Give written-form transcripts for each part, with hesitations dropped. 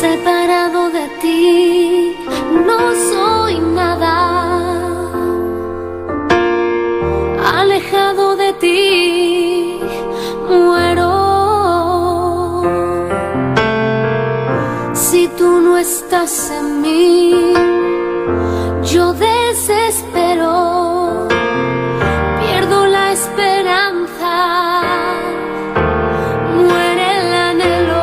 Separado de ti, no soy nada. Alejado de ti, muero. Si tú no estás en mí, yo desespero, pierdo la esperanza, muere el anhelo.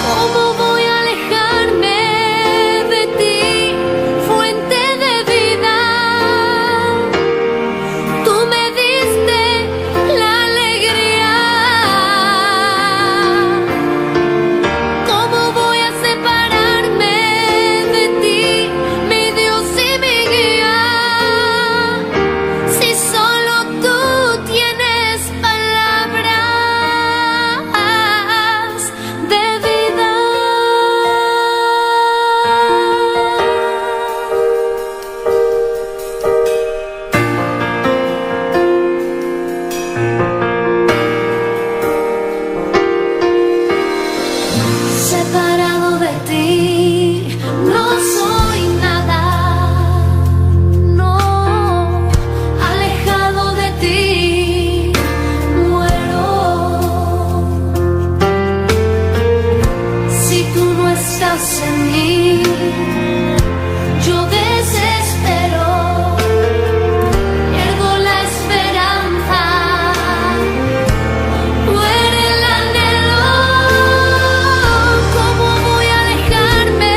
¿Cómo voy a alejarme de ti, fuente de vida? Tú me diste la alegría. ¿Cómo voy a separarme de ti, mi Dios y mi guía? Si solo tú tienes palabras de vida. Separado de ti, no soy nada. No, alejado de ti, muero. Si tú no estás en mí, yo desespero, pierdo la esperanza, muere el anhelo. ¿Cómo voy a alejarme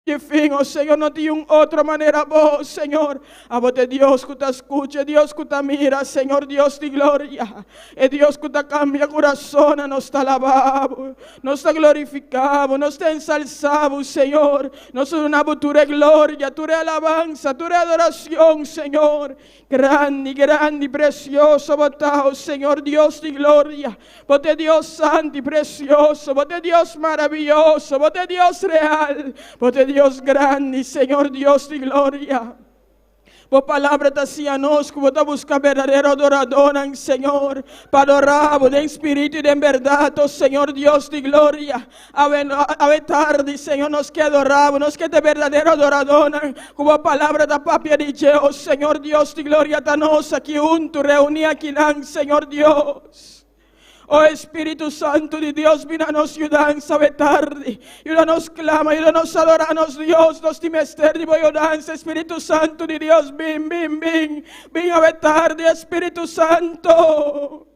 Que fin, oh Señor, no tiene otra manera vos, Señor. A vos de Dios que te escuche, Dios que te mira, Señor, Dios de gloria. Es Dios que te cambia corazón, nos te alabamos, nos te glorificamos, nos te ensalzamos, Señor. Nos unamos tu gloria, tu alabanza, tu adoración, Señor. Grande, grande, precioso, votado, Señor, Dios de gloria. Vos de Dios santo y precioso, vos de Dios maravilloso, vos de Dios real, vos de Dios grande, Señor, Dios de gloria. Vos palabra te hacía nos, que vos te busca verdadero adorador, Señor, para adorar de espíritu y de verdad, oh Señor, Dios de gloria. A ver tarde, Señor, nos que adoramos, nos que de verdadero adorador, como palabra de papia de oh Señor, Dios de gloria, danos aquí juntos, reuní aquí, Señor Dios. Oh Espíritu Santo de Dios, ven a nos ayudar, sabe tarde. Ayúdanos clama, ayúdanos adorarnos Dios, nos timester de ayudanza. Espíritu Santo de Dios, ven, ven, ven. Ven a ver tarde, Espíritu Santo.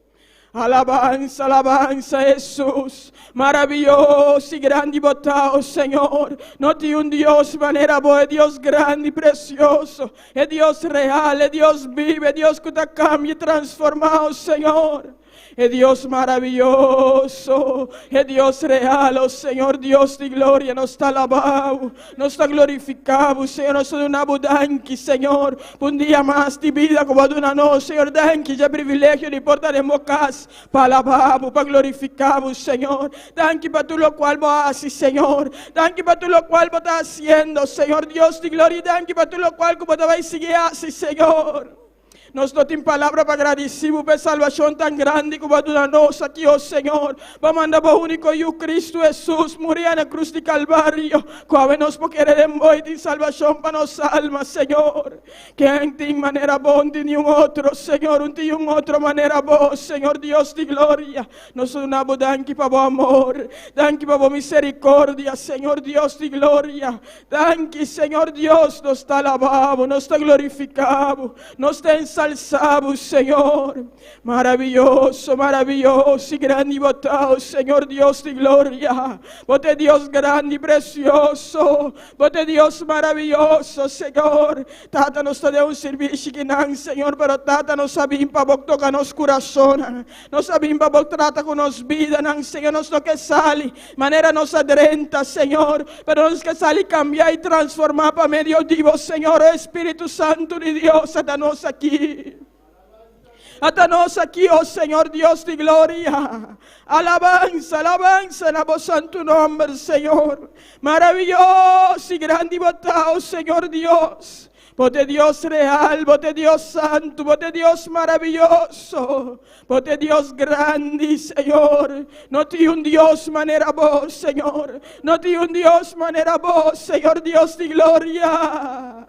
Alabanza, alabanza, Jesús. Maravilloso y grande y botado, Señor. No tiene un Dios manera boa, es Dios grande y precioso. Es Dios real, es Dios vive, es Dios que te cambia y transformado, Señor. Es Dios maravilloso, es Dios real, oh Señor, Dios de gloria, nos está alabado, nos está glorificado, Señor, nos da una danki, Señor, un día más de vida como de una noche, Señor, danki, ya privilegio de portar en bocas, para alabamos, para glorificamos, Señor, danki para tú lo cual vos haces, Señor, danki para tú lo cual vos estás haciendo, Señor, Dios de gloria, danki para tú lo cual como te vais a seguir así, Señor. Nos no tem palavra para agradecer por salvação tão grande como a da nossa aqui, ó Senhor. Vamos andar para o único e o Cristo Jesus, morir na cruz de Calvário. Como nós queremos de salvação para nossa alma, Senhor. Quem tem maneira boa de nenhum outro, Senhor. Não tem outra maneira boa, Senhor, Deus de glória. Nós damos danke para o amor, danke para a misericórdia, Senhor, Deus de glória. Danke, Senhor Deus, nos está alabado, nos está glorificado, nos está ensalzamos, Señor. Maravilloso, maravilloso y grande y botado, Señor Dios de gloria. Bote Dios grande y precioso. Bote Dios maravilloso, Señor. Tata nos te deu un servicio que nan, Señor, pero tata nos sabim pa bok toca nos corazón. Nos sabim pa bok trata con nos vida, nan, Señor, nos no que sale. Manera nos adrenta, Señor, pero nos que sale cambiar y transformar pa medio vivo, Señor, Espíritu Santo de Dios, hasta nos aquí. Hasta nos aquí, oh Señor Dios de gloria. Alabanza, alabanza en vos santo nombre, Señor. Maravilloso y grande y botado, Señor Dios. Bote Dios real, bote Dios santo, bote Dios maravilloso, bote Dios grande, Señor. No tiene un Dios manera vos, Señor. No tiene un Dios manera vos, Señor Dios de gloria.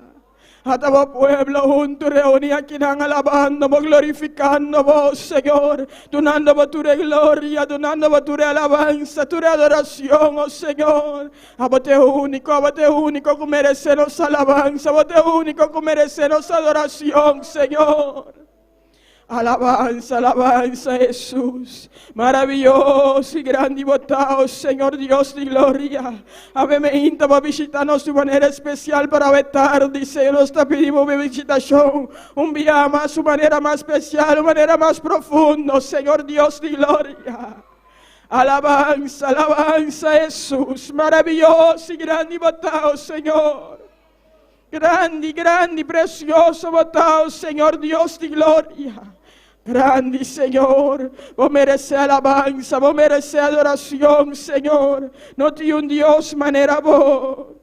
Hasta vos pueblo junto reunido aquí alabando, glorificando vos, Señor, donando vos tu gloria, donando vos tu alabanza, tu adoración, oh Señor. A vos te único que merecernos alabanza, a vos te único que merecernos adoración, Señor. Alabanza, alabanza, Jesús. Maravilloso y grande y botado, Señor Dios de gloria. Habeme íntimo visitarnos de manera especial para ver tarde, Señor. Nos te pedimos una visitación, un día más, de manera más especial, de manera más profunda, Señor Dios de gloria. Alabanza, alabanza, Jesús. Maravilloso y grande y botado, Señor. Grande, grande, precioso, botado, Señor Dios de gloria. Grande, Señor, vos mereces alabanza, vos mereces adoración, Señor. No tiene un Dios manera vos.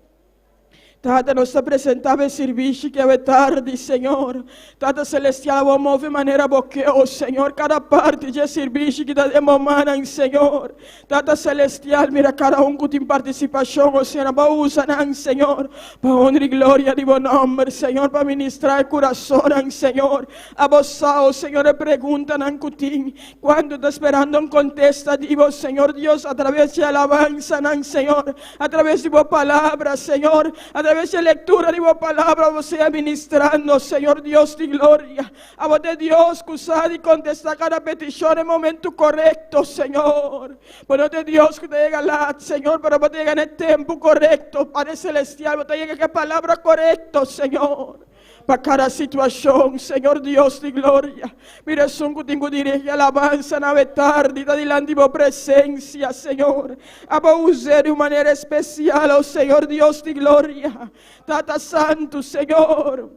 Tata nos apresentava el servicio que é tarde, Senhor. Tata celestial, vos move de maneira boqueira, oh Senhor, cada parte de serviço que da demomana, Senhor. Tata celestial, mira cada que tem participação, oh Senhor, vos usa, Senhor, para honra e glória de bom nome, Senhor, para ministrar o coração, Senhor. A vos, oh Senhor, pergunta, Nancutim, quando está esperando um contesta, digo, Senhor Deus, através de alabança, Senhor, através de vos palavras, Senhor, través de lectura de la palabra, vos sea ministrando, Señor Dios de gloria. A vos de Dios, que usar y contestar cada petición en el momento correcto, Señor. Bueno, de Dios, que te llega la, Señor, pero vos te llega en el tiempo correcto, Padre Celestial, vos te llega que palabra correcta, Señor. Para cada situación, Señor Dios de gloria. Mira, son que tengo dirige alabanza na tarde, da delante de presencia, Señor. A usar de manera especial, oh Señor Dios de gloria. Tata Santo, Señor.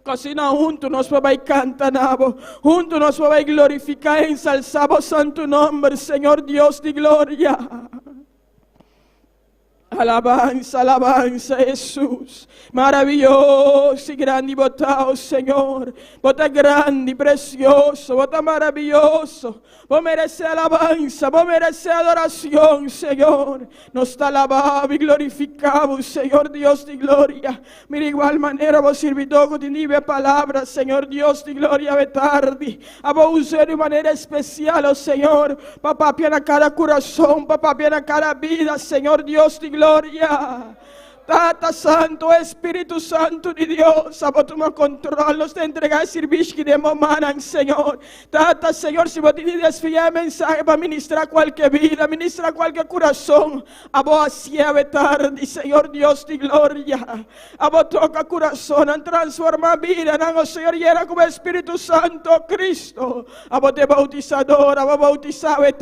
Cosina junto nos vai cantar, junto nos vai glorificar, ensalzar o santo nombre, Señor Dios de gloria. Alabanza, alabanza, Jesús. Maravilloso y grande botado, Señor. Bota grande, precioso, bota maravilloso. Vos mereces alabanza, vos mereces adoración, Señor. Nos está alabado y glorificado, Señor Dios de gloria. Mira, igual manera vos servidor que tiene palabras, Señor Dios de gloria, de tarde. A vos usar de manera especial, oh Señor. Papá, piana cada corazón, papá, piana cada vida, Señor Dios de gloria. Tata Santo, Espíritu Santo de Dios, a vos toma control, nos te entregar servicio que demos manan, Señor. Tata, Señor, si vos tienes desfiar mensaje para ministrar cualquier vida, ministrar cualquier corazón, a vos así de tarde, Señor Dios de gloria. A vos toca corazón, transforma vida, no, Señor, y era como Espíritu Santo, Cristo. A vos te bautizador, a vos bautizar de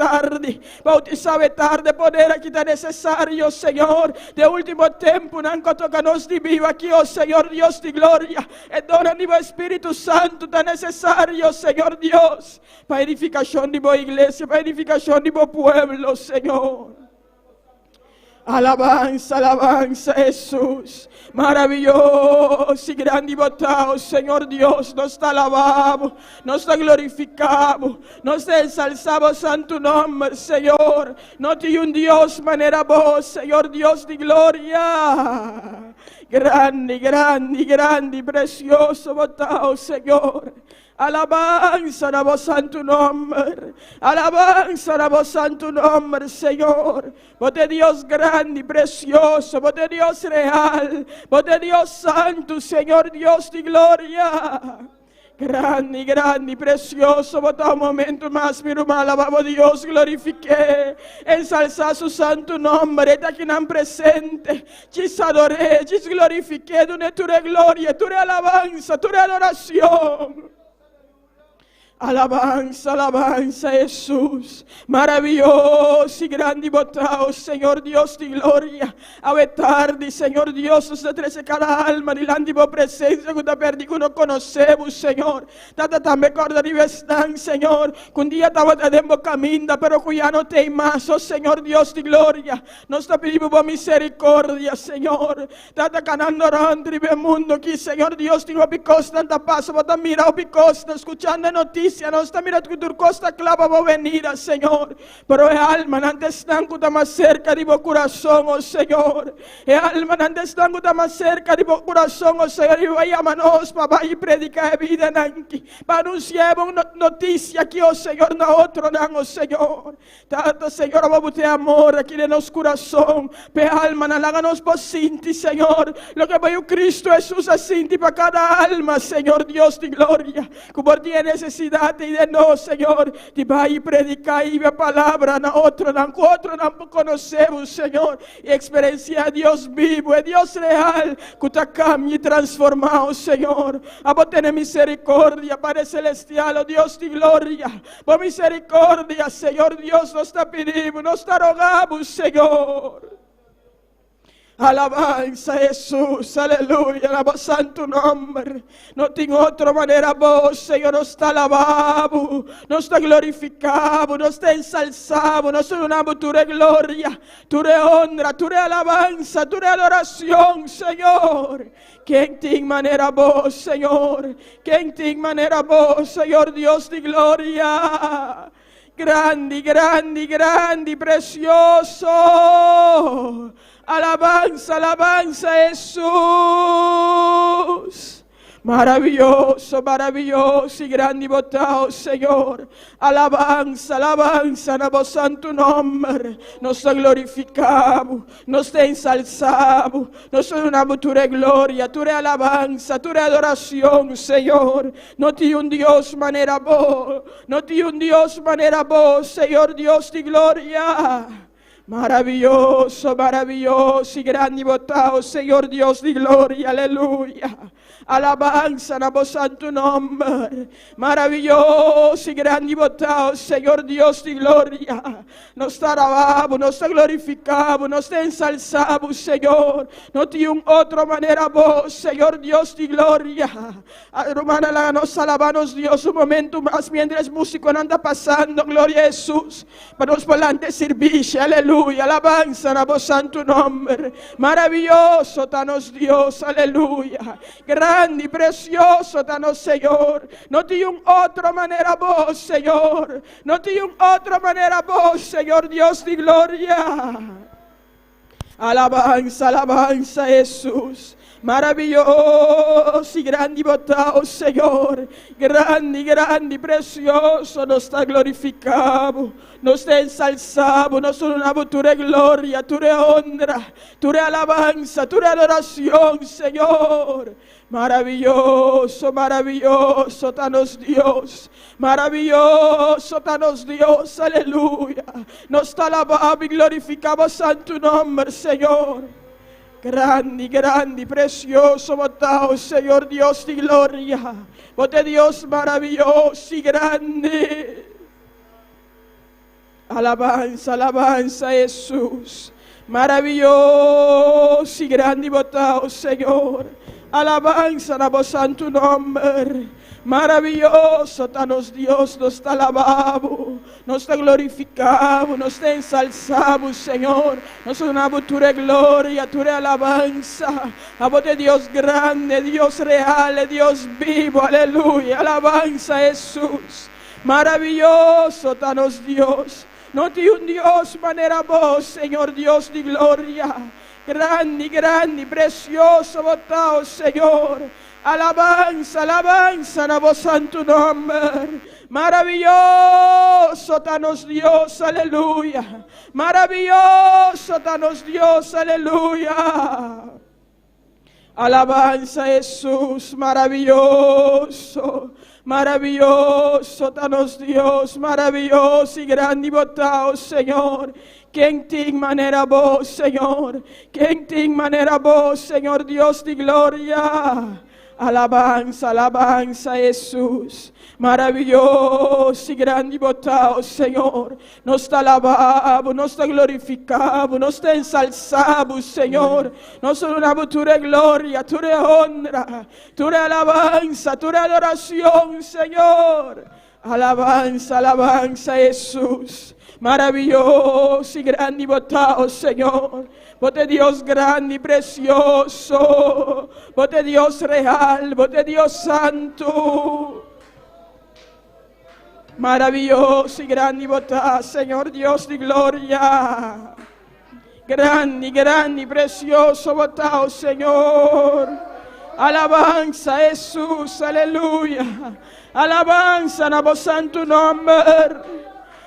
tarde, poder aquí tan necesario, Señor, de último tiempo. Nanco toca-nos de vivo aqui, oh Senhor Deus de glória. E dona-nos o Espírito Santo tão necessário, Senhor Deus, para edificação de boa igreja, para edificação de bom pueblo, Senhor. Alabanza, alabanza, Jesús. Maravilloso y grande y botado, Señor Dios. Nos te alabamos, nos te glorificamos, nos te ensalzamos santo nombre, Señor. No te un Dios manera vos, Señor Dios de gloria. Grande, grande, grande, precioso botado, Señor. Alabanza a vos santo nombre, alabanza a vos santo nombre, Señor. Vos de Dios grande y precioso, vos de Dios real, vos de Dios santo, Señor Dios de gloria. Grande, grande, precioso, bota un momento más, mi hermano, alabamos a Dios, glorifiqué, ensalzar su santo nombre, está aquí en presente, te adoré, te glorifiqué, donde tu gloria, tu alabanza, tu adoración. Alabanza, alabanza, Jesús, maravilloso y grande y botado, Señor Dios de gloria. A tarde, Señor Dios, nos trece cada alma delante de tu presencia, que te perdí que no conocemos, Señor. Tata también corda de vestan, Señor, que un día estaba dando camino, pero que ya no te hay más, oh Señor Dios de gloria. Nos te pedimos por misericordia, Señor. Tata canando orando en el mundo, que Señor Dios, te lo picos tanta paz, vos te mira, picos, escuchando noticias. No está mirando que tu costa clava va a venir, Señor. Pero el alma antes están que está más cerca de tu corazón, oh Señor. El alma antes están que está más cerca de tu corazón, oh Señor. Y vaya a manos para ir predicar vida nanki. Para anunciar una noticia que, oh Señor, no otro nan, oh Señor. Tanto, Señor, vamos a amor aquí en nuestro corazón. Pe alma, háganos por sinti, Señor. Lo que vaya Cristo Jesús a sinti para cada alma, Señor Dios de gloria. Que por ti necesidad y de no, Señor, te va a predicar y la palabra, na otro no conocemos, Señor, y experiencia a Dios vivo, a Dios real, que te cambie y transformado, Señor. A vos tener misericordia, Padre Celestial, oh Dios de gloria, por misericordia, Señor Dios, nos te pedimos, nos te rogamos, Señor. Alabanza Jesús, aleluya, alabamos santo nombre. No tengo otra manera vos, Señor, nos te alabamos, nos te glorificamos, nos te ensalzamos, nos unamos tu gloria, tu honra, tu alabanza, tu adoración, Señor. ¿Quién tiene manera vos, Señor? ¿Quién tiene manera vos, Señor Dios de gloria? Grande, grande, grande, precioso. Alabanza, alabanza, Jesús. Maravilloso, maravilloso y grande y botado, Señor. Alabanza, alabanza, na voz santo nombre. Nos glorificamos, nos te ensalzamos. Nos donamos tu gloria, tu alabanza, tu adoración, Señor. No te un Dios manera vos, no te un Dios manera vos, Señor Dios de gloria. Maravilloso, maravilloso y grande y botado, Señor Dios de gloria, aleluya. Alabanza, na voz santo nombre. Maravilloso y grande y botado, Señor Dios de gloria. Nos te alabamos, nos te glorificamos, nos te ensalzamos, Señor. No tiene otra manera vos, Señor Dios de gloria. Hermana, nos alabamos Dios un momento más mientras el músico no anda pasando, gloria a Jesús. Para nos volante servicio, aleluya. Alabanza, na voz santo nombre. Maravilloso, danos Dios, aleluya. Grande y precioso, danos Señor. No tiene otra manera vos, Señor. No tiene otra manera vos, Señor Dios de gloria. Alabanza, alabanza, Jesús. Maravilloso y grande y botado, Señor. Grande, grande y precioso. Nos está glorificado, nos te ensalzamos, nos honramos tu gloria, tu honra, tu alabanza, tu adoración, Señor. Maravilloso, maravilloso, danos Dios. Maravilloso, danos Dios, aleluya. Nos te alabamos y glorificamos santo nombre, Señor. Grande, grande, precioso, botado, Señor Dios de gloria. Bote Dios maravilloso y grande. Alabanza, alabanza, Jesús. Maravilloso y grande y botado, Señor. Alabanza, na voz santo nombre. Maravilloso, danos Dios, nos te alabamos, nos te glorificamos, nos te ensalzamos, Señor. Nos honramos tu gloria, tu alabanza. A vos de Dios grande, Dios real, Dios vivo, aleluya. Alabanza, Jesús. Maravilloso, danos Dios. No tiene un Dios manera vos, Señor Dios de gloria. Grande, grande, precioso, botado, Señor. Alabanza, alabanza, na voz santo nombre. Maravilloso, danos Dios, aleluya. Maravilloso, danos Dios, aleluya. Alabanza, Jesús, maravilloso. Maravilloso, danos Dios, maravilloso y grande y botado, Señor. ¿Quién tiene manera vos, Señor? ¿Quién tiene manera vos, Señor Dios de gloria? Alabanza, alabanza, Jesús. Maravilloso y grande y botado, Señor. Nos te alabamos, nos te glorificamos, nos te ensalzamos, Señor. Nos honramos tu gloria, tu honra, tu alabanza, tu adoración, Señor. Alabanza, alabanza, Jesús. Maravilloso y grande y botado, Señor. Bote Dios grande y precioso. Bote Dios real, bote Dios santo. Maravilloso y grande y botado, Señor Dios de gloria. Grande, grande y precioso botado, Señor. Alabanza, Jesús, aleluya. Alabanza, na voz santo nombre.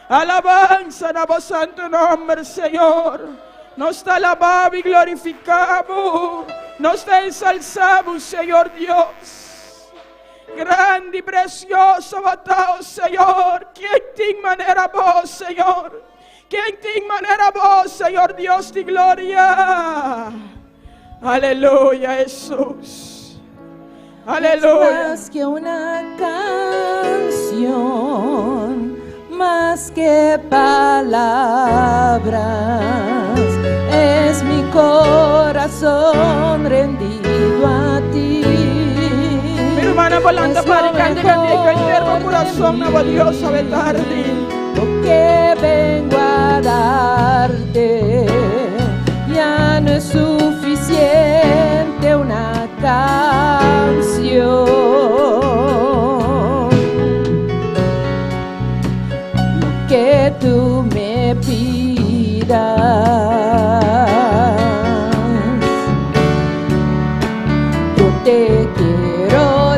Alabanza, na voz santo nombre, Señor. Nos te alabamos y glorificamos. Nos te ensalzamos, Señor Dios. Grande y precioso, botado, Señor. ¿Quién tiene manera vos, Señor? ¿Quién tiene manera vos, Señor Dios de gloria? Aleluya, Jesús. Aleluya. Más que una canción, más que palabras, es mi corazón rendido a ti. Mi hermana volando Es para lo que mejor el corazón de no va Dios a vetardi. lo que vengo a darte ya no es suficiente una canción. Lo que tú me pidas, yo te quiero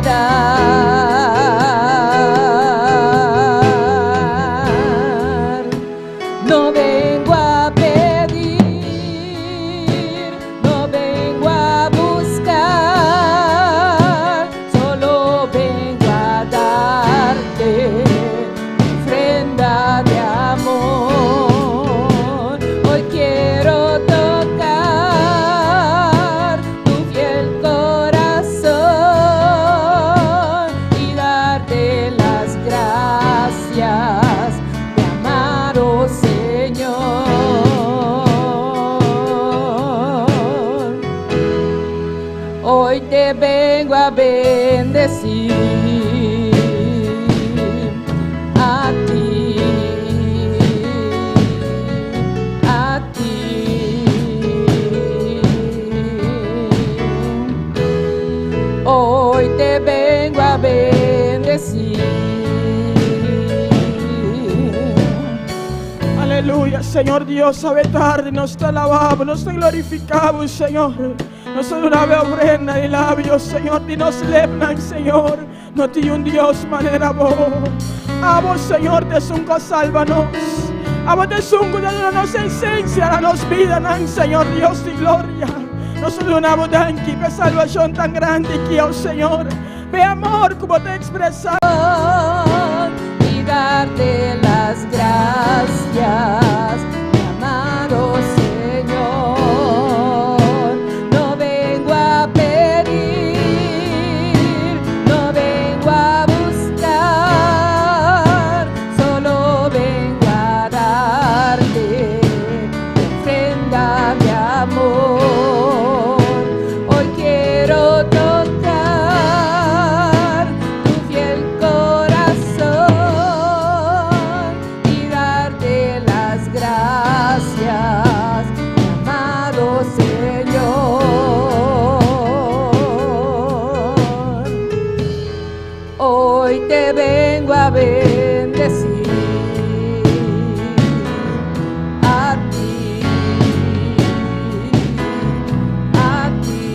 bendecir a ti, a ti. Hoy te vengo a bendecir. Aleluya, Señor Dios, sabe tarde, nos te alabamos, nos te glorificamos, Señor. Nos una ofrenda de labios, Señor, y nos lepnan, Señor. No tiene un Dios manera vos. A vos, Señor, te sunco, sálvanos. A vos te sunco, danos esencia, danos vida, Señor Dios de gloria. Nos una bodanqui, que salvación tan grande que, oh Señor, ve amor como te expresas. Y darte las gracias, mi amado Señor. No vengo a pedir, no vengo a buscar, solo vengo a darte ofrenda, mi amor. Hoy quiero tocar tu fiel corazón y darte las gracias, mi amado Señor. Hoy te vengo a bendecir a ti, a ti.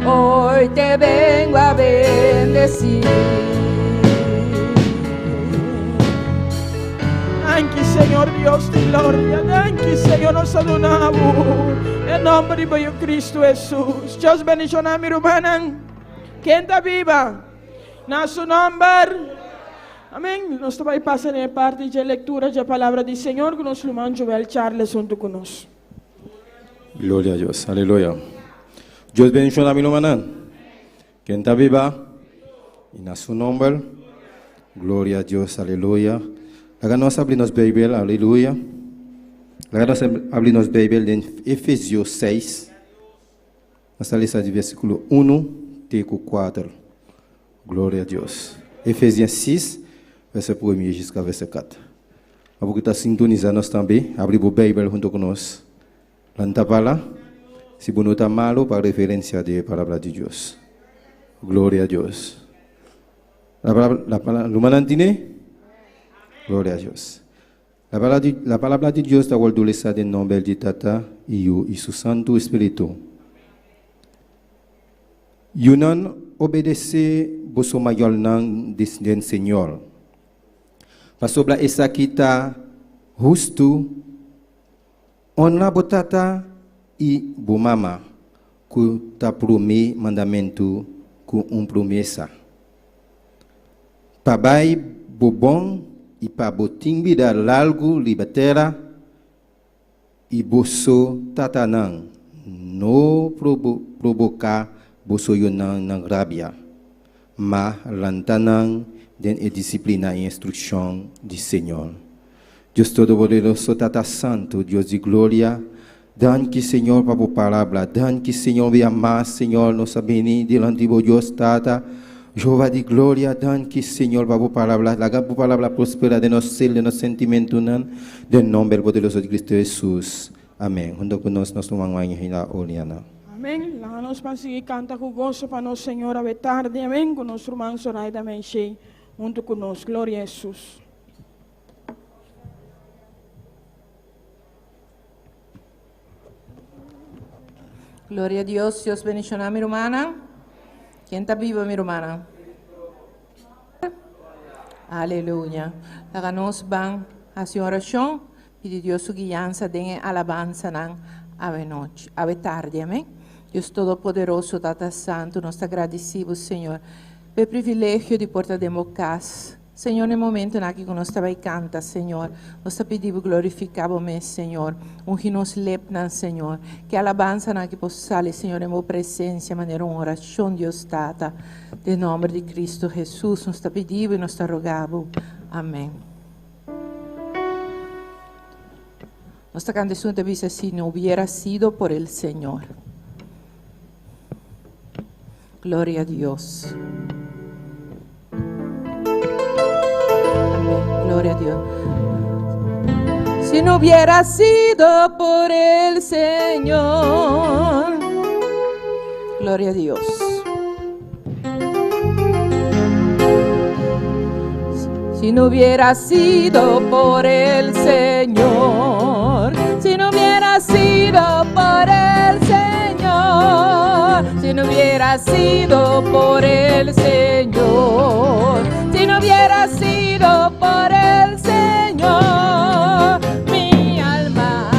Hoy te vengo a bendecir. Thank you, Señor Dios de gloria. Thank you, Señor, nos adoramos. En nombre de Cristo Jesús. Dios bendiga a mi hermana. ¿Quién está viva? Na su nombre. Amén. Nós também passamos a parte de leitura da palavra do Senhor, que nosso irmão Joel Charles junto conosco. Gloria a Dios, aleluya. Dios bendiga a mi hermana. ¿Quién está viva? Y en su nombre. Gloria a Dios, aleluya. Háganos abrirnos Biblia, aleluya. Háganos abrirnos Biblia en Efesios 6. Hasta la lista de versículo 1, teco 4. Gloria a Dios. Efésios 6, verso 1 jusqu'à verso 4. A você que está sintonizando nós também, abre a Bíblia junto conosco. Lanta para se você não está malo, para referência da palavra de Deus. Glória a Deus. La palabra, ¿lo mantiene? Gloria a Dios. La palabra de Dios está guardada en nombre de Tata y su Santo Espíritu. Y no obedece vosso mayor nan del Señor. Pasobla esa kita justo, honra botata y bomama, que ta promé mandamento com promessa. Pabai bobon e pa boting bida largo libatera e boso tatanang no provocar boso yunang ng rabia, ma lantanang den e disciplina e instrução de Senhor. Deus Todo-Poderoso, Tata Santo, Deus de glória, dan que Senhor para a palavra, dan que Senhor me amar, Senhor, nos abeni delante de Deus, Tata, Jehová de glória, dan que Senhor para a palavra, la palavra prospera de nos ser, de nos sentimento, de nome poderoso de Cristo Jesus. Amém. Junto conosco, nós tomamos a Oliana. Amém. Lá nós vamos seguir canta com gozo para nosso Senhor a tarde. Amém. Com nosso irmão Zoraida Menchei, junto conosco. Glória a Jesus. Gloria a Dios, Dios bendiga a mi hermana. ¿Quién está vivo, mi hermana? Aleluya. Háganos van a su oración y Dios su guianza, den alabanza ave noche, ave tarde, amén. Dios Todopoderoso, Tata Santo, nos agradecemos, Señor, por el privilegio de portar democracia. Senhor, no momento em que nós estamos canta, Senhor, nós pedimos glorificamos, Senhor, unge-nos lepna, Senhor, que alabança na que possa sair, Senhor, em tua presença, maneira uma oração, Deus Tata, em nome de Cristo Jesus, nós pedimos e nós rogamos. Amém. Nuestra canción dice, si no hubiera sido por el Señor. Gloria a Dios. Amén. Gloria a Dios. Si no hubiera sido por el Señor. Gloria a Dios. Si no hubiera sido por el Señor, si no hubiera sido por el Señor, si no hubiera sido por el Señor, si no hubiera sido por el Señor, mi alma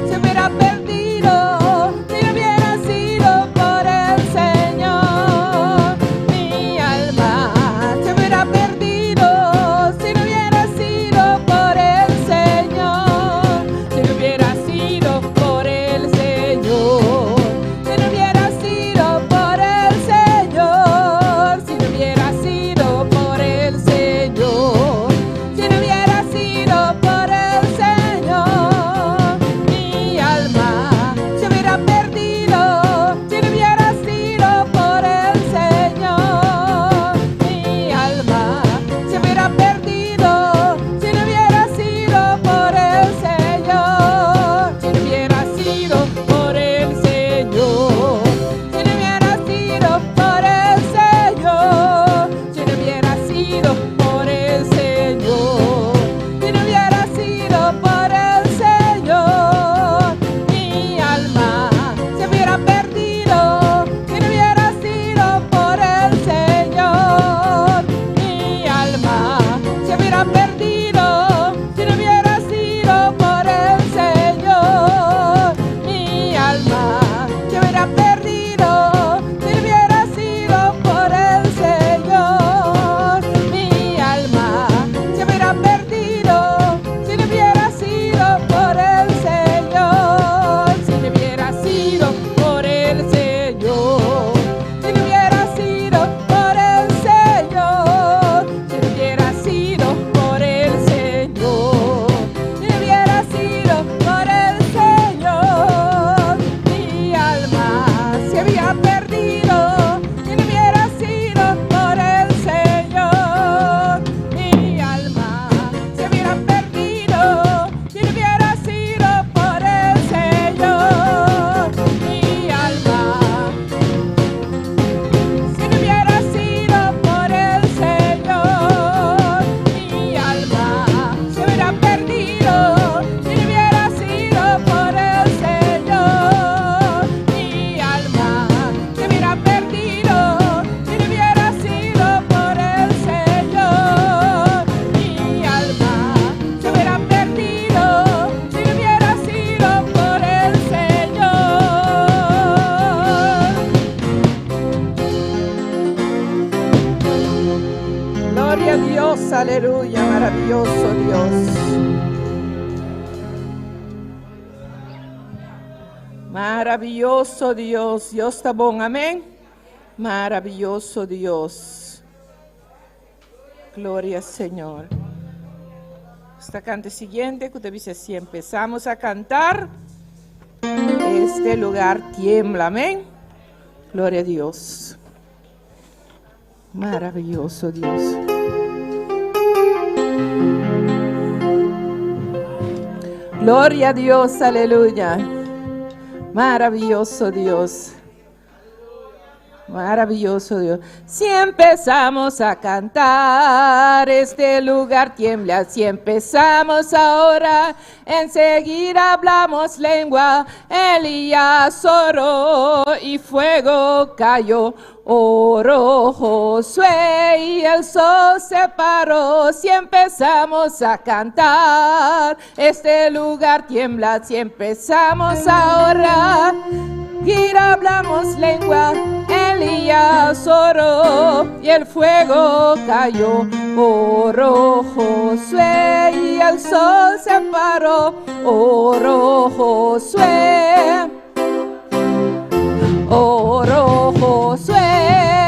se hubiera perdido. Si no hubiera sido por el Señor, mi alma se hubiera perdido. Aleluya, maravilloso Dios. Maravilloso Dios. Dios está bom, amén. Maravilloso Dios. Gloria al Señor. Esta cante siguiente, que dice, si empezamos a cantar, este lugar tiembla, amén. Gloria a Dios. Maravilloso Dios. Gloria a Dios, aleluya. Maravilloso Dios. Maravilloso Dios. Si empezamos a cantar, este lugar tiembla. Si empezamos ahora, enseguida hablamos lengua. Elías oró y fuego cayó. Oró Josué y el sol se paró. Si empezamos a cantar, este lugar tiembla. Si empezamos ahora, y hablamos lengua. Elías oró y el fuego cayó. Oró Josué y el sol se paró. Oró Josué. Oró Josué.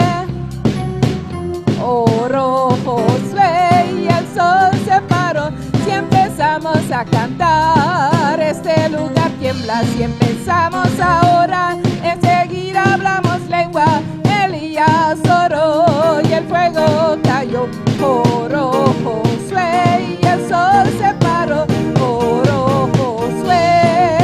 Oró Josué y el sol se paró. Si empezamos a cantar, este tiembla. Si empezamos ahora, enseguida hablamos lengua. Elías oró y el fuego cayó. Oró Josué y el sol se paró. Oró Josué.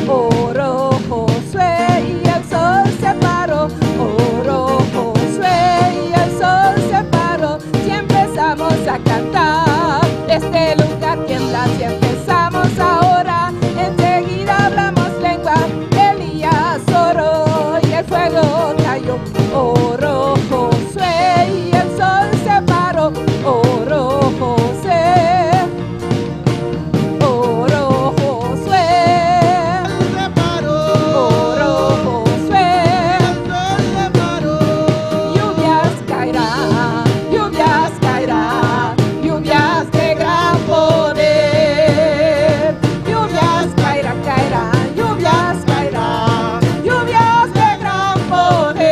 Oró Josué y el sol se paró. Oró Josué y el sol se paró. Si empezamos a cantar, este lugar tiembla. Si empezamos ahora, enseguida hablamos lengua. Elías oró y el fuego cayó. Oró Josué y el sol se paró. Oró Josué. Oró Josué. Oró Josué. Lluvias caerán, lluvias caerán, lluvias de gran poder. Lluvias caerán, caerán, lluvias caerán, lluvias de gran poder.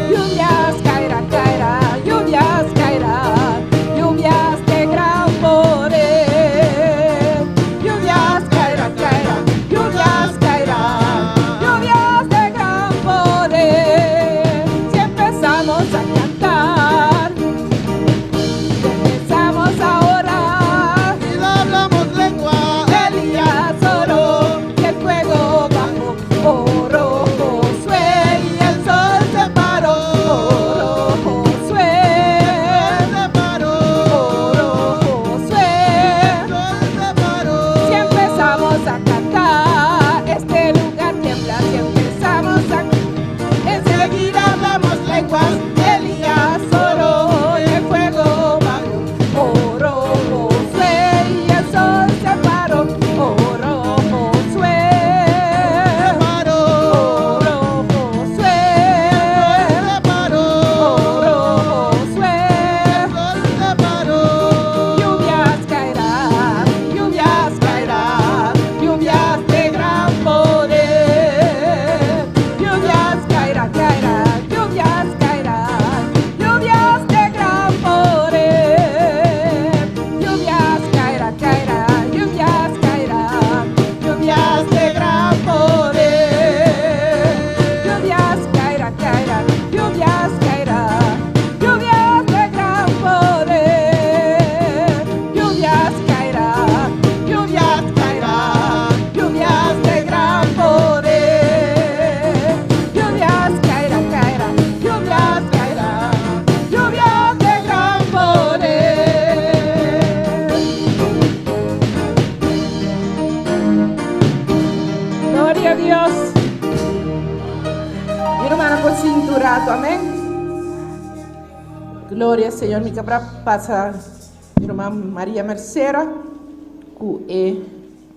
Lluvias caerán, caerán, lluvias caerán, lluvias de gran poder. Lluvias caerán, caerán, lluvias caerán, lluvias de gran poder. Si empezamos a cantar, si empezamos ahora, Y no hablamos lengua. Elías oró y el fuego bajó. Oró Josué y el sol se paró. Oró Josué. Oró Josué. Si empezamos a cantar, este lugar tiembla. Si empezamos a enseguida hablamos lenguas. Elías oró y el fuego bajó. Oró Josué y el sol se paró. Oró Josué. Oró Josué. Oró Josué. Lluvias caerán, lluvias caerán, lluvias de gran poder. Lluvias caerán, caerán, lluvias caerán, lluvias de gran poder. Lluvias caerán, caerán, lluvias caerán, lluvias de gran poder. Lluvias caerán, caerán, lluvias caerán, lluvias de gran poder. Lluvias caerán, lluvias caerán, lluvias de gran poder. Lluvias caerán, caerán, lluvias caerán, lluvias de gran poder. Gloria a Dios. Mi hermana por cinturato, amén. Gloria al Señor. Mi cabra pasa mi hermana María Mercera, que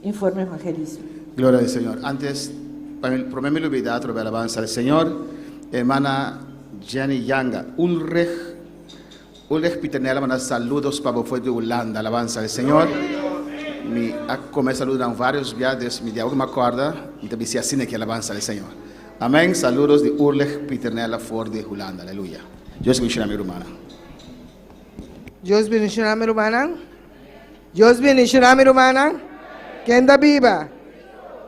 informe evangelismo. Gloria al Señor. Antes, para mí me olvidé otra alabanza al Señor. Hermana Jenny Yanga, Ulrich Piternella manda saludos para vos de Holanda. Alabanza al Señor. Me saludan varios viajes, me dio alguma corda, então me assim que alabanza al Señor. Amén. Saludos de Ulrich Piternella for de Holanda. Aleluya. Dios bendiga a mi hermana. Dios bendicionar a mi hermana. Dios bendicionar a mi hermana. Quem está viva?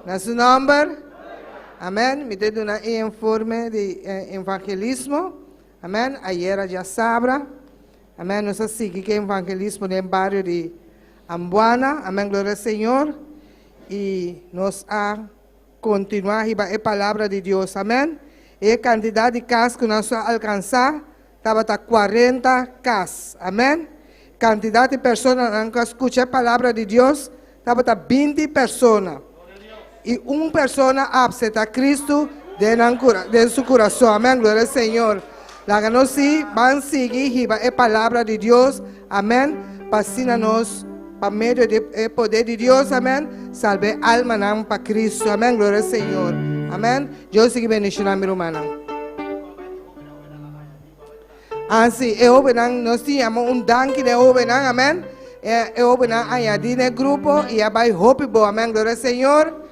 Na su nombre. Amén. Me deu um informe de evangelismo. Amén. Ayer já sabra. Amém. Nós seguimos que evangelismo no bairro de Ambuana. Amém. Glória ao Senhor. E nós a continuar a palavra de Deus. Amém. E a quantidade de casas que nós alcançar estava 40 casas. Amém. Quantidade de pessoas que escutam a palavra de Deus estava 20 pessoas. E uma pessoa absenta a Cristo de seu coração. Amém. Glória ao Senhor. Lá que nós vamos seguir a palavra de Deus. Amém. Para nós, para meio do poder de Deus. Amém. Salve alma para Cristo. Amém. Glória ao Senhor. Amém. Deus siga bendicionando a minha irmã. Assim, nós tínhamos danque de obenan, amém. Obenan añadir no grupo e vai hope bo, amém. Glória ao Senhor.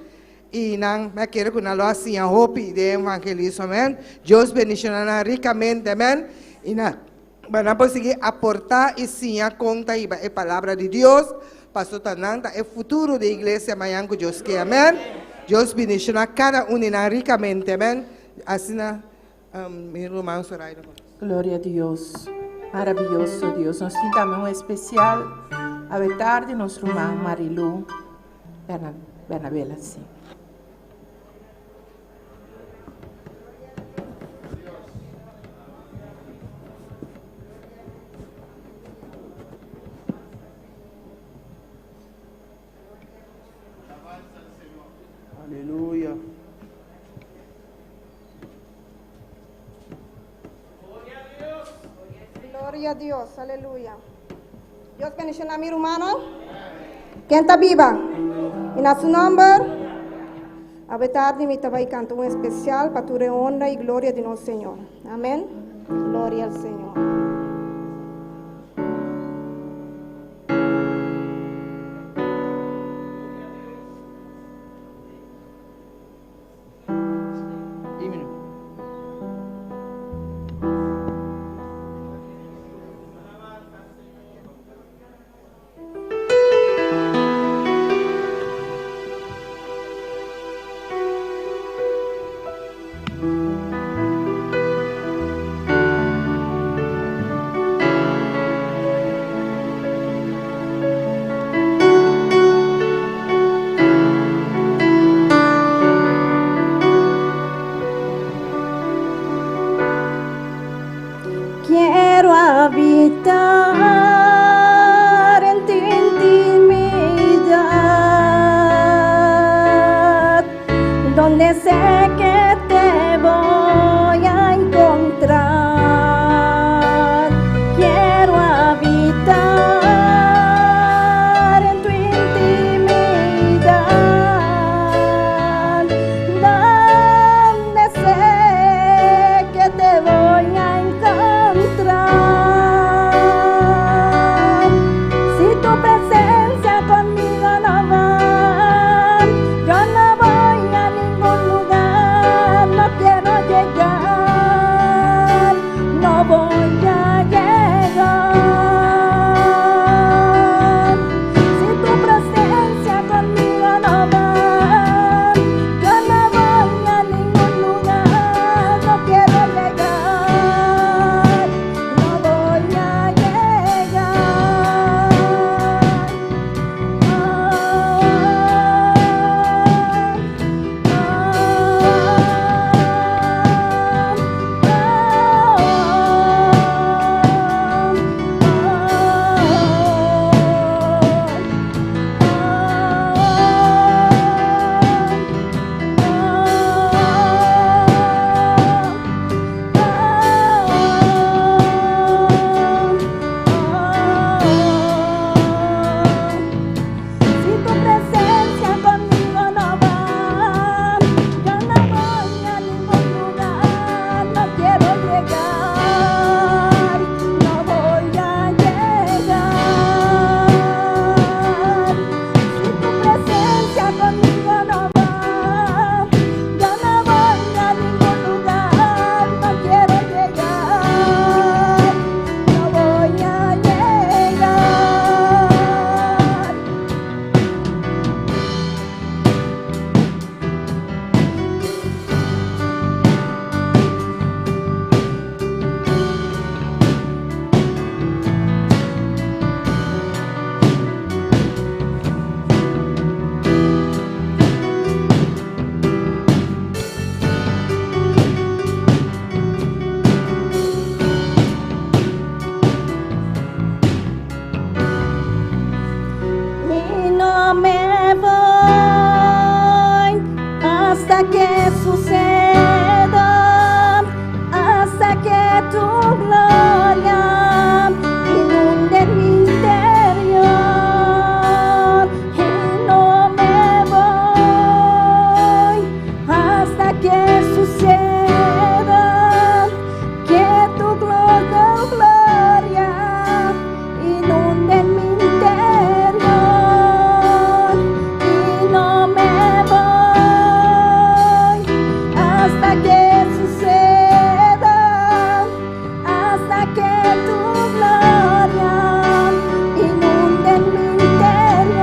E não me quero que nós assim a hope de evangelismo, amém. Deus bendicionará ricamente, amém. E não, vamos conseguir aportar e sim a conta e a palavra de Deus Pastor Tananta, el futuro de la iglesia Mayanco Dios que, amén. Dios bendicionará cada uno ricamente, amén. Así mi hermano Soraya. Glória a Deus. Maravilhoso Deus. Nós temos também um especial à tarde, nosso irmão Marilu Bernabela, sim. Aleluya. Gloria a Dios, aleluya. Dios bendiga a mi hermano. Quien está viva. En su nombre, a tarde me estaba cantando un especial para tu honra y gloria de nuestro Señor. Amén. Gloria al Señor. Quiero habitar en tu intimidad, donde sé que te voy a encontrar. Quiero habitar en tu intimidad, donde sé que te voy a encontrar. Si tu presencia conmigo no va, yo no voy a ningún lugar, no quiero llegar, no voy a llegar. Si tu presencia conmigo no va, yo no voy a ningún lugar, no quiero llegar, no voy a llegar. Si tu presencia conmigo no va, yo no voy a ningún lugar, no quiero llegar, no voy a llegar. Si tu presencia conmigo no va, yo no voy a ningún lugar, no quiero llegar, no voy a llegar. Y no me voy hasta que suceda, hasta que tu gloria inunde mi interior. Y no me voy hasta que suceda, que tu gloria inunde mi interior. Y no me voy hasta que suceda, hasta que tu gloria inunde mi interior.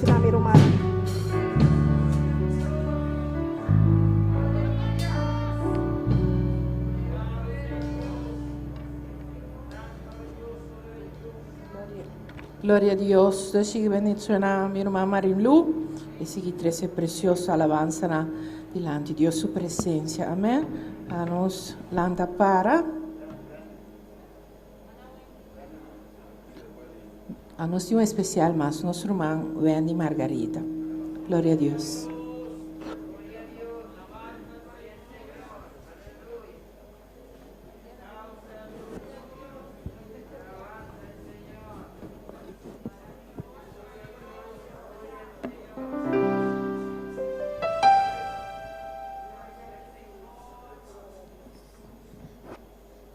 bendicioname romana. Gloria a Dios. Dios sigue bendiciona a mi hermana Marimlu y sigue 13 preciosa alabanza delante de Dios su presencia. Amén. A nos landa para. A nos un especial más, nuestro hermano Wendy Margarita. Gloria a Dios.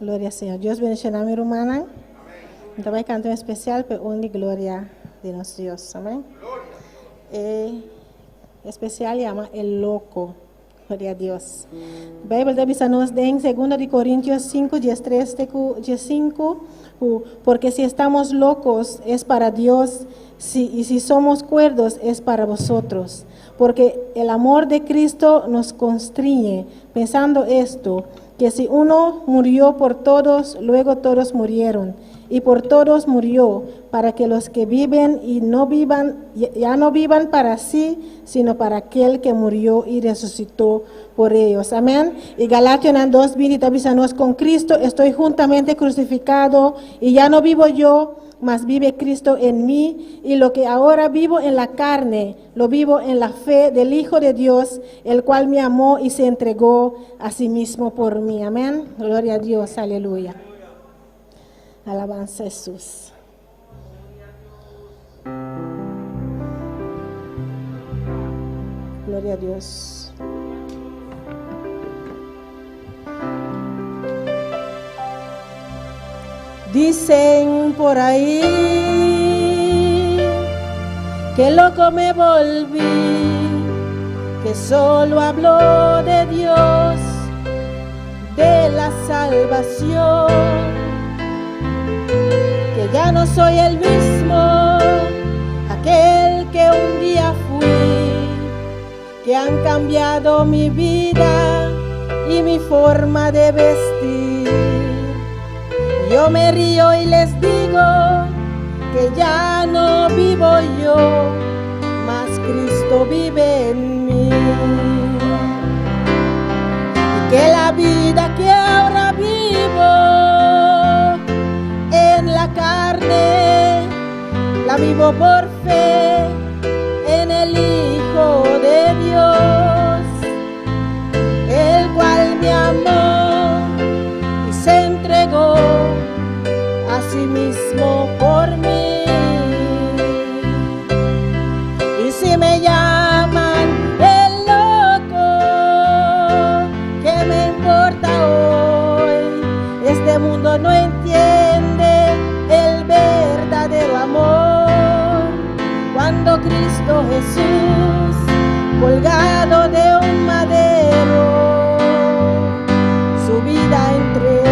Gloria al Señor. Dios bendiga a mi hermana. También canto en especial, pero un de gloria de nuestro Dios. Amén. Especial llama El Loco. Gloria a Dios. La Biblia dice nos en 2 Corintios 5, 13, 5, porque si estamos locos es para Dios, y si somos cuerdos es para vosotros. Porque el amor de Cristo nos constriñe, pensando esto, que si uno murió por todos, luego todos murieron. Y por todos murió, para que los que viven y no vivan, ya no vivan para sí, sino para aquel que murió y resucitó por ellos. Amén. Y Galatas 2:20 dice, con Cristo estoy juntamente crucificado, y ya no vivo yo, mas vive Cristo en mí, y lo que ahora vivo en la carne, lo vivo en la fe del Hijo de Dios, el cual me amó y se entregó a sí mismo por mí. Amén. Gloria a Dios. Aleluya. Alabanza a Jesús. Gloria a Dios. Dicen por ahí que loco me volví, que solo hablo de Dios, de la salvación, que ya no soy el mismo, aquel que un día fui, que han cambiado mi vida y mi forma de vestir. Yo me río y les digo que ya no vivo yo, mas Cristo vive en mí. Y que la vida que ahora vivo en la carne, la vivo por fe en el Hijo de Dios, el cual me amó y se entregó a sí mismo por mí. Y si me llaman el loco, ¿qué me importa hoy? Este mundo no entiende el verdadero amor. Cuando Cristo Jesús, colgado de un madero, su vida entregó.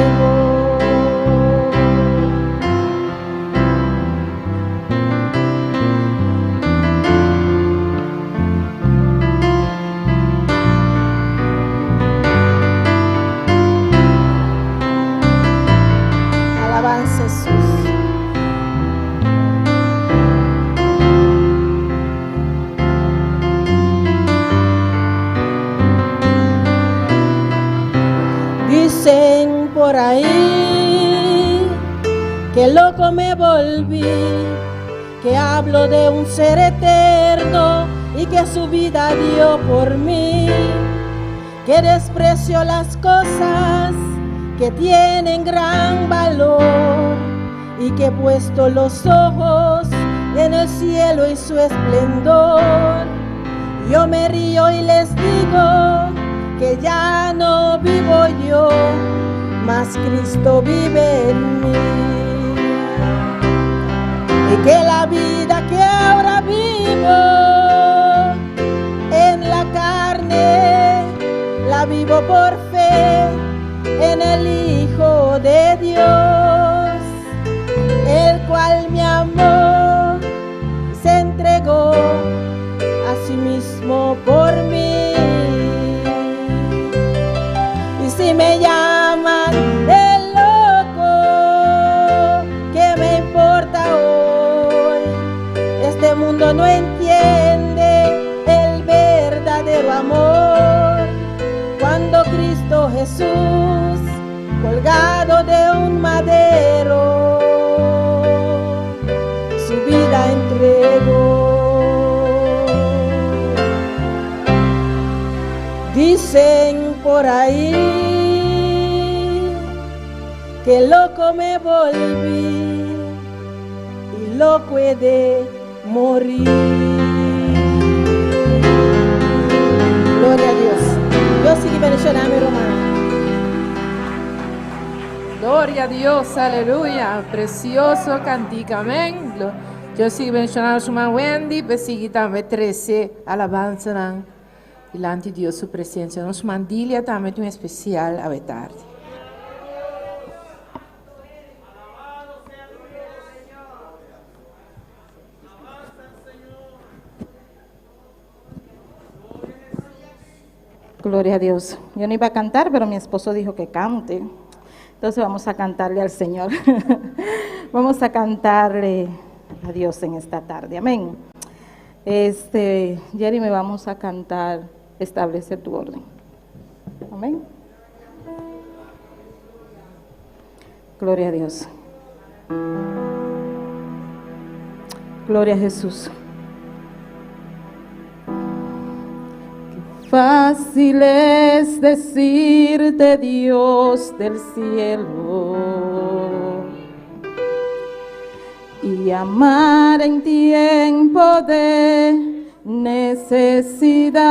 Alabanza a Jesús. Dicen por ahí que loco me volví, que hablo de un ser eterno y que su vida dio por mí, que desprecio las cosas que tienen gran valor y que he puesto los ojos en el cielo y su esplendor. Yo me río y les digo que ya no vivo yo, mas Cristo vive en mí. Y que la vida que ahora vivo en la carne, la vivo por fe en el Hijo de Dios, el cual me amó, se entregó Jesús colgado de un madero, su vida entregó. Dicen por ahí que loco me volví y loco he de morir. Gloria a Dios. Dios sigue bendiciendo mi hermano. Gloria a Dios, aleluya. Precioso cantico, amén. Yo sigo mencionando su mamá Wendy, pero sigue también 13 alabanza delante de Dios su presencia. Nos mandilia también un especial a tarde. Gloria a Dios. Yo no iba a cantar, pero mi esposo dijo que cante. Entonces vamos a cantarle al Señor. Vamos a cantarle a Dios en esta tarde. Amén. Jerry, me vamos a cantar Establece tu orden. Amén. Gloria a Dios. Gloria a Jesús. Fácil es decirte, Dios del cielo, y amar en tiempo de necesidad,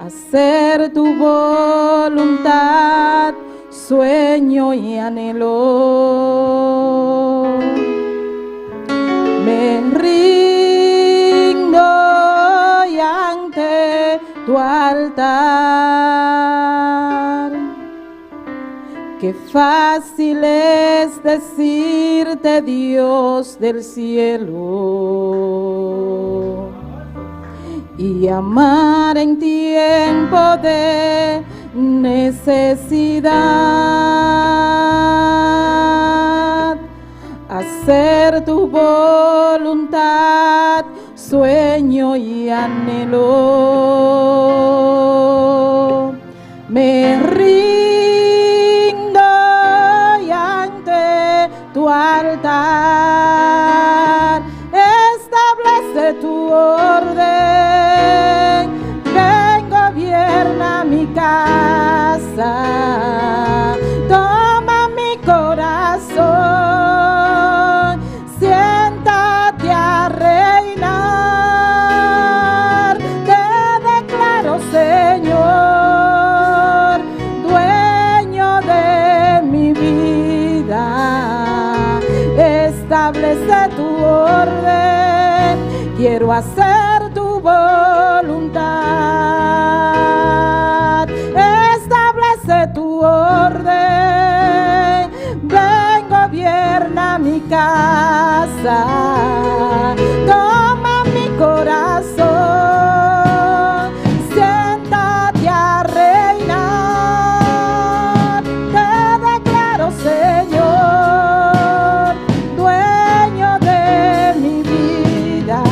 hacer tu voluntad, sueño y anhelo. Me rindo ante tu altar. Qué fácil es decirte, Dios del cielo, y amar en tiempo de necesidad, hacer tu voluntad, sueño y anhelo. Me rindo ante tu altar, establece tu orden, ven, gobierna mi casa, toma mi corazón, siéntate a reinar. Te declaro, Señor, dueño de mi vida, establece tu orden, quiero hacer tu voluntad, establece tu orden, ven, gobierna mi casa, toma mi corazón, siéntate a reinar. Te declaro, Señor, dueño de mi vida,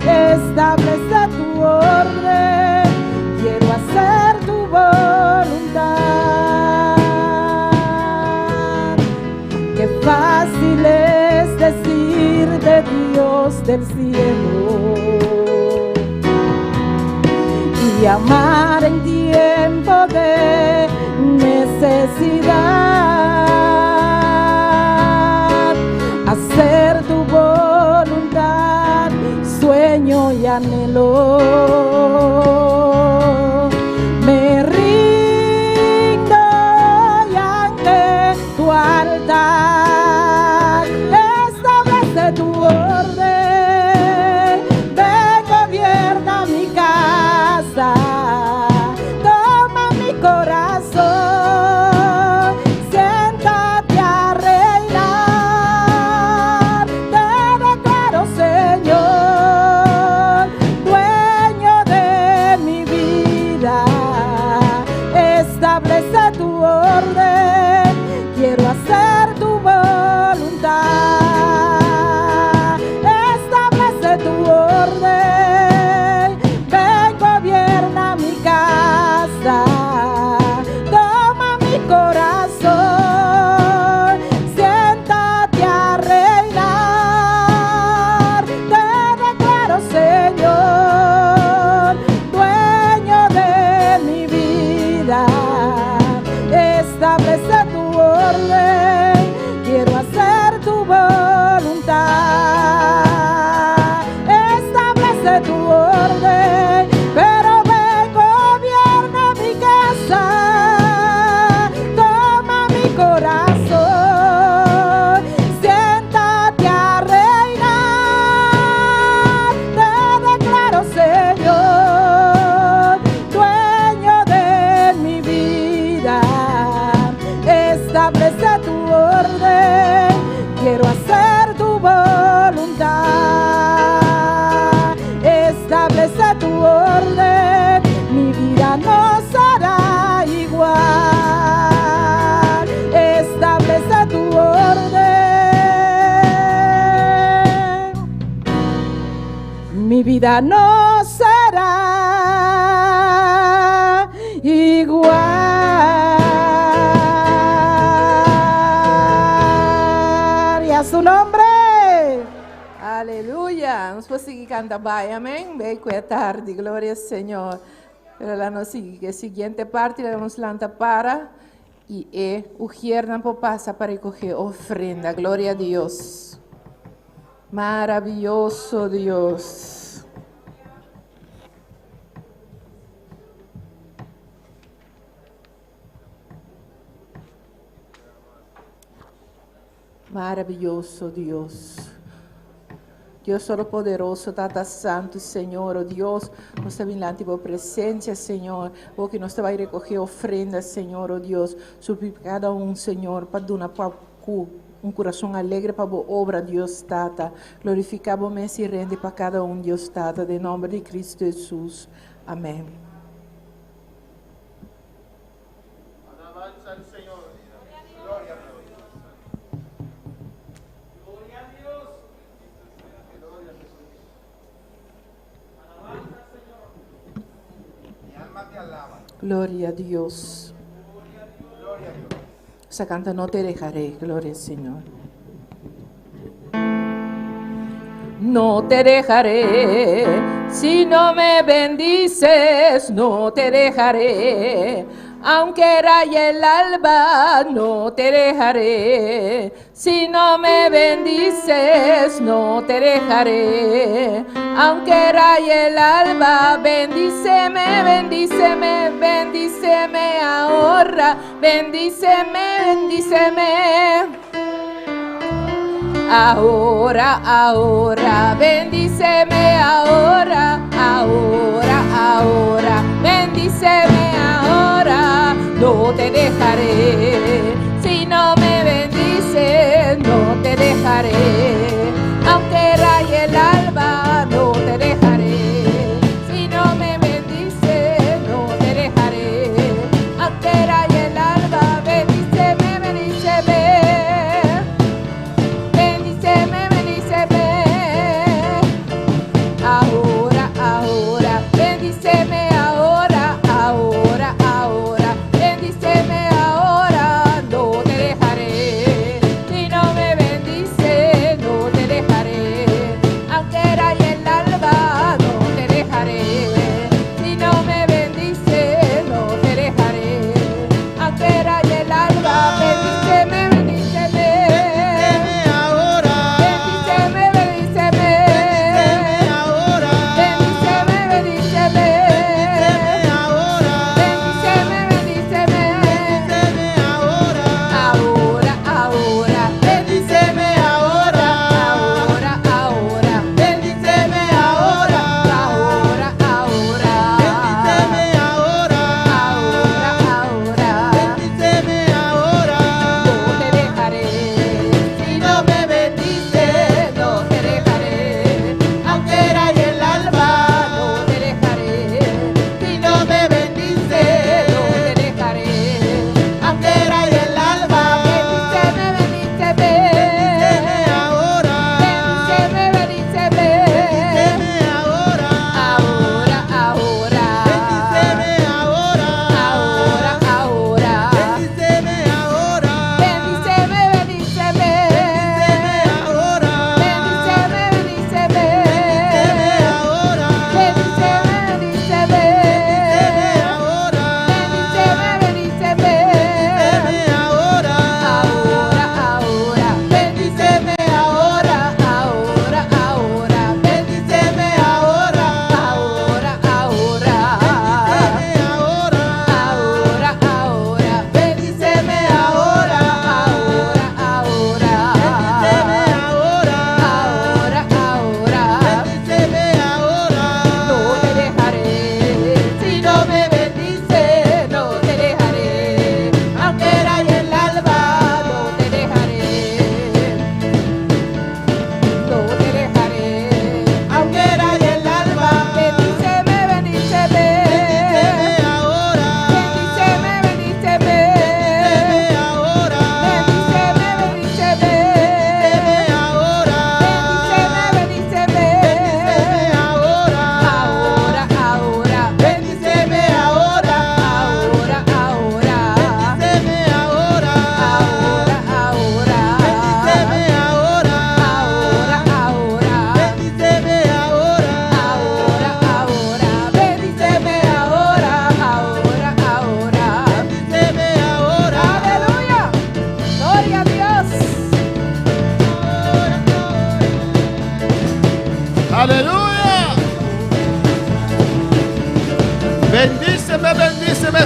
establece tu orden, quiero hacer tu voluntad. Qué fácil es decirte, Dios del cielo, y amar en tiempo de necesidad, hacer tu voluntad, sueño y anhelo. Me rindo ante tu altar, establece tu orden, ven, gobierna mi casa, toma mi corazón, corazón, siéntate a reinar. Te declaro, Señor, dueño de mi vida. Establece tu orden, quiero hacer tu voluntad. Establece tu orden, pero ven, gobierna mi casa. Toma mi corazón, siéntate a reinar. Te declaro, Señor, dueño de mi vida. Establece tu orden, quiero hacer tu voluntad. Establece tu orden, mi vida no será igual. Establece tu orden, mi vida no será igual. Y a su nombre. Aleluia. Vamos conseguir cantar bem, amém? Bem, que é tarde, glória ao Senhor. Pero la no siguiente parte la vamos lanzar para y o tiempo pasa para recoger ofrenda. Gloria a Dios. Maravilloso Dios. Maravilloso Dios. Dios Todopoderoso, Tata Santo, Senhor, oh Deus, nós estamos lá, tua presença, Senhor, porque nós vai recoger ofrenda, Senhor, oh Deus, sobre cada Senhor, para dar para coração alegre para a obra, Deus, Tata. Glorificamos e rende para cada Deus, Tata, em nome de Cristo Jesus. Amém. Alabanza al Señor. Gloria a Dios. Gloria a Dios. Gloria a Jesús. Alabanza al Señor. Mi alma te alaba. Gloria a Dios. Gloria a Dios. Esa canta no te dejaré, gloria al Señor. No te dejaré, si no me bendices, no te dejaré. Aunque raye el alba, no te dejaré. Si no me bendices, no te dejaré. Aunque raye el alba, bendíceme, bendíceme, bendíceme ahora. Bendíceme, bendíceme. Ahora, ahora, bendíceme ahora, ahora, ahora, bendíceme ahora, no te dejaré, si no me bendices, no te dejaré, aunque raye el alba, no te dejaré, si no me bendices, no te dejaré, aunque raye el alba, bendíceme, bendíceme. Ahora, ahora, bendíceme ahora, ahora, ahora, bendíceme ahora, no te dejaré, si no me bendices, no te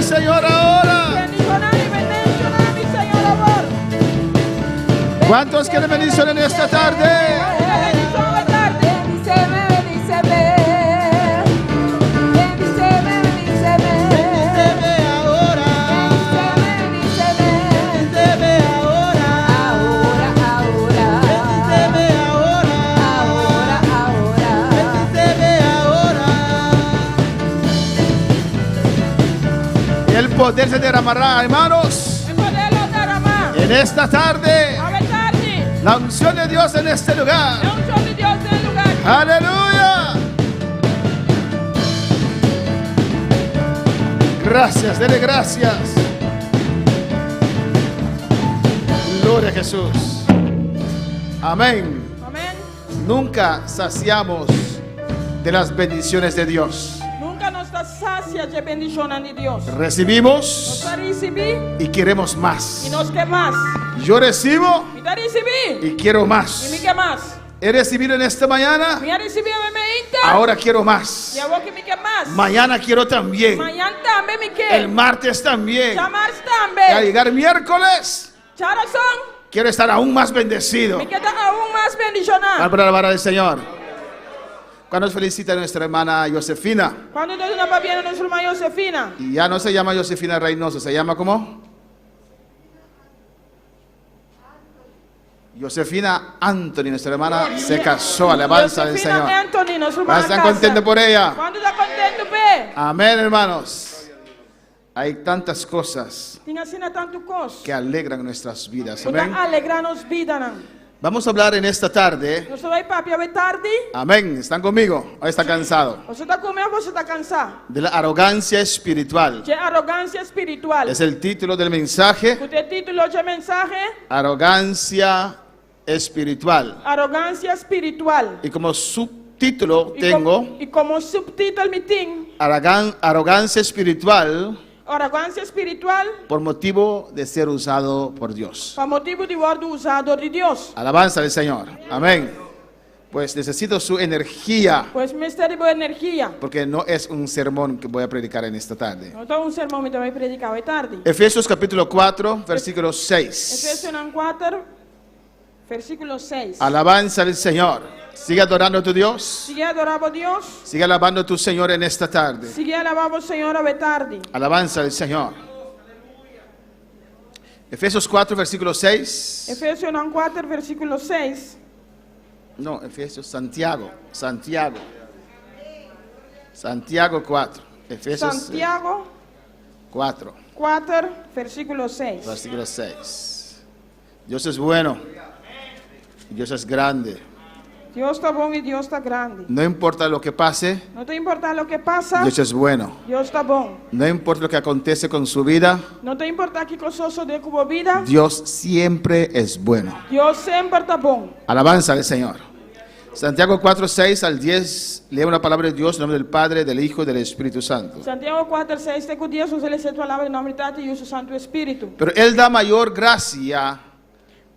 Señor ahora. Bendicionar y bendicionar, mi Señor, amor. ¿Cuántos quieren bendición en esta tarde? Una bendición de tarde. Bendíceme, bendíceme. Bendíceme, bendíceme. Bendíceme ahora. Bendíceme, Bendíceme ahora. ahora, ahora. Bendíceme ahora. Ahora, ahora. Bendíceme ahora. Y el poder se derramará, hermanos, El poder lo derrama. en esta tarde. A ver, tarde. La unción de Dios en este lugar. La unción de Dios en el lugar. Aleluya. Gracias, dele gracias. Gloria a Jesús. Amén. Amén. Nunca saciamos de las bendiciones de Dios. Nunca nos da sacia de bendición de Dios. Recibimos Nos recibí y queremos más. y nos que más. Yo recibo Y te recibí y quiero y más. mi que más. He recibido en esta mañana, Me ha recibido me inta. ahora quiero más. Y a vos que mi que más. Mañana quiero también. Mañana también mi que. El martes también. Chamar Y al también. llegar miércoles, Charazón. quiero estar aún más bendecido. Me queda aún más bendicionar. Para alabar al Señor. Cuando nos felicita nuestra hermana Josefina. Cuando Dios nos va bien a nuestra hermana Josefina. Y ya no se llama Josefina Reynoso, se llama ¿cómo? Josefina Anthony, nuestra hermana, se casó. Alabanza del Señor. Josefina Anthony, nuestra hermana. ¿Están casa. contentos por ella? ¿Cuándo está contento, pe? Amén, hermanos. Hay tantas cosas Tinha sido tanto cos. que alegran nuestras vidas. Puta Amén. alegrarnos vida, nan. Vamos a hablar en esta tarde. Você vai papi a tarde. Amén. ¿Están conmigo? ¿O está cansado? Você está comendo, você está cansado. De la arrogancia espiritual. De arrogância espiritual. Es el título del mensaje. O título de mensaje, Arrogancia espiritual. arrogância espiritual. Y como subtítulo E tengo e como subtítulo me tem, arrogancia espiritual arrogância espiritual, por motivo de ser usado por Dios. para motivo de word usado de Deus. Alabanza del Señor. Amén. Pues necesito su energía, Pois mistério boa energia. porque no es un sermón que voy a predicar en esta tarde. Então, sermão me vai predicar hoje tarde. Efesios capítulo 4, versículo 6. Efésios 4, versículo 6. Alabanza del Señor. Sigue adorando a tu Dios. Sigue adorando a Deus. Sigue alabando a tu Señor en esta tarde. Sigue alabando ao Senhor hoje tarde. Alabanza del Señor. Efesios 4, versículo 6. Efésios 4, versículo 6. No, Efesios, Santiago. Santiago 4. Efesios Santiago 4, 4, versículo 6. versículo 6. Dios es bueno. Dios es grande. Deus está bom e Deus está grande. No importa lo que pase, Não tem importar o que passa, Dios es bueno. Deus está bom. No importa lo que acontece con su vida, Não tem importar que coisa de como vida, Dios siempre es bueno. Deus sempre está bom. Alabanza al Señor. Santiago 4, 6 al 10, lee una palabra de Dios en nombre del Padre, del Hijo y del Espíritu Santo. Santiago 4, 6, te com Deus, nos ele a palavra em nome de Tati e o Santo Espírito. Pero Él da mayor gracia.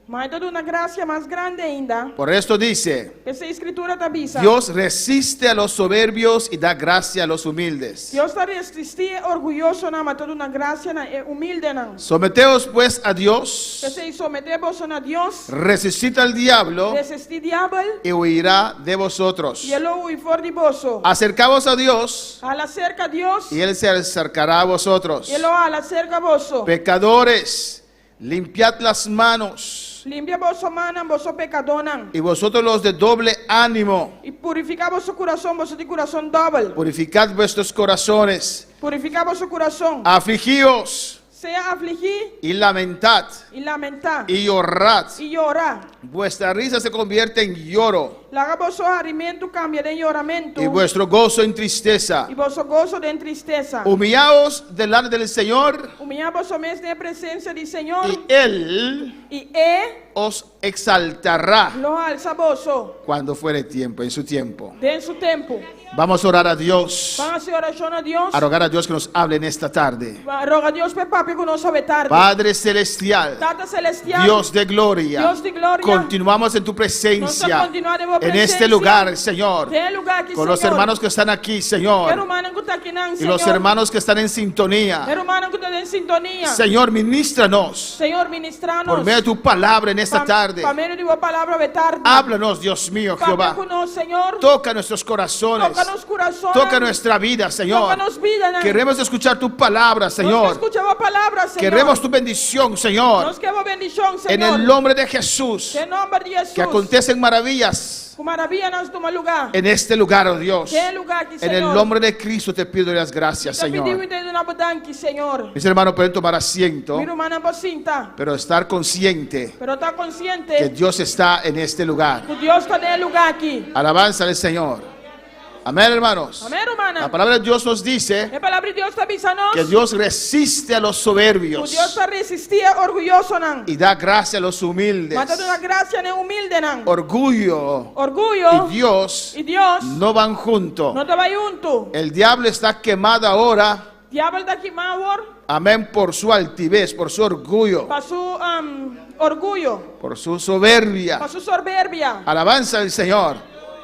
Mas toda uma graça mais grande ainda. Por esto dice, Essa escritura está bisa. Dios resiste a los soberbios y da gracia a los humildes. Deus está resistir orgulhoso, não, mas toda uma graça humilde, não. Someteos pues a Dios, Você someter vos a Deus, resistid al diablo resistir diabo, y huirá de vosotros. e ele o for de vosso. Acercaos a Dios Al acerca a Deus, y Él se acercará a vosotros. ele al acerca a vosso. Pecadores, limpiad las manos. Limpia vosso mano, vosso pecador, não. Y vosotros los de doble ánimo, E purificar vosso coração, vosso de coração doble. purificad vuestros corazones, Purificar vosso coração. afligíos Sea afligir y lamentad e lamentar. y llorad. E llorar. Vuestra risa se convierte en lloro Laga vosso alimento cambia de lloramento. y vuestro gozo en tristeza. E vosso gozo de tristeza. Humillaos delante del Señor Humilhar vosso mês de presença do Senhor. y Él E os exaltará lo alza vosso. cuando fuere tiempo, en su tiempo. De su tempo. Vamos a orar a Dios, Van a hacer oração a Deus. a rogar a Dios que nos hable en esta tarde. Roga a Deus, pe papi, conosce vetardi. Padre celestial, Tata celestial, Dios de gloria, Dios de gloria, continuamos en tu presencia, nosotros continuaremos en este presencia, lugar, Señor, de lugar aquí, con los Señor. hermanos que están aquí, Que Señor, hermano que está aquí, y los Señor. hermanos que están en sintonía. Hermano que está en sintonía. Señor, ministranos Señor, ministranos. por medio de tu palabra en esta tarde. Por medio de tu palabra vetardi. Háblanos, Dios mío, Jehová. Háblanos, Señor. Toca nuestros corazones. Tócanos corazones. Toca nuestra vida, Señor. Tócanos vida. Queremos escuchar tu palabra, Nos Señor. escuchamos palabras, Señor. Queremos tu bendición, Señor. Nos queremos bendición, En Señor. el nombre de Jesús. En nombre de Jesús. Que acontecen maravillas Con maravilla nos toma lugar. en este lugar, oh Dios. Que lugar aquí, En Señor. el nombre de Cristo te pido las gracias, Te pedimos Señor. y te doy una bodanqui, Señor. Mis hermanos pueden tomar asiento, Mi hermana Bocinta. pero estar consciente Pero está que consciente Dios está en este lugar. que Dios está en el lugar aquí. Alabanza al Señor. Amén, hermanos. Amén, hermana. La palabra de Dios nos dice La palabra de Dios está avisándonos que Dios resiste a los que soberbios Dios está resistía orgulloso nan. y da gracia a los humildes. Mata una gracia ne humilde nan. Orgullo Orgullo y Dios y Dios no van juntos. no te va junto. El diablo está quemado ahora, Diablo está aquí mawor amén, por su altivez, por su orgullo, para su orgullo, por su soberbia. para su soberbia. Alabanza al Señor.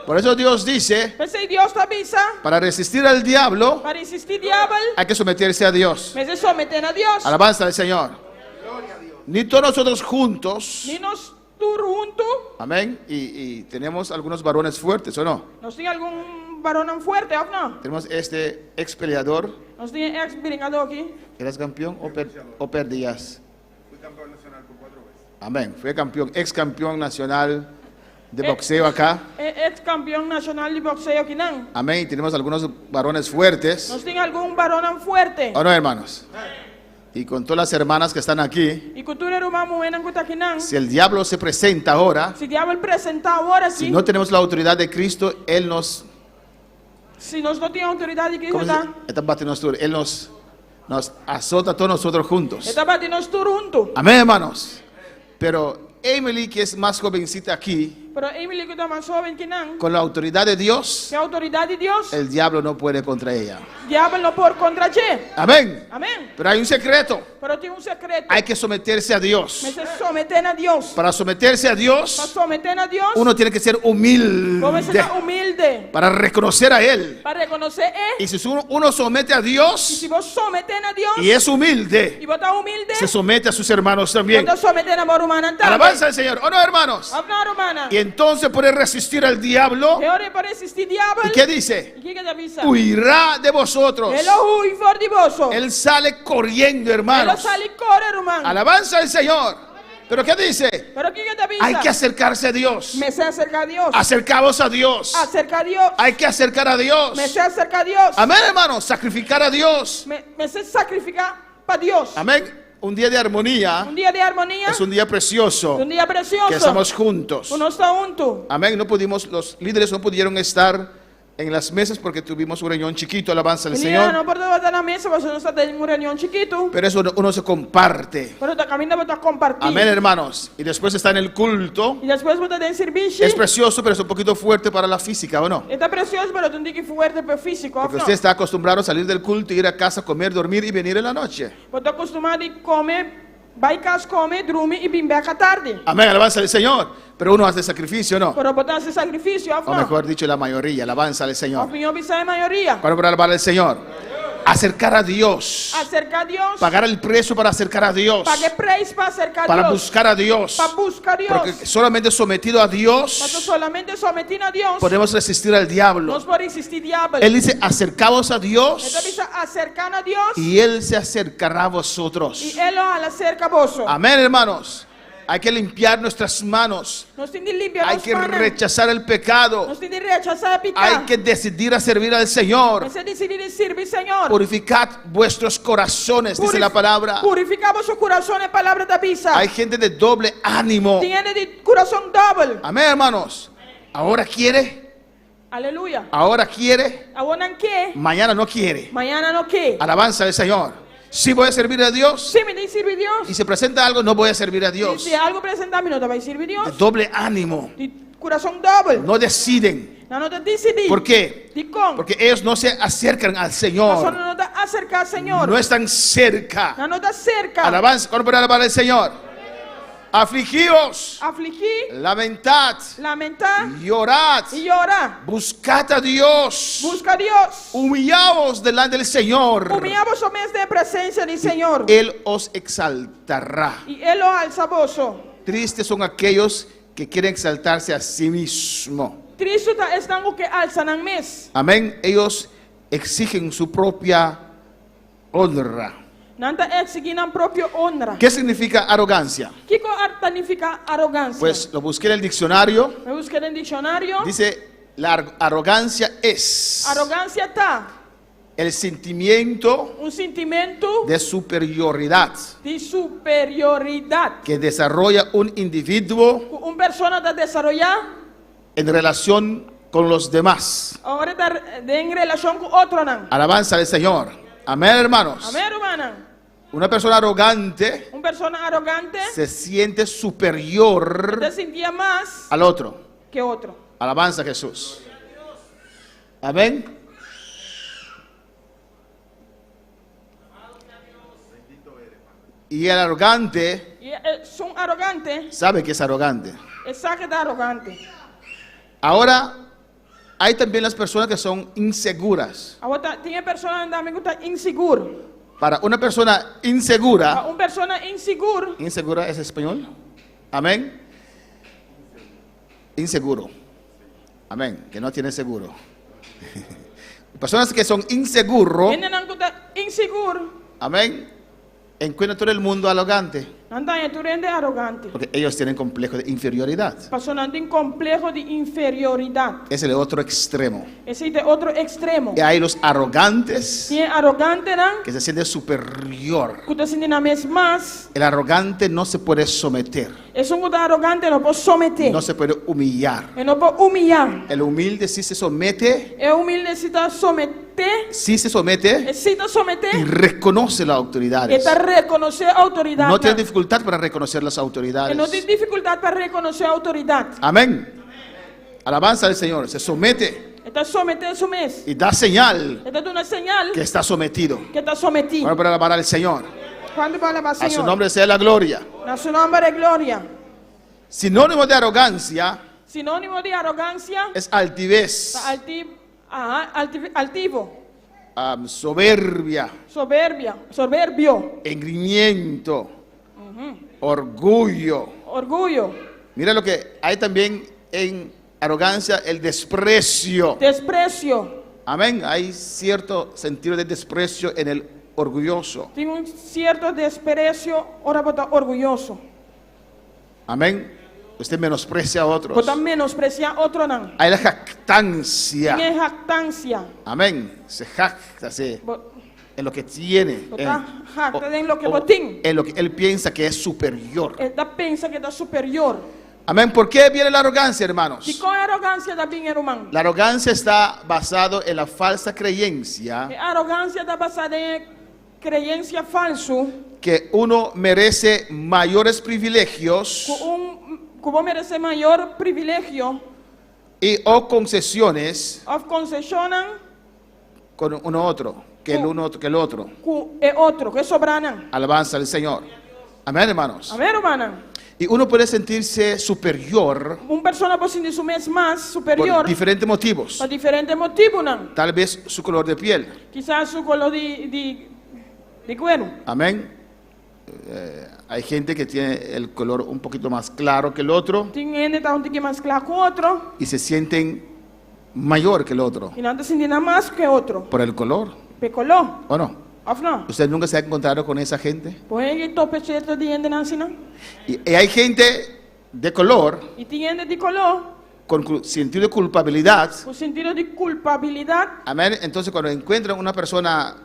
Por eso Dios dice, Pero si Dios te avisa para resistir al diablo para resistir diablo, hay que someterse a Dios. me se someten a Dios. Alabanza al Señor. Ni todos nosotros juntos, Ni nos tú junto, amén, y tenemos algunos varones fuertes, ¿o no? nos tiene algún varón fuerte, ¿o no? Tenemos este ex peleador. Nos tiene ex brigador aquí. ¿Eras campeón o perdías? Fui campeón nacional por 4 veces. Amén. Fue campeón, ex campeón nacional de boxeo acá. Ex campeón nacional de boxeo aquí nan. Amén. Y tenemos algunos varones fuertes. Nos tiene algún varón fuerte. ¿O no, hermanos? Y con todas las hermanas que están aquí, Y cultura hermano buena que está aquí nan. si el diablo se presenta ahora, Si diablo presenta ahora aquí, si no tenemos la autoridad de Cristo, Él nos... si nos no tiene autoridad de Cristo, ¿Cómo se dice? Esta parte no es dura. Él nos azota a todos nosotros juntos. esta parte nos tú junto. Amén, hermanos. Pero Emily, que es más jovencita aquí, Pero Emily que está más joven que nan, con la autoridad de Dios, que autoridad de Dios, el diablo no puede contra ella. diablo no por contra che. Amén. Amén. Pero hay un secreto. Pero tiene un secreto. Hay que someterse a Dios. Me se someten a Dios. Para someterse a Para Dios, someter a Dios, uno tiene que ser como se humilde está humilde. para reconocer a Él. Para reconocer, Y si uno somete a y Dios si vos someten a Dios, y es humilde, y vos estás humilde, se somete a sus hermanos también. vos te someten a vos humana. Alabanza al Señor. ¿O no, hermanos? Habla romana. Y entonces puede resistir al diablo. Que ore para resistir diablo. ¿Y qué dice? ¿Y qué te avisa? Huirá de vosotros. Él lo huye for di vosso. Él sale corriendo, Él lo hermanos. sale y corre, hermano. Alabanza al Señor. ¿Pero qué dice? Pero ¿qué te avisa? Hay que acercarse a Dios. Me se acerca a Dios. Acercaos a Dios. Acerca a Dios. Hay que acercar a Dios. Me se acerca a Dios. Amén, hermanos. Sacrificar a Dios. Me se sacrifica para Dios. Amén. Un día de armonía Un día de armonía. es un día precioso Un día precioso. que estamos juntos. Uno está junto. Amén. Los líderes no pudieron estar en las mesas porque tuvimos un reunión chiquito, alabanza al Mira, Señor. no puedo estar en la mesa, porque no está en un reunión chiquito. Pero eso uno se comparte. Pero te camina para compartir. Amén, hermanos. Y después está en el culto. Y después vos te en servicio. Es precioso, pero es un poquito fuerte para la física, ¿o no? Está precioso, pero tú tienes que fuerte para físico. Porque ¿no? usted está acostumbrado a salir del culto, ir a casa, comer, dormir y venir en la noche. Vos estás acostumbrado a comer, vai casa, comer, dormir y venir a tarde. Amén, alabanza al Señor. Pero uno hace sacrificio, ¿no? Pero vos haces sacrificio, O ¿no? mejor dicho, la mayoría, alabanza al Señor. Opinión visa de mayoría. ¿Cuál para alabar al Señor? Acercar a Dios. Acercar a Dios. Pagar el precio para acercar a Dios. Pague precio para acercar a Para Dios. buscar a Dios. Para buscar a Dios. Porque solamente sometido a Cuando Dios solamente sometido a Dios, podemos resistir al diablo. no puede resistir diablo. Él dice, acercaos a Esta Dios visa acercar a Dios y Él se acercará a vosotros. y Él lo acerca a vos. Amén, hermanos. Hay que limpiar nuestras manos. Nos tiene limpio Hay los que manos. rechazar el pecado. Nos tiene rechazar el pecado. Hay que decidir a servir al Señor. Ese decidir servir, Señor. Purificad vuestros corazones, dice la palabra. Purificamos su corazón en palabra de avisa. Hay gente de doble ánimo. Tiene de corazón doble. Amén, hermanos. Ahora quiere, Aleluya. ahora quiere, ¿Abonan qué? mañana no quiere. Mañana no qué. Alabanza al Señor. Si voy a servir a Dios Si me sirve Dios. y se presenta algo, no voy a servir a Dios. Si algo presenta a mí no te va a servir De Dios. doble ánimo. De coração double. no deciden. Não te decidir. ¿Por qué? De como? Porque ellos no se acercan al Mas Señor, não te acercar, Senhor. no están cerca. Não te cerca. Alabanza, ¿cuándo puede alabar al Señor? Afligíos, Afligir, lamentad, lamentar llorad, e orar. buscad a Dios, Busca a Deus. humillaos delante del Señor, Humilhamos somente de presença do Senhor. Él os exaltará. E Ele o alça vosso. Tristes son aquellos que quieren exaltarse a sí mismo. Cristo estão o que alçam a mes. Amén. Ellos exigen su propia honra. Não te exigir a própria honra. ¿Qué significa arrogancia? Que significa arrogância? Pues lo busqué en el diccionario. Me busquei no dicionário. Dice, la arrogancia es Arrogância está el sentimiento sentimento de superioridad de superioridade. que desarrolla un individuo Persona de desarrollar en relación con los demás. agora em relação com outro não. Alabanza al Señor. Amén, hermanos. Amém, irmã? Una persona arrogante Persona arrogante se siente superior se sentia mais al otro. que outro. Alabanza a Jesús. Amén. Y el arrogante São arrogante, sabe que es arrogante. sabe que é arrogante. Ahora, hay también las personas que son inseguras. Agora tem pessoa também que está inseguro. Para una persona insegura, Persona inseguro, insegura es español. Amén. Inseguro. Amén. Que no tiene seguro. Personas que son inseguros, quem não está inseguro, amén, encuentran todo el mundo arrogante. não está arrogante. Porque ellos tienen complejo de inferioridad. Persona tem complexo de inferioridade. Es el otro extremo. Existe outro extremo. Y hay los arrogantes Tem arrogante, não? que se sienten superior. Que está sentindo mais. El arrogante no se puede someter, É que está arrogante, não pode someter. no se puede humillar. Não pode humilhar. El humilde sí se somete, É humilde, necessita someter. sí se somete Necessita y someter. reconoce las E autoridades. está reconhecer a autoridade. No tiene dificultad para reconocer las E não autoridades. tem dificuldade para reconhecer a autoridade. Amén. Alabanza al Señor. Se somete Está someter isso mesmo. y da señal Está dando uma señal que está sometido. que está sometido. Ahora para alabar al Señor. Quando vai levar, A su Senhor? nombre sea la gloria. Na seu nome é glória. Sinónimo de arrogancia Sinônimo de arrogância. es altivez, Altivo. soberbia, Soberbio. engreimiento, orgullo. Orgulho. Mira lo que hay también en arrogancia, el desprecio. Desprecio. Amén. Hay cierto sentido de desprecio en el orgulloso. Tem certo desprezo. Ora botar orgulhoso. Amén. Usted menosprecia a otros. Botar menospreciar outro não. Hay la jactancia. Tem jactância. Amén. Se jacta en lo que tiene. Botar jacta em lo que o botim. en lo que él piensa que es superior. Ele pensa que está superior. Amén. ¿Por qué viene la arrogancia, E hermanos? qual é a arrogância da bem humano? La arrogancia está basado en la falsa creencia A arrogância está basada em crença falso. que uno merece mayores privilegios Que vou merecer maior privilégio. y o concesiones Of concessionam con uno otro que el uno que el otro. que é outro, que sobranan. Alabanza al Señor. Amén, hermanos. Amém, irmã? Y uno puede sentirse superior Persona pode sentir su mês mais por superior diferentes motivos. por diferentes motivos, não? Tal vez su color de piel. Quizás su color de cuero. Amén. Hay gente que tiene el color un poquito más claro que el otro Tem gente que está um pouquinho mais claro que o outro. y se sienten mayor que el otro E não está sentindo mais que outro. por el color, Pecoló. ¿o no? Of não? ¿Usted nunca se ha encontrado con esa gente? Pois ele topa certo de gente não, não? Y hay gente de color E tem gente de color con sentido de culpabilidad. com sentido de culpabilidade. Amén. Entonces cuando encuentran una persona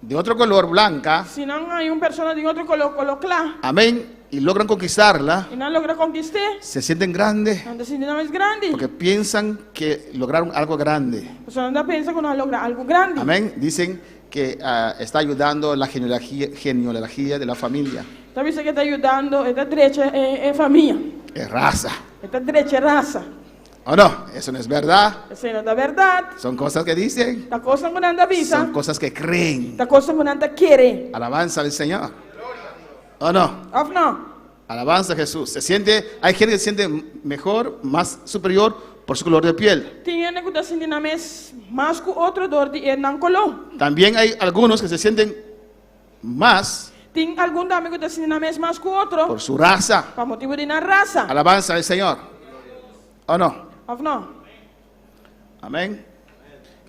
de otro color, blanca, Se não há persona de outro color, color claro, amén, y logran conquistarla, e não logra conquistar, se sienten grandes não está sentindo mais grande. porque piensan que lograron algo grande. A pessoa não pensa que não logra algo grande. Amén. Dicen que está ayudando la genealogía de la familia. Talvez que está ajudando esta trecha é família. Es raza. Esta derecha raza. ¿O no? Eso no es verdad. Esa no es la verdad. Son cosas que dicen. Esta cosa que anda visa. Son cosas que creen. Esta cosa que anda quiere. Alabanza al Señor. ¿O no? Of no. Alabanza a Jesús. Hay gente que se siente mejor, más superior por su color de piel. Tiene que estar sintiendo más que otro door de nan color. También hay algunos que se sienten más Tem algum também que está sintiendo más que otro. por su raza. Para motivo de na raza. Alabanza al Señor. ¿O no? Of no. Amén.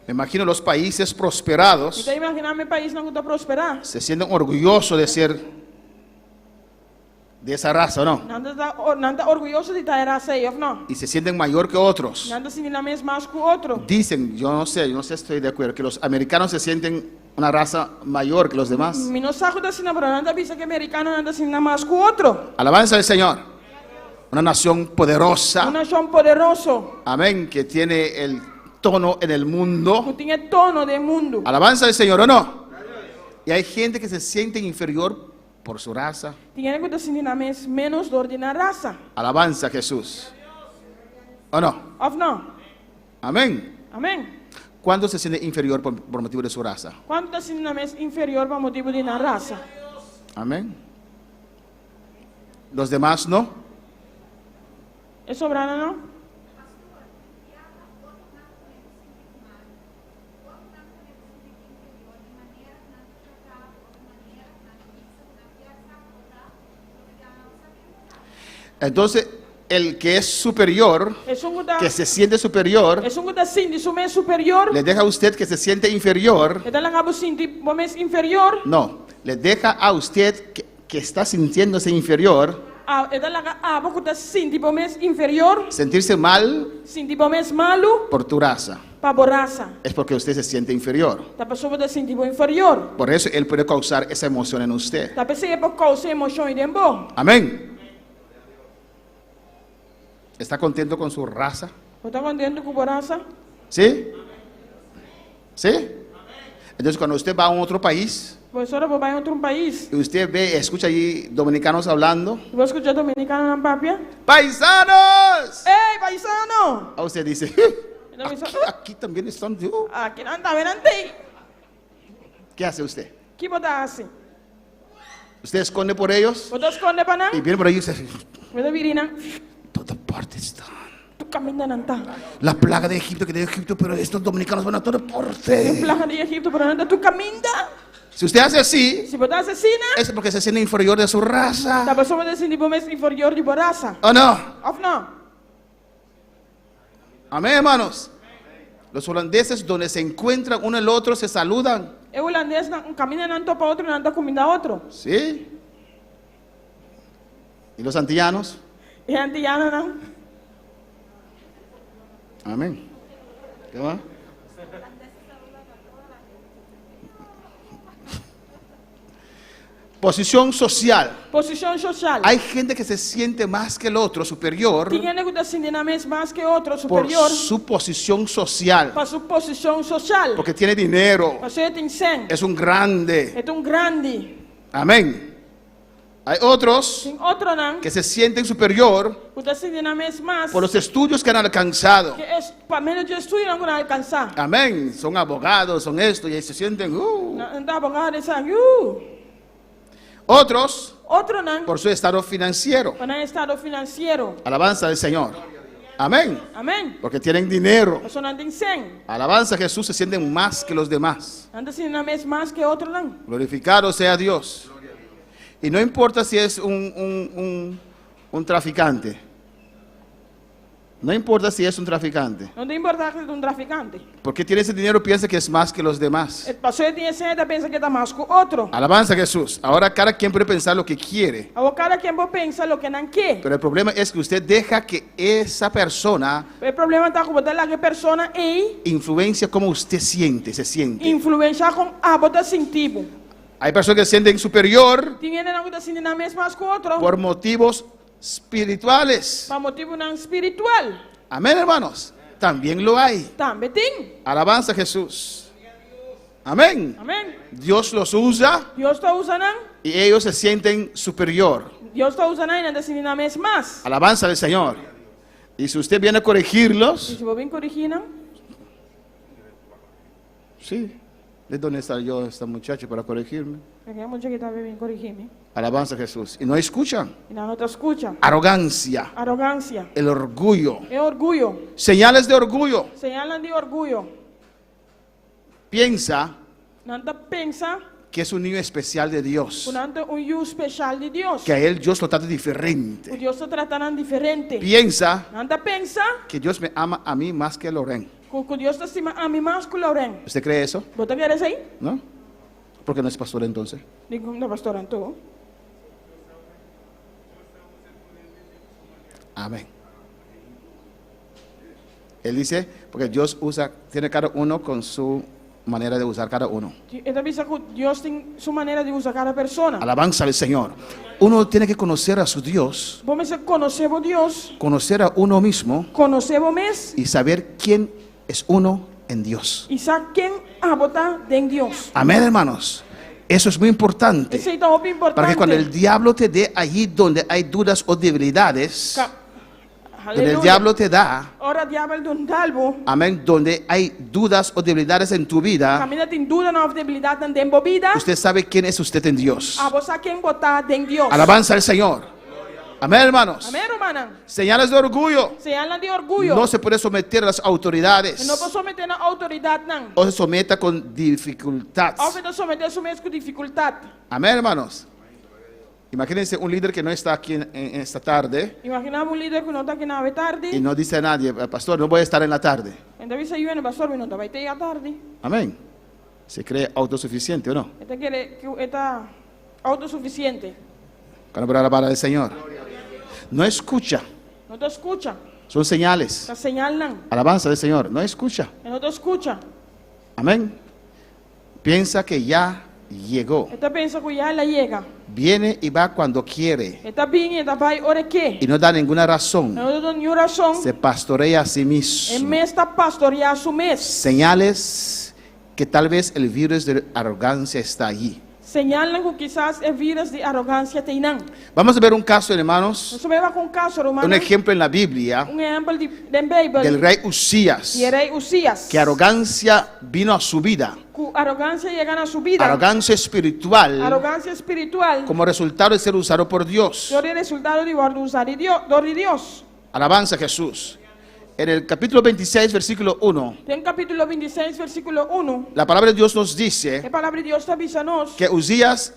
Me imagino los países prosperados Então imagina meu país não está prosperar. se sienten orgullosos de ser de esa raza, ¿o no? Não está orgulhoso de estar raça aí, of no. Y se sienten mayor que otros. Não está sintiendo más que otro. Dicen, yo no sé, estoy de acuerdo, que los americanos se sienten una raza mayor que los demás. Mi no saco da sinna, pero não está vista que americano não está sintiendo más que otro. Alabanza al Señor. Una nación poderosa. Una nación poderoso. Amén, que tiene el tono en el mundo. Que tiene tono del mundo. Alabanza al Señor, ¿o no? Y hay gente que se siente inferior por su raza. Tiene que estar sintiendo menos dor de na raza. Alabanza a Jesús. ¿O no? Of no. Amén. Amén. ¿Cuándo se siente inferior por motivo de su raza? Quando está sintiendo inferior para motivo de na raza. Amén. Los demás no. É sobrando, não? Entonces, el que es superior, que se siente superior, é que está sentindo superior. le deja a usted que se siente inferior. Então ela acaba sentindo inferior. No, le deja a usted que está sintiéndose inferior. Então ela acaba que está sentindo inferior. Sentirse mal Sentir malo. por tu raza. Para raça. Es porque usted se siente inferior. A pessoa está sentindo inferior. Por eso él puede causar esa emoción en usted. A pessoa pode causar emoção em bom. Amén. ¿Está contento con su raza? ¿Está contento con su raza? ¿Sí? ¿Sí? Entonces cuando usted va a un otro país, pues ahora va a otro país, y usted ve, escucha allí dominicanos hablando, ¿y vos escuchas dominicanos en papia? ¡Paisanos! ¡Ey, paisano! A usted dice, aquí también están. Aquí no anda, verante. ¿Qué hace usted? ¿Qué vos hace? ¿Usted esconde por ellos? ¿Vos te esconde para nada? Y viene por ahí y dice, ¿Vos te virina? toda parte están. Tú caminas nanta. La plaga de Egipto, que de Egipto, pero estos dominicanos van a toda La parte. plaga de Egipto, pero nanta, tú caminas. Si usted hace así, Si vos te asesina, es porque se siente inferior de su la raza. persona te siente más inferior de tu raza. ¿O no? ¿O no? Amén, hermanos. Los holandeses, donde se encuentran uno el otro, se saludan. El holandés camina nanto para otro, nanto comida a otro. ¿Sí? ¿Y los antillanos? Y antillano, ¿no? Amén. ¿Qué va? Posición social. Posición social. Hay gente que se siente más que el otro, superior, Tiene que estar sintiendo más que otro por superior. su posición social. Para su posición social. Porque tiene dinero, Para ser tem es un grande. es un grande. Amén. Hay otros Tem outro não. que se sienten superior Que está sintiendo más. por los estudios que han alcanzado. Que es para menos de estudio não vai alcançar. Amén. Son abogados, son esto, y se sienten. Não está abogado de sangue. Otros Outro não. por su estado financiero. Para el estado financiero. Alabanza del Señor. Amén. Amén. Porque tienen dinero. Eso não tem 100. Alabanza a Jesús, se sienten más que los demás. Não está sintiendo más que outro não. Glorificado sea Dios. Y no importa si es un traficante. No importa si es un traficante. Não tem importância de traficante. Porque tiene ese dinero, piensa que es más que los demás. El pastor tiene 100, pensa que está más que outro. Alabanza a Jesús. Ahora cada quien puede pensar lo que quiere. Agora cada quem pensa lo que não quer. Pero el problema es que usted deja que esa persona O problema está com botar lá que persona aí influencia cómo usted se siente. influenciar com a botar sentido. Hay personas que se sienten superior Tem não que está sentindo mais que outro. por motivos espirituales. Para motivo não espiritual. Amén, hermanos. También lo hay. Também tem. Alabanza a Jesús. Amén. Amém. Dios los usa Deus está usando. y ellos se sienten superior. Deus está usando e não está sentindo mais. Alabanza del Señor. Y si usted viene a Y corregirlos, si vos bien corriginan, sí. ¿De dónde está yo, esta muchacha, para corregirme? porque hay muchos que también bien corregirme. Alabanza a Jesús. Y no escuchan. Y no te escuchan. Arrogancia, Arrogancia, el orgullo, es orgullo. señales de orgullo. Señalan de orgullo. Piensa Nanta pensa que es un niño especial de Dios, que nanta un yu especial de Dios. que a él Dios lo trata O diferente. Dios te tratarán diferente. Piensa Nanta pensa que Dios me ama a mí más que a Loren. que Dios te estima a mí más que Lauren. ¿Usted cree eso? ¿Vos te quieres ahí? ¿No? ¿Por qué no es pastor entonces? Digo, no, pastor, en todo. Amén. Él dice, porque Dios tiene cada uno con su manera de usar cada uno. Esta visa que Dios tiene su manera de usar cada persona. Alabanza al Señor. Uno tiene que conocer a su Dios, Vos me conocemos Dios, conocer a uno mismo conocemos mes y saber quién es uno en Dios. y saber quién abota de Dios. Amén, hermanos. Eso es muy importante. Ese es muy importante. Para que cuando el diablo te dé allí donde hay dudas o debilidades, donde el Aleluya. diablo te da, Ahora diablo de un talbo. amén, donde hay dudas o debilidades en tu vida, Camina sin duda no debilidad en tempo vida. usted sabe quién es usted en Dios. A vos a quien votar de Dios. Alabanza al Señor. Amén, hermanos. Amén, hermana. Señales de orgullo. Se hablan de orgullo. No se puede someter a las autoridades No puedo someter a autoridad, no. o se someta con dificultad. O que no someter a su mes con dificultad. Amén, hermanos. Imagínense un líder que no está aquí en esta tarde Imaginamos un líder que no está aquí nada tarde. y no dice a nadie, pastor, no voy a estar en la tarde. Entonces yo en el pastor, no te va a ir a tarde. Amén. ¿Se cree autosuficiente o no? Este quiere que está autosuficiente. Cuando para la palabra del Señor. No escucha. No te escucha. Son señales. Te señalan. Alabanza del Señor. No escucha. No te escucha. Amén. Piensa que ya llegó. Esta piensa que ya la llega. Viene y va cuando quiere. Esta bien y esta va ahora qué. Y no da ninguna razón. No te da ni razón. Se pastorea a sí En mismo. mes está pastorear su mes. Señales que tal vez el virus de arrogancia está allí. Señalan que quizás el virus de arrogancia tienen. Vamos a ver un caso, hermanos. Eso me va con un caso, hermano. Un ejemplo en la Biblia Un ejemplo de Bible. del rey Usías. Y el rey Usías. Que arrogancia vino a su vida. Cu arrogancia llega a su vida. Arrogancia espiritual. Arrogancia espiritual. Como resultado de ser usado por Dios. Yo el resultado de usar de Dios. Alabanza a Jesús. En el capítulo 26, versículo 1, En capítulo 26, versículo 1, la palabra de Dios nos la dice palabra de Dios te avísanos. que Usías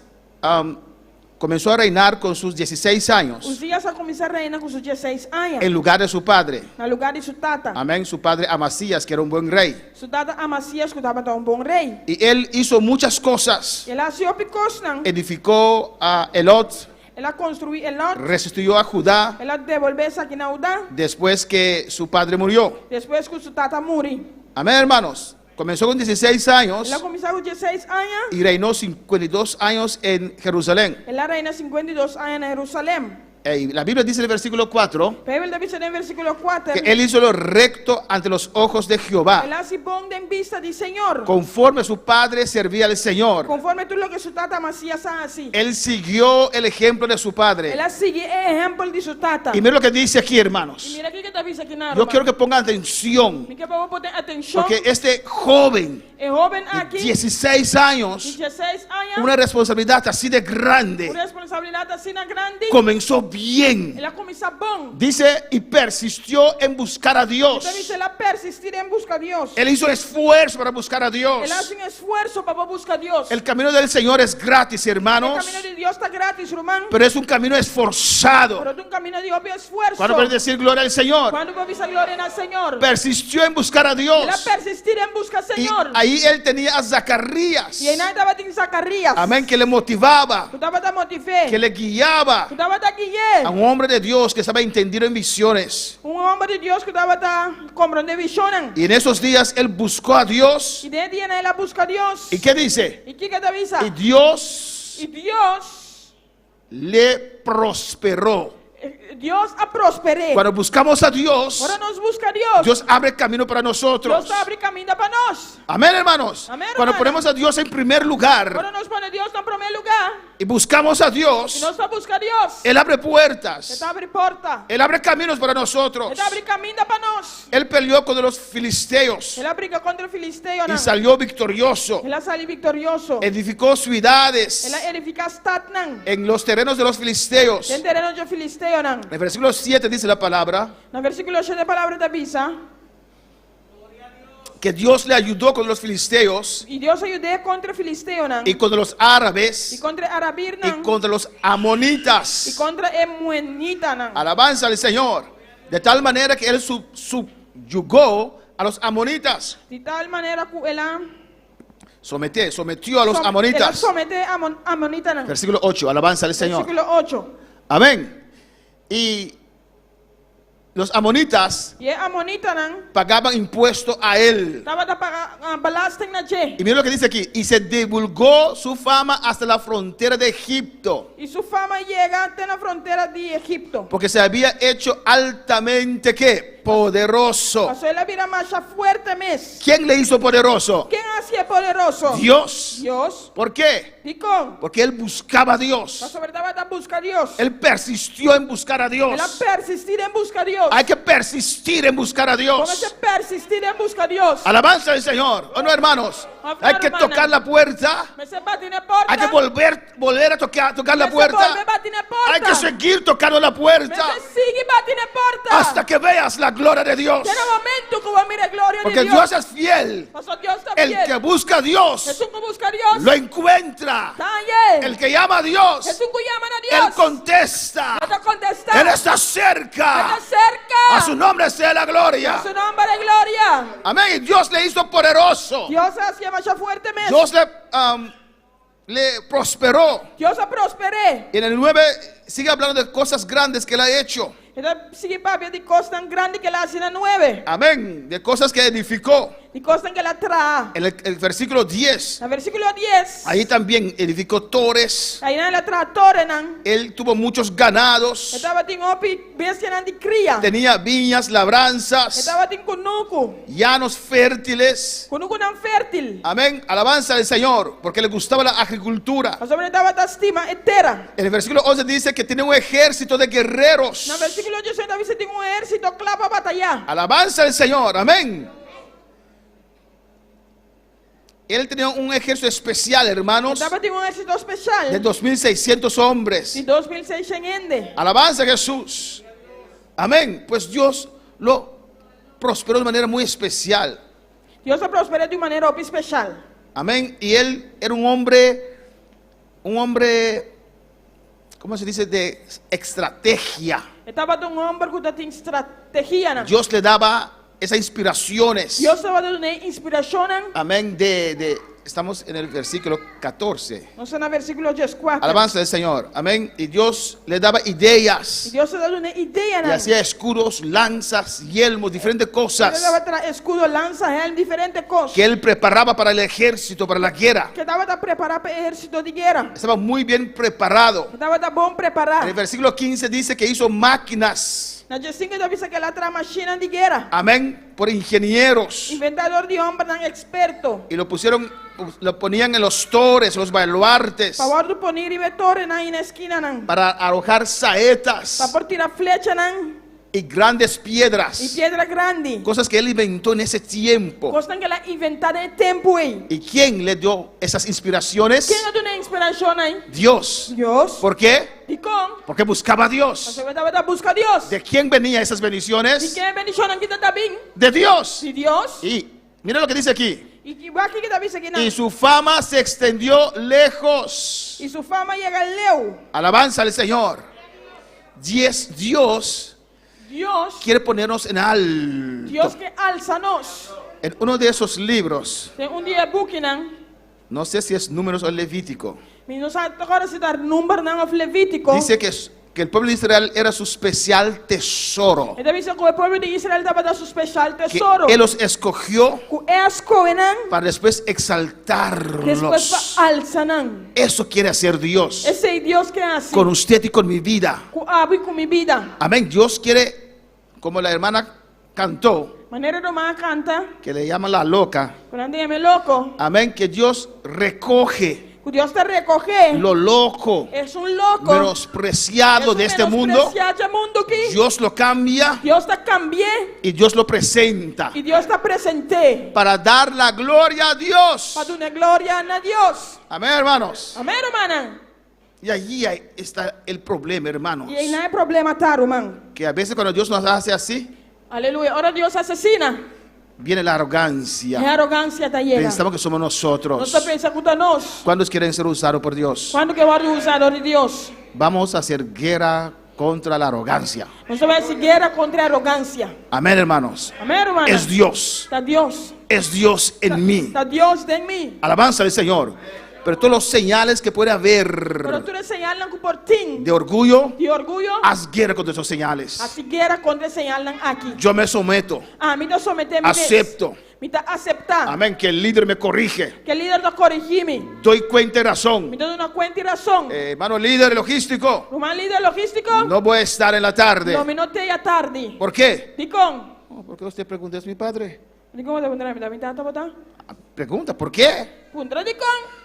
comenzó a reinar con sus 16 años Usías a comenzar a reinar con sus 16 años. en lugar de su padre. En lugar de su tata. Amén, su padre Amasías, que era un buen rey. Su tata Amasías que estaba un buen rey. Y él hizo muchas cosas. Él hacía picosnan. Edificó a Elot, Él ha construido el norte. restituyó a Judá Él ha devolvido a Quinaudá. después que su padre murió. Después que su tata murió. Amén, hermanos. Comenzó con 16 Él años ha comenzado con 16 años. y reinó 52 años en Jerusalén. Él ha reinado 52 años en Jerusalén. La Biblia dice en el versículo 4 Pero él dice en el versículo 4. que él hizo lo recto ante los ojos de Él Jehová, hace bon en vista del Señor. conforme su padre servía al Señor. Conforme tú lo que su tata Amasías hace. Él siguió el ejemplo de su Él padre. ha seguido el ejemplo de su tata. Y mira lo que dice aquí, Y hermanos. mira aquí que te avisa que nada. Yo quiero que pongan atención, que vamos a poner atención. porque este joven El joven de aquí, 16 años, 16 años, una responsabilidad así de grande, una responsabilidad así de grande. comenzó bien. Él ha comenzado bon. Dice, y persistió en buscar a Dios. Entonces él ha persistido en buscar a Dios. Él hizo esfuerzo para buscar a Dios. Él hace un esfuerzo para buscar a Dios. El camino del Señor es gratis, El hermanos, camino de Dios está gratis, hermano. pero es un camino esforzado. Pero es un camino de obvio esfuerzo. ¿Cuándo puedes decir gloria al Señor? Cuando puedes decir gloria al Señor. Persistió en buscar a Él ha Dios. persistido en buscar al Y Señor. ahí él tenía a Zacarías. Y ahí nadie estaba en Zacarías. Amén, que le motivaba, Tú estabas tan motivé. que le guiaba Tú estabas tan a guié. un hombre de Dios que estaba entendido en visiones. Un hombre de Dios que estaba tan comprende visiones. Y en esos días él buscó a Dios. Y de día él la busca a Dios. ¿Y qué dice? ¿Y qué te avisa? Y Dios Y Dios, le prosperó. Dios ha prosperado. Cuando buscamos a Dios, Ahora nos busca Dios. Dios abre camino para nosotros. Dios abre camino para nos. Amén, hermanos. Amén, Cuando hermano. ponemos a Dios en primer lugar, Ahora nos pone Dios en primer lugar. y buscamos a e Dios, nós busca Deus, Él abre puertas. Ele abre porta, Él abre caminos para nosotros. Ele abre caminho para nós. Él peleó contra los filisteos Ele briga contra o filisteu, y salió victorioso. Ele saiu vitorioso. Edificó ciudades Ele edifica stad nan. en los terrenos de los filisteos. Den terreno de filisteu nan. En el versículo 7 dice la palabra No versículo 7 da palavra da Bisa, que Dios le ayudó con los filisteos e Deus ajudou contra o filisteu nan. y contra los E árabes contra Arabir y nan. contra los E amonitas. contra Emuenita nan. Alabanza al Señor. De tal manera que Él subyugó a los amonitas. De tal maneira que ela Sometió a los ela amonitas. somete a Amonita nan. Versículo 8. Alabanza al Señor. Versículo 8. Amén. Y los amonitas E Amonita nan pagaban impuesto a él. estava a pagar belasting na je. Y mira lo que dice aquí. Y se divulgó su fama hasta la frontera de Egipto. E sua fama chega até na fronteira de Egipto. Porque se había hecho altamente, ¿qué? Poderoso. Passou ele a virar marcha fuerte mes. ¿Quién le hizo poderoso? Quem hacía poderoso? Dios. Dios. ¿Por qué? Dicom. Porque él buscaba a Dios. Passou ele estava a buscar a Deus. Él persistió en buscar a Dios. Ela persistir em buscar a Deus. Hay que persistir en buscar a Dios. Comece a persistir em buscar a Deus. Alabanza al Señor. ¿O no, hermanos? Hay que tocar la puerta. Mas você bate na porta. Hay que volver a tocar la Mas você volve puerta. a bater na porta. Hay que seguir tocando la Mas puerta você sigue bate na porta. hasta que veas la gloria de Dios. Será o momento que vai mirar a glória de Porque Deus. Dios es fiel. Passou Deus está El fiel. que busca a Dios Jesus que busca a Deus. lo encuentra. Está aí. El que llama a Dios, Jesus que llama a Él Deus. contesta. Ele está contestando. Él está Ele cerca. está cerca. A su nombre sea la gloria. A su nombre de gloria. Amén. Y Dios le hizo poderoso. Deus hacía marcha fuerte mesmo. Dios le prosperó. Deus a prosperé. Y en el 9 sigue hablando de cosas grandes que Él ha hecho. Ele sigue para ver de coisas tão grandes que ele hace na 9. Amén. De cosas que edificó. De coisas que ele trae. En el versículo 10. No versículo 10. Ahí también edificó torres. Aí ele trae torre nan. Él tuvo muchos ganados. Estava tem opi bestia de cria. Tenía viñas, labranzas, Estava tem kunuku. llanos fértiles. Kunuku nan fértil. Amén. Alabanza al Señor, porque le gustaba la agricultura. Mas ele estava da estima etera. En el versículo 11 dice que tiene un ejército de guerreros. No versículo 18 David tem exército claro para batalhar. Alabanza al Señor. Amén. Él tenía un ejército especial, hermanos, Estava tem exército especial. de 2.600 hombres. De 2.600. Alabanza a Jesús. Amén. Pues Dios lo prosperó de manera muy especial. Deus a prosperou de maneira especial. Amén. Y él era un hombre, ¿cómo se dice? De estrategia. Estava de homem que tem estratégia. Nan. Dios le daba esas inspiraciones. Deus estava dando inspiração. Amén. Estamos en el versículo 14. Nós estamos no versículo 14. Alabanza del Señor. Amén. Y Dios le daba ideas. E Deus está dando uma ideia. Y hacía escudos, lanzas, yelmos, diferentes Ele cosas estava escudo, lança, helm, diferentes coisas. que él preparaba para el ejército, para la guerra. Que estava preparado para o exército de guerra. Estaba muy bien preparado. Estava bom En el preparado. versículo 15 dice que hizo máquinas. Na dia 5 Davi que ela traz máquina de guerra. Amén. Por ingenieros. Inventador de homem, não experto. Y lo ponían en los torres, los baluartes, Favor de poner vetores na esquina. Não. para arrojar saetas Para por tirar flecha. Não. y grandes E piedras. pedra grande. Cosas que él inventó en ese tiempo. Coisa que ela inventada em tempo aí. ¿Y quién le dio esas inspiraciones? Quem é dona inspiração aí? Dios. Deus. ¿Por qué? E com? Porque buscaba a Dios. Você estava da busca de Deus. ¿De quién venían esas E bendiciones? quem é bendição aqui também? De Dios. De Deus. Y mira lo que dice aquí. E que aqui que Davi aqui não. Y su fama se extendió lejos. E sua fama chega leu. Alabanza al Señor. Dios Deus. quiere ponernos en alto. Deus que alça-nos. En uno de esos libros, Tem dia book não. no sé si es Números o Levítico, Mas não sabe agora se dar número não of Levítico. dice que el pueblo de Israel era su especial tesoro. E Davi que o povo de Israel estava da seu especial Que tesouro. Él los escogió Que escolhe não. para después Depois exaltarlos. para alça não. Eso quiere hacer Dios Esse é Deus que é assim. con usted y con mi vida. Com abo e com minha vida. Amén. Dios quiere, como la hermana cantó, Maneira do mar canta. que le llama la loca. Quando é louco. Amén. Que Dios recoge Dios te recoge. lo loco, Es un loco. menospreciado de este mundo, Dios lo cambia Dios te cambié y Dios lo presenta y Dios te presenté. para dar la gloria a Dios. Para dar gloria a Dios. Amén, hermanos. Amén, hermana. Y allí está el problema, hermanos. Y ahí no hay problema, taro, man. Que a veces cuando Dios nos hace así, Aleluya. Ahora Dios asesina. viene la Es arrogancia. arrogancia te llega. Pensamos que somos nosotros. Nosotros pensamos que nos. ¿Cuántos quieren ser usados por Dios? ¿Cuándo que va a usar de Dios? Vamos a hacer guerra contra la arrogancia. Nosotros vamos a hacer guerra contra arrogancia. Amén, hermanos. Amén, hermana. Es Dios. Está Dios. Es Dios en mí. Está Dios en mí. Alabanza al Señor. Pero todos los señales que puede Pero haber tú le señalas por ti. de orgullo, De orgullo. haz guerra contra esos señales. Así guerra contra señalan aquí. Yo me someto. A mí no sometemos. Acepto. Me está aceptar. Amén. Que el líder me corrige. Que el líder nos corrigime. Doy cuenta y razón. Me da una cuenta y razón. Hermano líder logístico, Román líder logístico. no voy a estar en la tarde. No me noté ya tarde. ¿Por qué? Dicón. Porque usted pregunta, ¿es mi padre? Dicón te pondrá mi tata botar. Pregunta, ¿por qué? Pondrá dicón.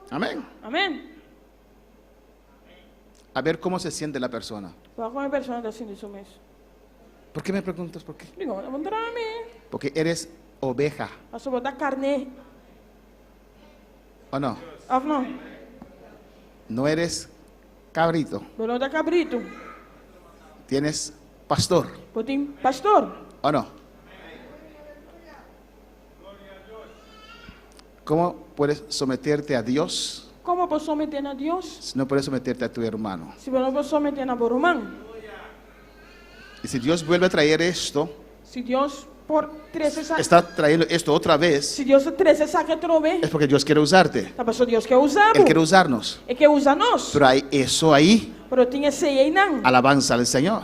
Amén. Amén. A ver cómo se siente la persona. Va con mi persona de haciendo eso mes. ¿Por qué me preguntas por qué? Digo, me pondrá a mí. Porque eres oveja, A su botar carne. ¿o no? Ah, no. No eres cabrito, Pero da cabrito. tienes pastor, Potín pastor. ¿o no? ¿Cómo puedes someterte a Dios ¿Cómo puedo someter a Dios? si no puedes someterte a tu hermano? Si no puedo someter a Boromán. Y si Dios vuelve a traer esto, Si Dios por 13 saca. está trayendo esto otra vez, Si Dios 13 saca otro vez. es porque Dios quiere usarte. La pasó Dios que usa. Él quiere usarnos. Es que usa nos. Pero hay eso ahí, Pero tiene ese y nan. alabanza al Señor.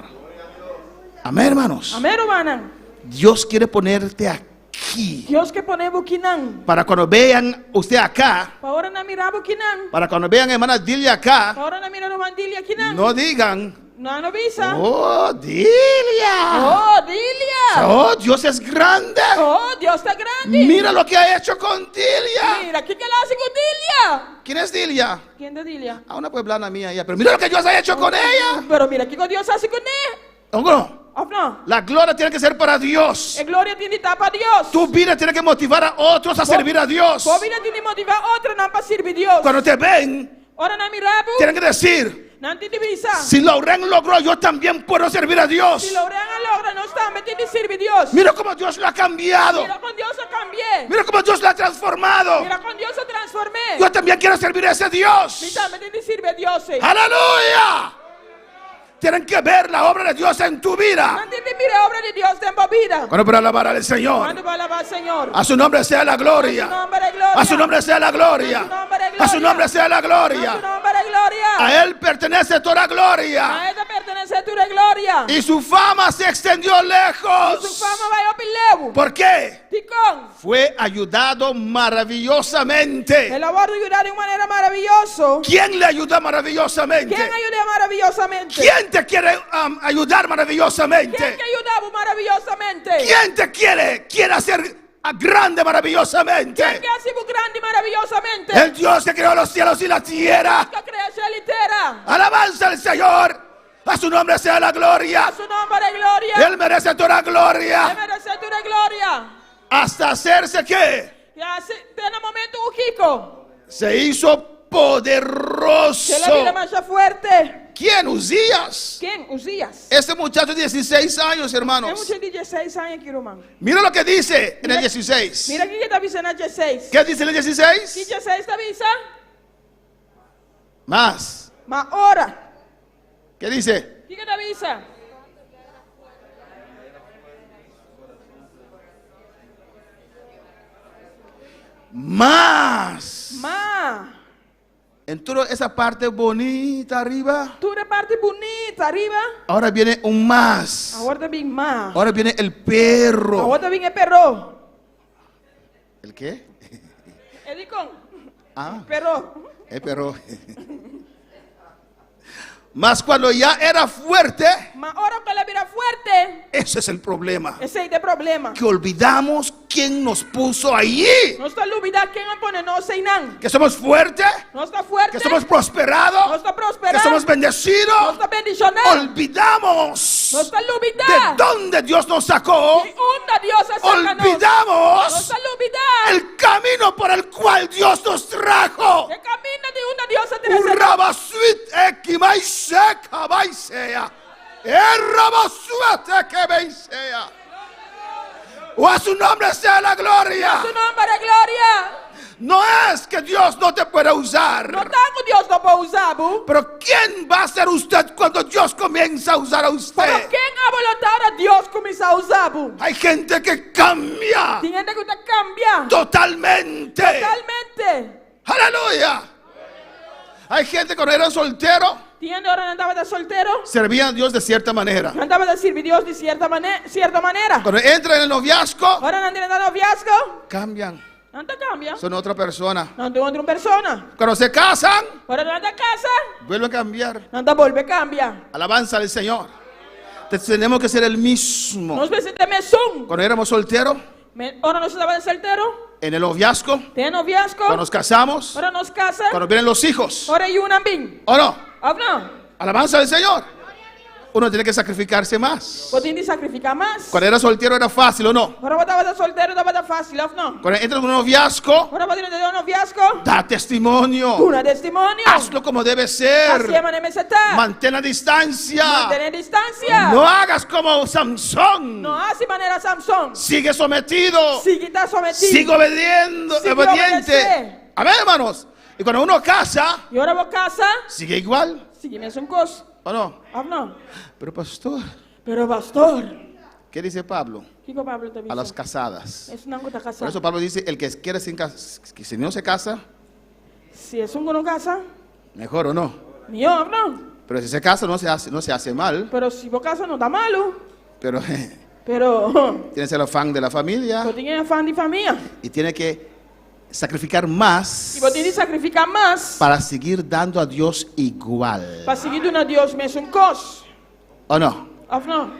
Amén, hermanos. Amén, hermana. Dios quiere ponerte aquí. Dios que pone buquinan. Para cuando vean usted acá, Ahora na mira buquinan. para cuando vean hermana Dilia acá, Ahora na mira romandilia quinan. no digan, No visa. oh, Dilia. Oh, Dilia. Oh, Dios es grande. Oh, Dios está grande. Mira lo que ha hecho con Dilia. Mira, ¿qué le hace con Dilia? ¿Quién es Dilia? ¿Quién de Dilia? A una pueblana mía ella. Pero mira lo que Dios ha hecho con ella. Pero mira, ¿qué Dios hace con él? ¿O no? ¿O no? La gloria tiene que ser para Dios. Gloria tiene que estar para Dios. Tu vida tiene que motivar a otros a servir a Dios. Tu vida tiene que motivar a otros no para servir a Dios. Cuando te ven, Ahora na mirabu. tienen que decir, Nanti divisa. si Lauren logró, yo también puedo servir a Dios. Si logran no está metiendo y sirve a Dios. Mira cómo Dios lo ha cambiado. Mira con Dios se cambié. Mira cómo Dios lo ha transformado. Mira con Dios se transformé. Yo también quiero servir a ese Dios. Mira, metiendo y sirve a Dios. ¡Aleluya! Tienen que ver la obra de Dios en tu vida. Nanti te mira obra de Dios en tu vida. Bueno, para alabar al Señor. Cuando va a alabar al Señor. A su nombre sea la A su gloria. nombre de gloria. A su nombre sea la gloria. A su nombre de A su gloria. nombre sea la A su gloria. nombre de gloria. A Él pertenece toda gloria. A él te pertenece tu de gloria. Y su fama se extendió Y su lejos. fama va a pilevo. ¿Por qué? Ticón. Fue ayudado maravillosamente. El amor de ayudar de una manera maravillosa. ¿Quién le ayuda maravillosamente? ¿Quién ayuda maravillosamente? ¿Quién te quiere ayudar maravillosamente? ¿Quién que ayudaba maravillosamente? ¿Quién te quiere hacer grande maravillosamente? ¿Quién que hace muy grande y maravillosamente? El Dios que creó los cielos y la tierra. Que crea la litera. Alabanza al Señor. A su nombre sea la gloria. A su nombre de gloria. Él merece toda Él gloria. merece tu de gloria. Hasta hacerse que Y hace en el momento ujico. se hizo poderoso. Que la vida más fuerte. ¿Quién? Uzías. ¿Quién? Usías. Este muchacho de 16 años, Hay hermanos. muchos 16 años aquí, Román. Mira lo que dice en el 16. Mira aquí que te avisa en el 16. ¿Qué dice en el ¿Qué 16? 16 te avisa? Más. Más hora. ¿Qué dice? ¿Qué te avisa? Más. Más. En toda esa parte bonita arriba, Tú de parte bonita arriba. ahora viene un más. Ahora viene más. Ahora viene el perro. Ahora viene el perro. ¿El qué? Edicón. Ah, Perro. el perro. Más cuando ya era fuerte, Más ahora que la vida fuerte. ese es el problema. Ese es el problema. Que olvidamos quién nos puso allí. No está lumidad quien pone no seinan. Que somos fuertes, No está fuerte. que somos prosperados, No está que prosperado. somos No bendecidos. está bendicionado. Olvidamos No está de lumidad. dónde Dios nos sacó. Y onda Dios acerca No Olvidamos está lumidad. el camino por el cual Dios nos trajo. Que camina de una diosa de la Urrabasuit ekimaiseka baisea. Errabasuete que veisea. O a su nombre sea la gloria. Su nombre de gloria. No es que Dios no te pueda usar. No tanto Dios no puede usar, bu. Pero ¿quién va a ser usted cuando Dios comienza a usar a Pero usted? ¿quién ha voluntad a Dios comienza a usar, bu? Hay gente que cambia Tiene gente que usted cambia. totalmente. Totalmente. Aleluya. Hay gente que cuando eran solteros Tiene ahora andaba de soltero. servían a Dios de cierta manera. Andaba de servir Dios de cierta manera. Cuando entran en el noviazgo, Ahora no tiene nada noviazgo. cambian. No te cambia. Son otra persona. No te otra persona. Cuando se casan, Ahora no anda a casa. vuelven a cambiar. No te vuelve a cambiar. Alabanza al Señor. Tenemos que ser el mismo. Nos presentamos Zoom. Cuando éramos solteros, Ahora no se estaba de soltero. en el noviazgo, Tiene noviazgo. cuando nos casamos, Ahora nos casa. cuando vienen los hijos. Ahora hay una bin. ¿O no? No. Alabanza al Señor. Uno tiene que sacrificarse más. Vos tienes que sacrificar más. Cuando era soltero era fácil, ¿o no? Ahora vos estabas de soltero, estaba de fácil, no. Cuando entras en un noviazgo, Ahora vos tienes de noviazgo. da testimonio. Una testimonio. Hazlo como debe Así ser. es, MST. Mantén la distancia. Mantener distancia. No hagas como Samson. No hace manera Samson. Sigue sometido. Sigue está sometido. Sigue obediente. Sigue Obediente. obedecer. Amén, hermanos. Y cuando uno casa, Y ahora vos casa. sigue igual. Sigue me un cos. ¿O no? No. Pero pastor, Pero pastor. ¿qué dice Pablo? ¿Qué Pablo te A las casadas. Es una gota casa. Por eso Pablo dice, el que quiere sin casa, que si no se casa, Si es un con casa. mejor o no. Mío, no. Pero si se casa no se hace mal. Pero si vos casa no está malo. Pero Pero. tiene que ser el fan de la familia Vos tienes afán de familia. y tiene que sacrificar más Y vos tienes que sacrificar más. para seguir dando a Dios igual. Para seguir una Dios me es un cos. ¿O no? No.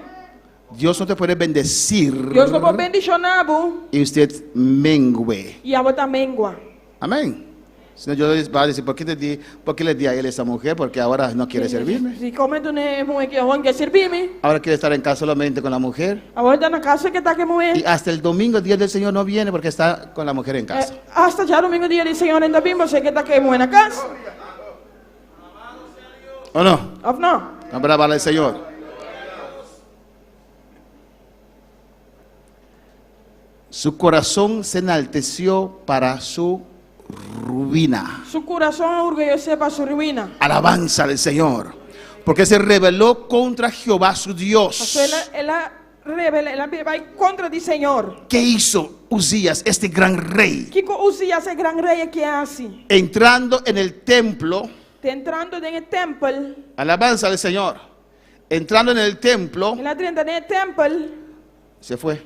Dios no te puede bendecir Dios no puede bendicionar, bu. y usted mengue. Y a vos también mengua. Amén. Si no, yo va a decir, ¿por qué le di a él esa mujer? Porque ahora no quiere servirme. Si come tú ne mujer que aún que servirme. Ahora quiere estar en casa solamente con la mujer. Ahora está en la casa que está que Y mujer. hasta el domingo, el día del Señor, no viene porque está con la mujer en casa. Hasta ya domingo día del Señor en la bimbo sé que está que mujer en la casa. ¿O no? No. Nombre para el Señor. Su corazón se enalteció para su ruina. Su corazón orgulloso para su ruina. Alabanza del Señor. Porque se rebeló contra Jehová su Dios. Él rebelde, él va en contra del Señor. ¿Qué hizo Uzías, este gran rey? ¿Qué Uzías ese gran rey que hace? Entrando en el templo. Entrando en el templo. Alabanza del Señor. Entrando en el templo. En la tienda en el templo. Se fue.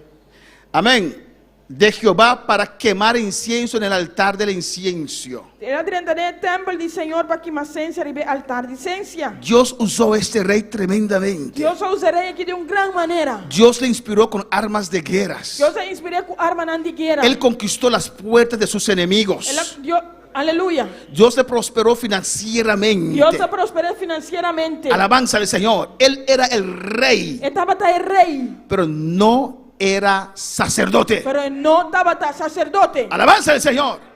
Amén. De Jehová para quemar incienso en el altar del incienso. En la tienda en el templo del Señor para que más cencia ribe altar de cencia. Dios usó a este rey tremendamente. Dios usará aquí de una gran manera. Dios le inspiró con armas de guerras. Dios se inspiró con armas antigueras. Él conquistó las puertas de sus enemigos. Aleluya. Dios le prosperó financieramente. Dios se prosperó financieramente. Alabanza al Señor. Él era el rey, Estaba el rey. pero no era sacerdote. Pero él no estaba sacerdote. Alabanza al Señor.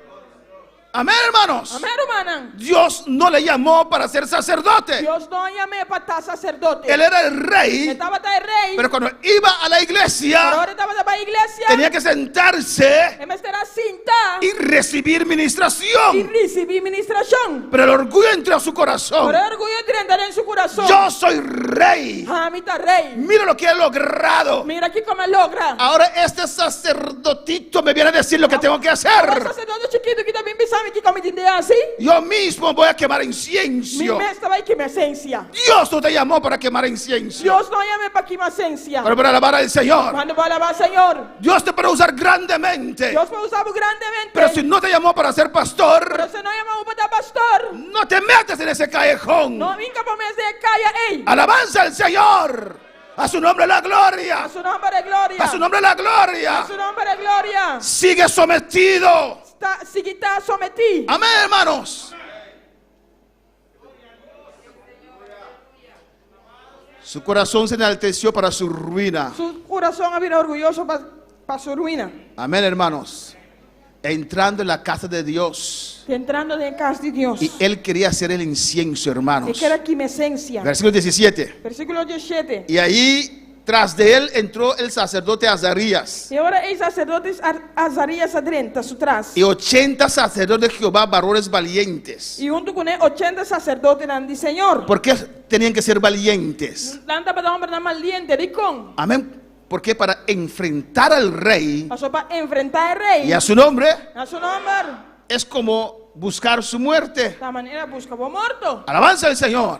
Amén, hermanos. Amén, hermana. Dios no le llamó para ser sacerdote. Dios no llamó para estar sacerdote. Él era el rey, Estaba el rey. pero cuando iba a la Pero iglesia ahora estaba en la iglesia. tenía que sentarse En vez de la cinta. y recibir Y ministración. recibir ministración. Pero el orgullo entró a su corazón. Por el orgullo de entrar en su corazón. Yo soy rey. Ah, mi está rey. Mira lo que he logrado. Mira aquí cómo logra. Ahora este sacerdotito me viene a decir lo que tengo que Ahora hacer. sacerdote chiquito que también sabe que como tiene así. Yo mismo voy a quemar Mi incienso. maestra va a que me esencia. Dios no te llamó para quemar incienso, Dios no llame para que me esencia. pero para alabar al Señor. Cuando va a alabar al Señor. Dios te puede usar grandemente, Dios puede usar grandemente. pero si no te llamó para ser pastor, Pero si no llamamos para pastor. no te metas en ese callejón. No venga por mes de calle, ey. Alabanza al Señor. A su nombre la gloria. A su nombre gloria. A su nombre la gloria. A su nombre gloria. Sigue sometido. Sigue sometido. Amén, hermanos. Su corazón se enalteció para su ruina. Su corazón había orgulloso para su ruina. Amén, hermanos. Entrando en la casa de Dios. Entrando en casa de Dios. Y él quería hacer el incienso, hermanos. Que era quimesencia. Versículo 17. Versículo 17. Y ahí, tras de él, entró el sacerdote Azarías. Y ahora el sacerdote Azarías adentro, su tras. Y 80 sacerdotes de Jehová, varones valientes. Y junto con él 80 sacerdotes del Señor. ¿Por qué tenían que ser valientes? Tanta para hombre tan valiente, dicon. Amén. Porque para enfrentar al rey Pasó para enfrentar al rey. y a su nombre, A su nombre. es como buscar su muerte. De esta manera buscaba muerto. Alabanza al Señor.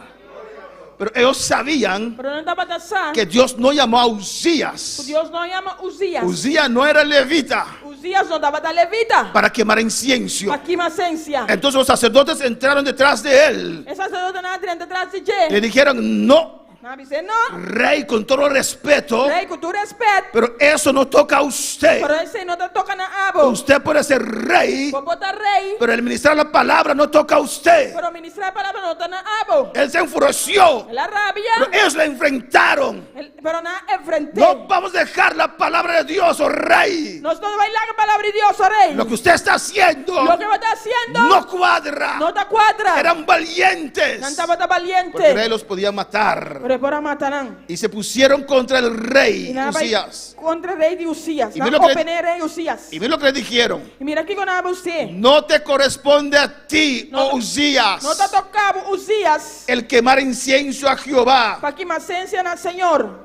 Pero ellos sabían Pero no estaba tasado. que Dios no llamó a Uzías. Dios no llama Uzías. Uzías no era levita Uzías no estaba de levita. para quemar incienso. Para quimesencia. Entonces los sacerdotes entraron detrás de él. El sacerdote no entra detrás de Le él. dijeron, no, Dice, no. rey, con todo respeto, Rey, con tu respeto. pero eso no toca a usted. Pero ese no te toca a abo. Usted puede ser rey, Vos votar rey. pero el ministrar la palabra no toca a usted. Pero ministrar palabra no te na abo. Él se enfureció, La rabia. pero ellos la enfrentaron. Pero nada enfrenté. No vamos a dejar la palabra de Dios, oh rey. Nosotros bailar la palabra de Dios, oh rey. Lo que usted está haciendo Lo que va a estar haciendo. no cuadra. No te cuadra. Eran valientes, No estaba tan valiente. porque el rey los podía matar. Pero para matarán. Y se pusieron contra el rey Y nada, Uzías. contra el rey de Uzías. Y No, mira lo que- open el rey Uzías. Y mira lo que le dijeron. Y mira aquí con nada usted. No te corresponde a ti, No- oh Uzías, No te tocaba Uzías. el quemar incienso a Jehová, Para que me asencien al Señor.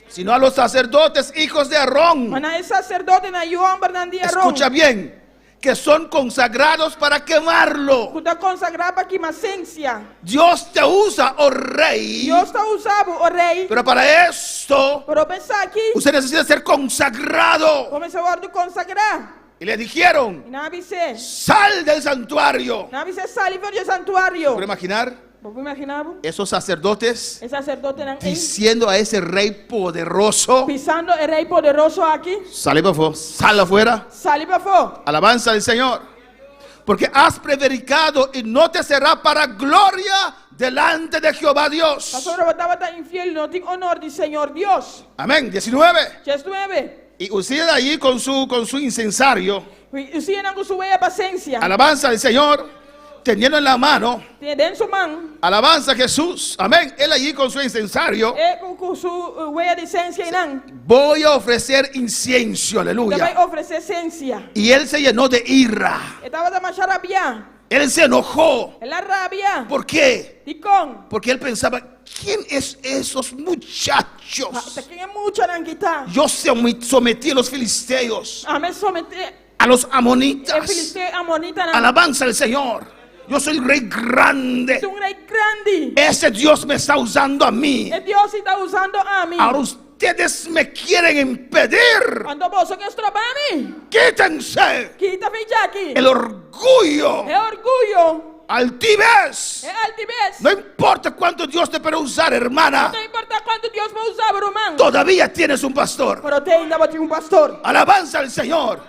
sino a los sacerdotes, hijos de Aarón. Mana el sacerdote na yo hombre dan día ron. Escucha bien, que son consagrados para quemarlo. Kuda consagrado para que me asencia. Dios te usa, oh rey, Dios está usando, oh rey. pero para esto Pero pensar aquí. usted necesita ser consagrado. Comienza a guardar consagrar. Y le dijeron, Y nada dice. sal del santuario. Nada dice salir del santuario. ¿Puede imaginar ¿Vos imaginar? esos sacerdotes El sacerdote nan diciendo a ese rey poderoso, pisando el rey poderoso aquí. sale por favor, sal afuera? Salir para fuera. Alabanza al Señor. Porque has prevaricado y no te será para gloria delante de Jehová Dios. Pastor, estaba tan infiel, no tiene honor del Señor Dios. Amén. 19. Ya estuve. Y Uzías allí con su incensario. Y usted con su bella paciencia. Alabanza al Señor. Teniendo en la mano. Tiene en su mano. Alabanza a Jesús. Amén. Él allí con su incensario. Con su huella de esencia y nan. Voy a ofrecer incienso. Te va Aleluya. a ofrecer esencia. Y él se llenó de ira. Estaba de más rabia. Él se enojó. En la rabia. ¿Por qué? Y con. Porque él pensaba, ¿quién es esos muchachos? Te quieren mucho nanquita. Yo sometí a los filisteos, A me someter. a los El amonitas. filisteo amonita nan. Alabanza al Señor. Yo soy el rey grande. Es un rey grande. Ese Dios me está usando a mí. El Dios está usando a mí. Ahora ustedes me quieren impedir. Cuando vos que estropa a mí. Quítense Quítame ya aquí. el orgullo, El orgullo. altivez. El altivez. No importa cuánto Dios te puede usar, hermana. No importa cuánto Dios va a usar, hermano. Todavía tienes un pastor. Pero te ainda un pastor. Alabanza al Señor.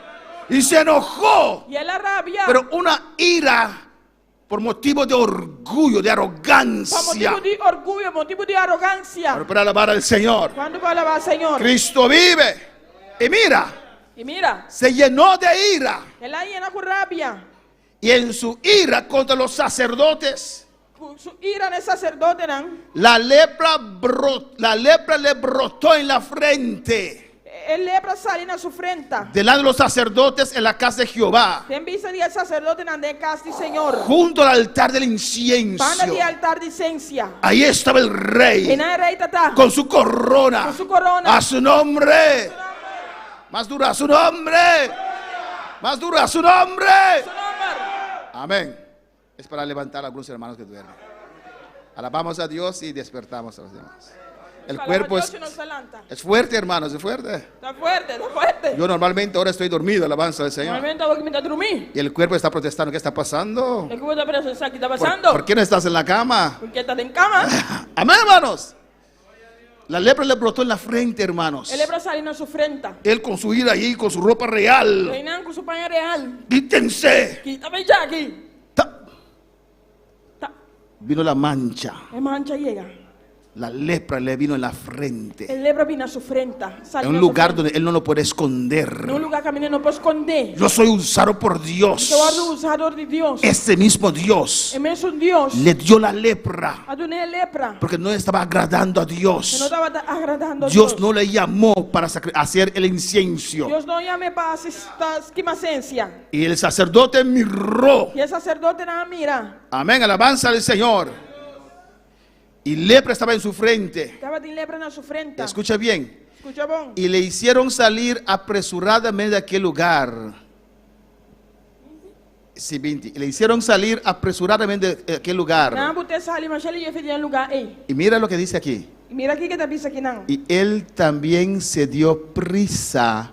Y se enojó. Y él la rabia. Pero una ira por motivo de orgullo, de Por arrogancia. motivo de orgullo, motivo de arrogancia. Pero para alabar al Señor. ¿Cuándo va a alabar al Señor? Cristo vive. Y mira, Y mira, se llenó de ira. él la llena con rabia. Y en su ira contra los sacerdotes, Con su ira en el sacerdote, nan. la lepra le brotó en la frente. El lepra sale en su frente. Delante de los sacerdotes en la casa de Jehová. Ten vista del sacerdote en el casa del Señor. Junto al altar del incienso. Pana de altar de esencia. Ahí estaba el rey. En el rey tata. Con su corona. Con su corona. A su nombre. Más duro a su nombre. Más duro a su nombre. Su nombre. Amén. Es para levantar a algunos hermanos que duermen. Alabamos a Dios y despertamos a los demás. El cuerpo Dios y nos alanta. es fuerte, hermanos, es fuerte. Está fuerte, está fuerte. Yo normalmente ahora estoy dormido, alabanza al Señor. Normalmente voy a mientras dormir. Y el cuerpo está protestando. ¿Qué está pasando? El cubo de preso, ¿qué está pasando? ¿Por qué no estás en la cama? ¿Por qué estás en cama? Amén, hermanos. La lepra le brotó en la frente, hermanos. El lepra salió en su frente. Él con su ira ahí, con su ropa real. Reinan con su paña real. Quítense. Quítame ya aquí. Ta. Ta. Vino la mancha. La mancha llega. La lepra le vino en la frente. El lepra vino a su frente. En un lugar donde él no lo puede esconder. En un lugar que no puede esconder. Yo soy usado por Dios. Yo soy usador de Dios. Ese mismo Dios Es un Dios. le dio la lepra. A una lepra. Porque no estaba agradando a Que no Dios. estaba agradando a Dios no le llamó para hacer el incienso. Dios no llame para esta esquimacencia. Y el sacerdote miró. Y el sacerdote la mira. Amén, alabanza al Señor. Y lepra estaba en su frente. Estaba de lepra en su frente. Escucha bien. Escucha bon. Y le hicieron salir apresuradamente de aquel lugar. Sí, 20. Le hicieron salir apresuradamente de aquel lugar. Não, você sali, mas ele ia fazer lugar aí. Y mira lo que dice aquí. Mira aqui que está dice aqui não. Y él también se dio prisa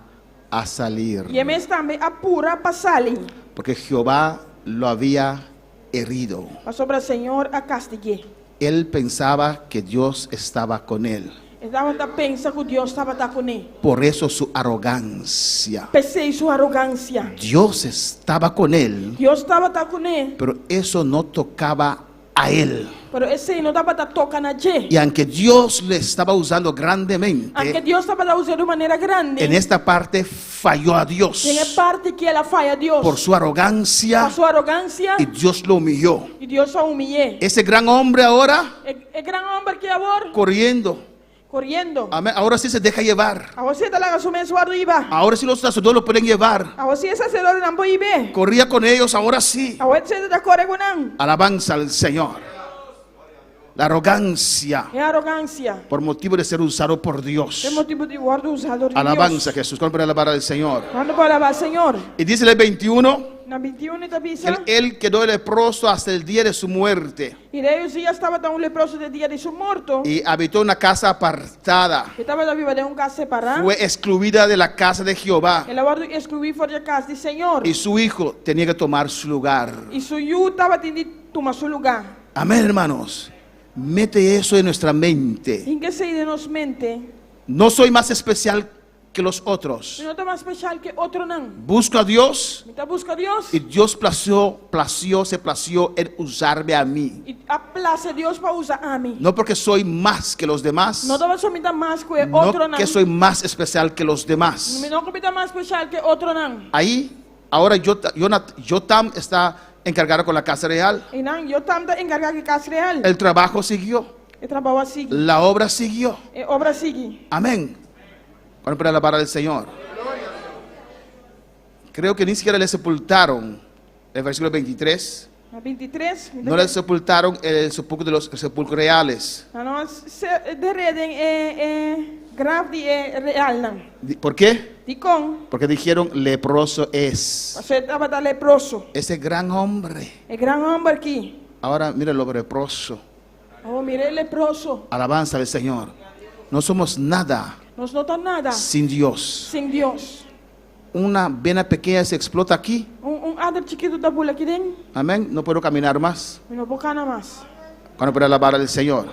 a salir. E eles também apura para salir. Porque Jehová lo había herido. Para sobre o Senhor a castigué. Él pensaba que Dios estaba con él. Estava pensando que Deus estava com ele. Por eso su arrogancia. Pensei sua arrogância. Dios estaba con él, Deus estava com ele. pero eso no tocaba a él. Pero esse não estava tocando a ele. Y aunque Dios le estaba usando Aunque grandemente, Deus estava usando de maneira grande. en esta parte falló a Dios Tem parte que ela falha a Deus. por su arrogancia Por sua arrogância. y Dios lo humilló. E Deus só humilhou. Ese gran hombre ahora É grande homem que agora corriendo. correndo. Amén. Ahora sí se deja llevar. A você está lá com o arriba. Ahora sí los sacerdotes lo pueden llevar. A você é sacerdote não pode ver. Corría con ellos, ahora sí. A você está correndo com não. Alabanza al Señor. La arrogancia É arrogância. por motivo de ser usado por Dios. É motivo de guarda usado de Alabanza Deus. Jesús. ¿Cuál para alabar al Señor? Quando para alabar o Senhor. Y dice el 21. Na 21 está Que bisa. él quedó leproso hasta el día de su muerte E daí os dias estava tão leproso de dia de seu morto. y habitó en una casa apartada. Estava da viva de casa separado. Fue excluida de la casa de Jehová Ela guarda excluir fora da casa do Senhor. y su hijo tenía que tomar su lugar. E seu yu estava tendo tomar seu lugar. Amén, hermanos. Mete eso en nuestra mente. Em que sei de nos mente. No soy más especial que los otros. Não está mais especial que outro não. Busco a Dios Me está busca Deus. y Dios se plació en usarme a mí. E a place Deus para usar a mim. No porque soy más que los demás, Não estava somente mais que outro no não. que soy más especial que los demás. Não que está mais especial que outro não. Ahí, ahora Jotam está encargado con la casa real. E não, eu também encarregado de casa real. El trabajo siguió, E trabalho assim. la obra siguió. E obra sigue. Amén. Cuando para alabar al Señor. Creo que ni siquiera le sepultaron. El versículo 23. Na 23. No le sepultaron el sepulcro de los sepulcros reales. Na nós de reden grave de real não. ¿Por qué? De com. Porque dijeron leproso es. Você estava da leproso. Ese gran hombre. É grande homem aqui. Ahora mira lo leproso. Oh, mire leproso. Alabanza al Señor. No somos nada Nós não tá nada sin Dios. sem Deus. Una vena pequeña se explota aquí. Adem chiquito da bula aqui dentro. Amén. No puedo caminar más. Não vou cana mais. Cuando para alabar al Señor.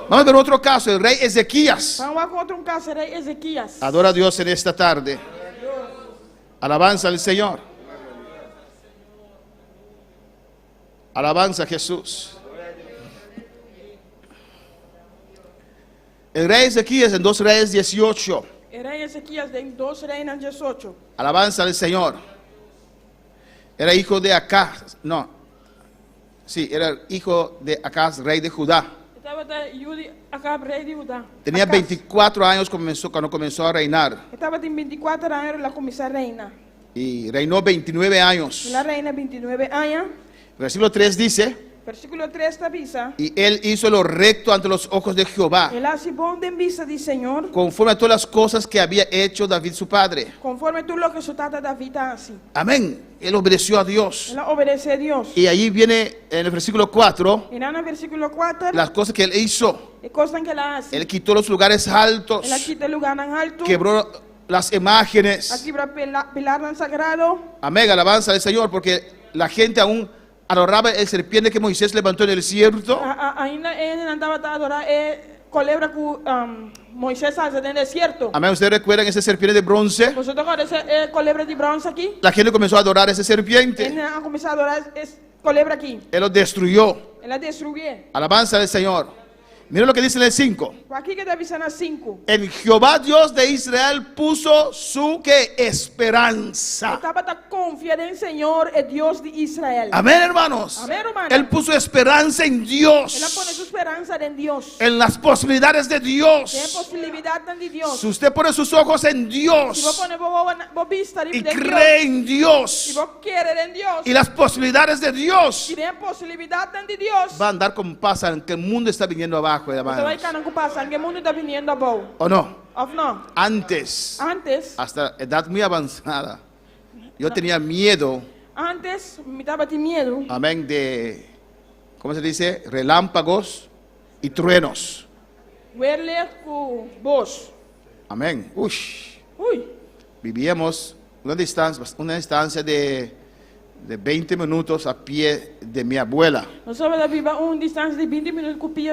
Vamos a ver otro caso. El rey Ezequías. Vamos lá com outro caso, era Ezequias. Adora a Dios en esta tarde. Alabanza al Señor. Alabanza a Jesús. El rey Ezequías en 2 Reyes 18. Era Ezequias de 2 Reinas 18. Alabanza al Señor. Era hijo de Acaz. No. Sí, era hijo de Acaz, rey de Judá. Estava da Yudi, Acab, rei de Judá. Tenía 24 años cuando comenzó a reinar. Estava tem 24 anos, ela começou a reinar. Y reinó 29 años. Ela reina 29 anos. Versículo 3 dice. Versículo 3 está visa. Y él hizo lo recto ante los ojos de Jehová, Ela hace bom de vista do Senhor, conforme a todas las cosas que había hecho David su padre. conforme tudo o que su tata David hace. Amén. Él obedeció a Dios. Ela obedece a Deus. Y ahí viene en el versículo 4 E lá no versículo 4, las cosas que él hizo. é coisa que ela hace. Él quitó los lugares altos, Ela quita o lugar en alto. quebró las imágenes. Aqui para pilar no sagrado. Amén. Alabanza al Señor, porque la gente aún adoraba el serpiente que Moisés levantó en el desierto. Ainda ele andava a adorar culebra que Moisés hace en el desierto. Amén. ¿Ustedes recuerdan esa serpiente de bronce? ¿Vosotros conocen esa culebra de bronce aquí? La gente comenzó a adorar a esa serpiente. Él ha comenzado a adorar esa culebra aquí. Él lo destruyó. Él la destruyó. Alabanza del Señor. Mira lo que dice en el 5. Aquí que te avisan a 5. En Jehová Dios de Israel puso su ¿qué? Esperanza. Estaba tan confiado en el Señor, el Dios de Israel. Amén, hermanos. Amén, hermano. Él puso esperanza en Él Dios, pone su esperanza en Dios. en las posibilidades de Tiene Dios. posibilidad de Dios. Si usted pone sus ojos en Si vos Dios pones vos vista de y Dios, cree en si Dios vos quieres en Dios, y las posibilidades de Dios, y tiene posibilidad de Dios, va a andar como pasa en que el mundo está viniendo abajo, te va a hermanos. ir pasa, en el mundo está viniendo a vos. ¿O no? ¿O no? Antes, Antes, hasta edad muy avanzada, yo tenía miedo, me daba miedo. amén, de, ¿cómo se dice? Relámpagos y truenos. Verle con vos. Amén. Ush. Uy, Vivíamos una distancia de 20 minutos a pie de mi abuela. nosotros vivimos una distancia de 20 minutos con mi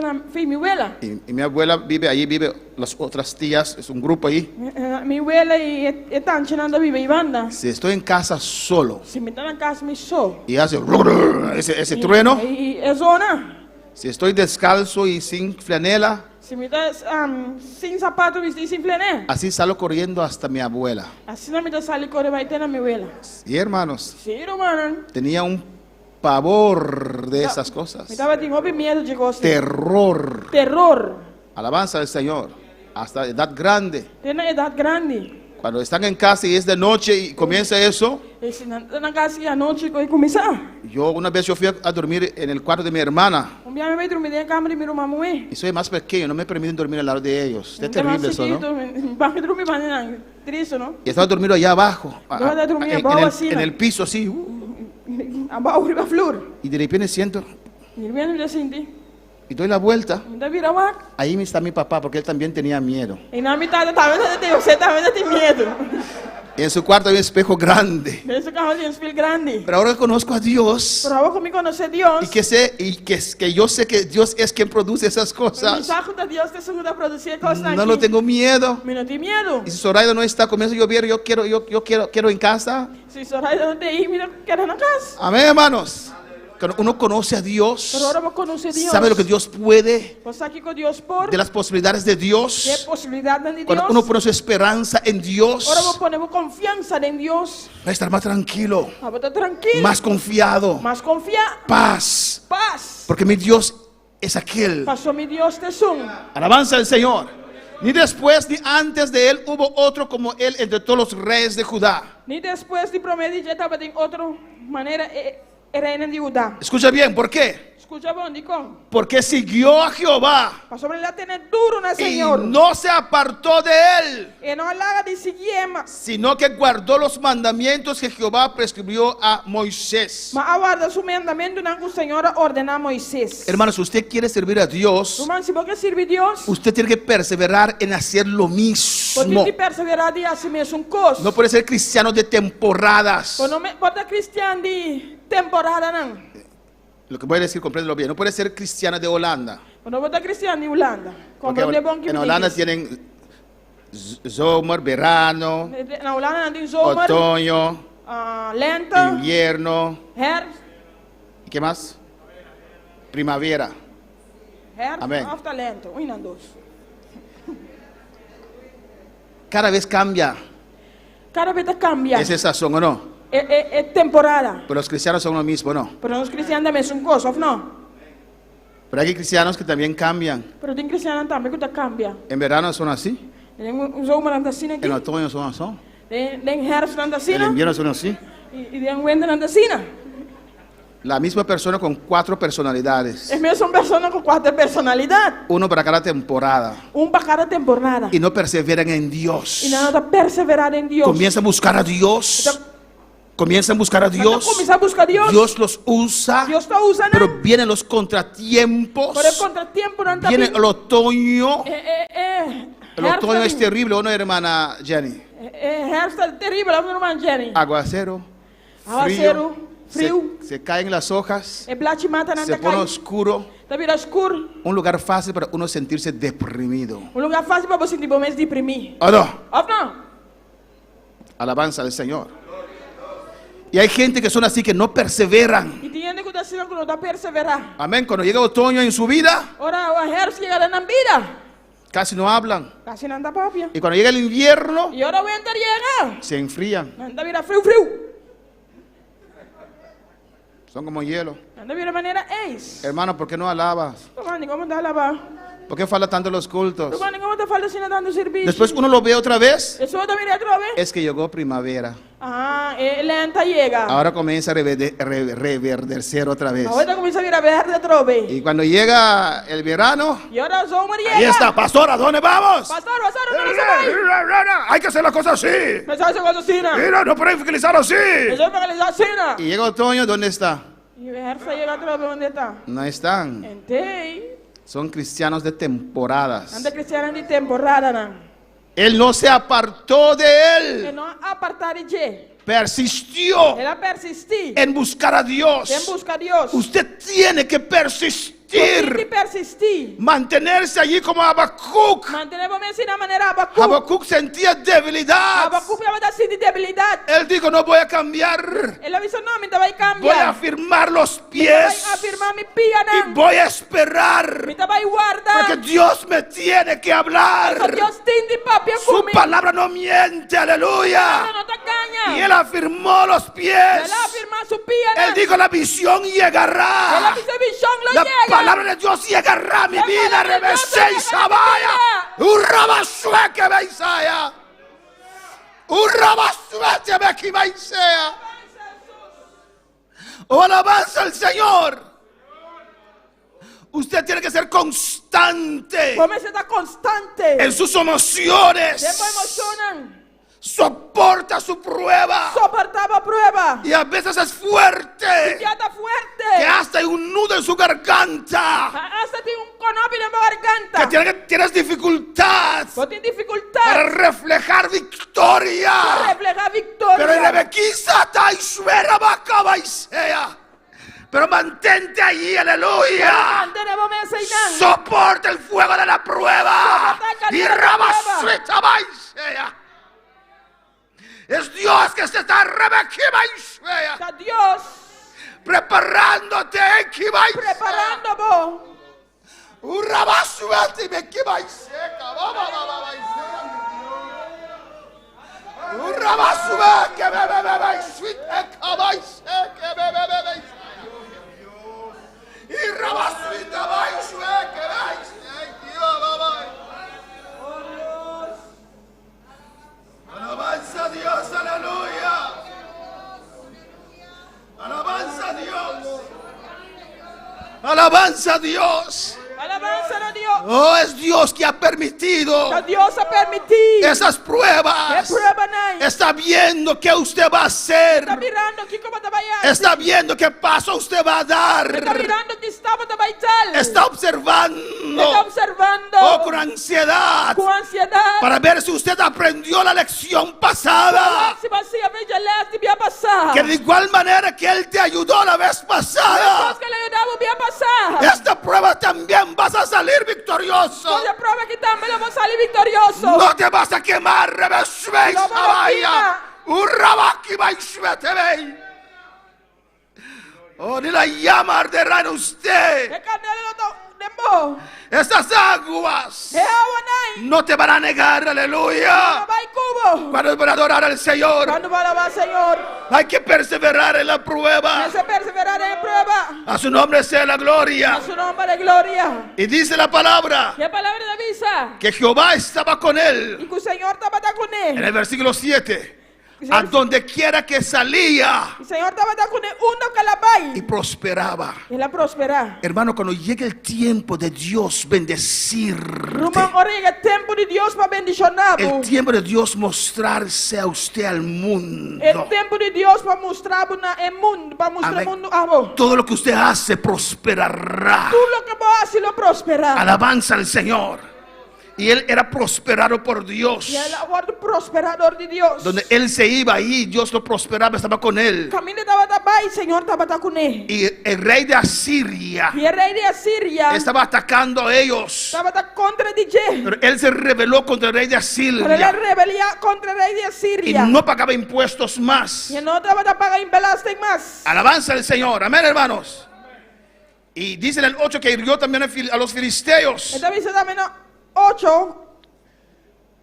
abuela. Y mi abuela vive allí, vive las otras tías, es un grupo ahí. Mi abuela y están llenando vive y banda. Si estoy en casa solo Si me están en casa, me sol. y hace ese trueno, Y es zona. si estoy descalzo y sin flanela, Si me estás sin zapatos y sin flené. así salgo corriendo hasta mi abuela. Así no me está saliendo corre va a tener mi abuela. Y hermanos, Sí, hermano. tenía un pavor de esas cosas. Me estaba teniendo miedo, chicos. Terror. Terror. Alabanza al Señor. Hasta edad grande. Tiene edad grande. Cuando están en casa y es de noche y comienza eso, Y si no están en casa y anoche y comenzar. una vez yo fui a dormir en el cuarto de mi hermana Un día me voy a dormir en la cámara y miro a mamá. y soy más pequeño, no me permiten dormir al lado de ellos. Es terrible eso, ¿no? Vas a dormir mañana. Triste, ¿no? Y estaba dormido allá abajo, Yo voy a dormir abajo así, en ¿no? el piso así. Abajo arriba flor. Y de repente siento Y viene de Cindy. y doy la vuelta. Y te vira abajo. Ahí está mi papá porque él también tenía miedo. Y na mitad también você también tiene miedo. En su cuarto hay un espejo grande. De ese carro tiene un espíritu grande. Pero ahora que conozco a Dios Pero ahora conmigo conoce Dios. que yo sé que Dios es quien produce esas El cosas, mensaje de Dios que se puede producir cosas no aquí. lo tengo miedo. Me no tiene miedo. Y si Zoraida no está, comienza a llover, yo quiero en casa. Si Zoraida no te ir, mira, queda en la casa. Amén, hermanos. Cuando uno conoce a Dios, Pero ahora vos conoces a Dios. sabe lo que Dios puede, Vos aquí con Dios por. de las posibilidades de ¿Qué Dios. posibilidad de Dios? Cuando uno pone su esperanza en Dios, Ahora vos ponemos confianza en Dios. va a estar más tranquilo, A vos estar tranquilo. más confiado, Más confiado. paz, Paz. porque mi Dios es aquel. Pasó mi Dios te son. Alabanza al Señor. Ni después ni antes de él hubo otro como él entre todos los reyes de Judá. Ni después de prometer ya estaba de otra manera reina de Judá. Escucha bien, ¿por qué? Escucha bon, Dicón. Porque siguió a Jehová Pasó sobre la tener duro na y Señor. no se apartó de él, Y no la de siguiema. sino que guardó los mandamientos que Jehová prescribió a Moisés. Mas aguarda su mandamento na que o Senhor ordena a Moisés. Hermanos, si usted quiere servir a Dios, Hermano, si vos quer servir Dios, usted tiene que perseverar en hacer lo vos mismo. tens que perseverar de assim mesmo um curso. No puede ser cristiano de temporadas. Vos não pode ser cristiano de temporada, não. Lo que voy a decir, compréndelo bien. No puede ser cristiana de Holanda. Vos não pode ser cristiano de Holanda. Porque Compreende bom que en me Holanda diz. tienen zomer, verano, Na Holanda não tem zomer, otoño, lenta, invierno. herfst, ¿Y qué más? Primavera. Amén. afta lenta. Um e não dois. Cada vez cambia Cada vez cambia. esa estación, ¿o no? É temporada. Pero los cristianos son lo mismo, ¿no? Pero os cristianos também são coisa, ou não? Pero hay cristianos que también cambian. Pero tem cristiano também que cambia. En verano son así, Tem zomer anda assim aqui. en otoño son así, Tem herfst anda assim. en invierno son así. E tem winter anda assim. La misma persona con 4 personalidades. Es mesmo são pessoas com 4 personalidades. Uno para cada temporada. Para cada temporada. Y no perseveran en Dios. E não está perseverar em Deus. Comienza a buscar a Dios. Comienzan a buscar a Dios. Dios. Comienza a buscar a Dios. Dios los usa. Dios está usando. Pero vienen los contratiempos. Por el contratiempo no está Viene bien. el otoño. El Herfst otoño es está terrible, ¿o no, hermana Jenny? herfst está terrível, a minha irmã Jenny. Aguacero. Aguacero, frio. se caen las hojas, E bladje mata se nanda pone cai. oscuro. Dat vira escuro. Un lugar fácil para uno sentirse deprimido. Lugar fácil para você sentir momentos de deprimir. ¿O no? Of não? Alabanza al Señor. Y hay gente que son así que no perseveran. E tem gente que está assim que não está perseverar. Amén. Cuando llega otoño en su vida, Ora, o herfst chega na vida. casi no hablan. Casi não anda papia. Y cuando llega el invierno, E ora o winter chega. se enfrían. Anda vira frio. Son como hielo. Anda vira maneira ex. Hermano, ¿por qué no alabas? Mano, como está lá? ¿Por qué falta tanto los cultos? Mano, como está falta assim dando serviço? Después uno lo ve otra vez. Eso outra mira outra vez. Es que llegó primavera. Ah, lenta chega. Ahora comienza a reverdecer otra vez. Ahora comienza a virar verde outra vez. Y cuando llega el verano, E ora o zomer chega. ahí está, pastor, ¿a dónde vamos? Pastor, onde você vai? Hay que hacer las cosas así. Mas essa coisa assim, né? Mira, no podemos utilizar así. Isso é para realizar assim, né? Y llega otoño, ¿dónde está? E o herfst chega outra vez onde está? No están. Entei. Son cristianos de temporadas. Anda cristiano de temporada, né? Él no se apartó de E él. não apartar de. Persistió Ela persistir. en buscar a Dios. Em busca de Deus. Usted tiene que Tem que persistir. persistir. Mantenerse allí como Habacuc. Mantenemos assim da maneira Habacuc. Habacuc sentía debilidad. Habacuc estava assim de debilidade. Él dijo, no voy a cambiar. Ele avisou, não, me vai Voy a cambiar. afirmar los Vai pies. afirmar mi pia, Y não. voy a esperar. Me vai guardar. Porque Dios me tiene que hablar. Deus tem de papel Su comigo. palabra no miente, aleluya. Não te ganha. Y él afirmó los pies. Ela afirma su pia, Él dijo, la visión Ela llegará. avisou, bichão, não La chega. palabra de Dios llegará a mi La vida. palabra de Dios Rebesé y llegará a mi sabaya. Urrabasueke beisaya. Urrabasueke beki beisaya. Oh, alabanza al Señor. Usted tiene que ser constante Como você está constante. en sus emociones. Depois emocionam. Soporta su prueba. Soportava a prueba. Y a veces es fuerte. Já está fuerte. Que hasta hay un nudo en su garganta. Hasta tem conopio na garganta. Que tienes dificultad Vos tem para dificuldade. reflejar victoria. Reflejar vitória. Pero Rebequisa taisuera bacaba y sea. Pero mantente allí, aleluya. Mantenemos ensinando. Soporta el fuego de la prueba. Soporta el Y calor de la rabasuita baisea. Es Dios que se está rebequiba y sea. Está Deus Preparándote, equibaisea. preparando vos. Urrabasuati me kibaiseka. Urrabasuba que bebe sweet ekabaiseka bebe. Y rabasuita baiseka alabanza a Dios, aleluya. Alabanza a Dios. Alabanza a Dios. Alabanza a Deus. Oh, es Dios que ha permitido Que Deus ha permitido. esas pruebas. Que prueba não. Está viendo qué usted va a hacer. Está mirando aqui como te vai. Está viendo qué paso usted va a dar. Está mirando que estava te vai tal. Está observando. Está observando. Oh, con ansiedad. Com ansiedade. Para ver si usted aprendió la lección pasada. Se você aprende a ler, te vai passar. Que de igual manera que Él te ayudó la vez pasada. Deus que ele ajudava, vai passar. Esta prueba también vas a salir victorioso. Você prova que também eu vou sair vitorioso. No te vas a quemar, rebesbeis, No me abaya. Urrabaki baisbetebei. Oh, ni la llama arderá en usted. É canela do dembo. Estas aguas É água não. no te van a negar, aleluya. Vai cubo. Cuando van a adorar al Señor, Quando vai lavar, Senhor. hay que perseverar en la prueba. Você perseverar em prova. A su nombre sea la gloria. A su nome de glória. Y dice la palabra E a palavra da visa. que Jehová estaba con él. E que o Senhor estava com En ele. el versículo 7. A donde quiera que salía O Senhor estava com ele. Onde que ela vai. y prosperaba. Ela prosperar. Hermano, cuando llegue el tiempo de Dios bendecirte, Numa hora é tempo de Deus para bendicionar. el tiempo de Dios mostrarse a usted al mundo, É tempo de Deus para mostrar no mundo, para mostrar Amém. o mundo amor. todo lo que usted hace prosperará. Tudo o que você lo prosperar. Alabanza al Señor. Y él era prosperado por Dios. Y él era prosperador de Dios. Donde él se iba ahí, Dios lo prosperaba, estaba con él. Camino estaba ahí, Señor estaba con él. Y el rey de Asiria Y el rey de Asiria estaba atacando a ellos. estaba contra DJ. Pero él se rebeló contra el rey de Pero él Asiria. rebelía contra el rey de Y Asiria. no pagaba impuestos más. Y no estaba a pagar imbelasting más. Alabanza al Señor. Amén, hermanos. Y dice en el 8 que hirió también a los filisteos. Esta dice también 8.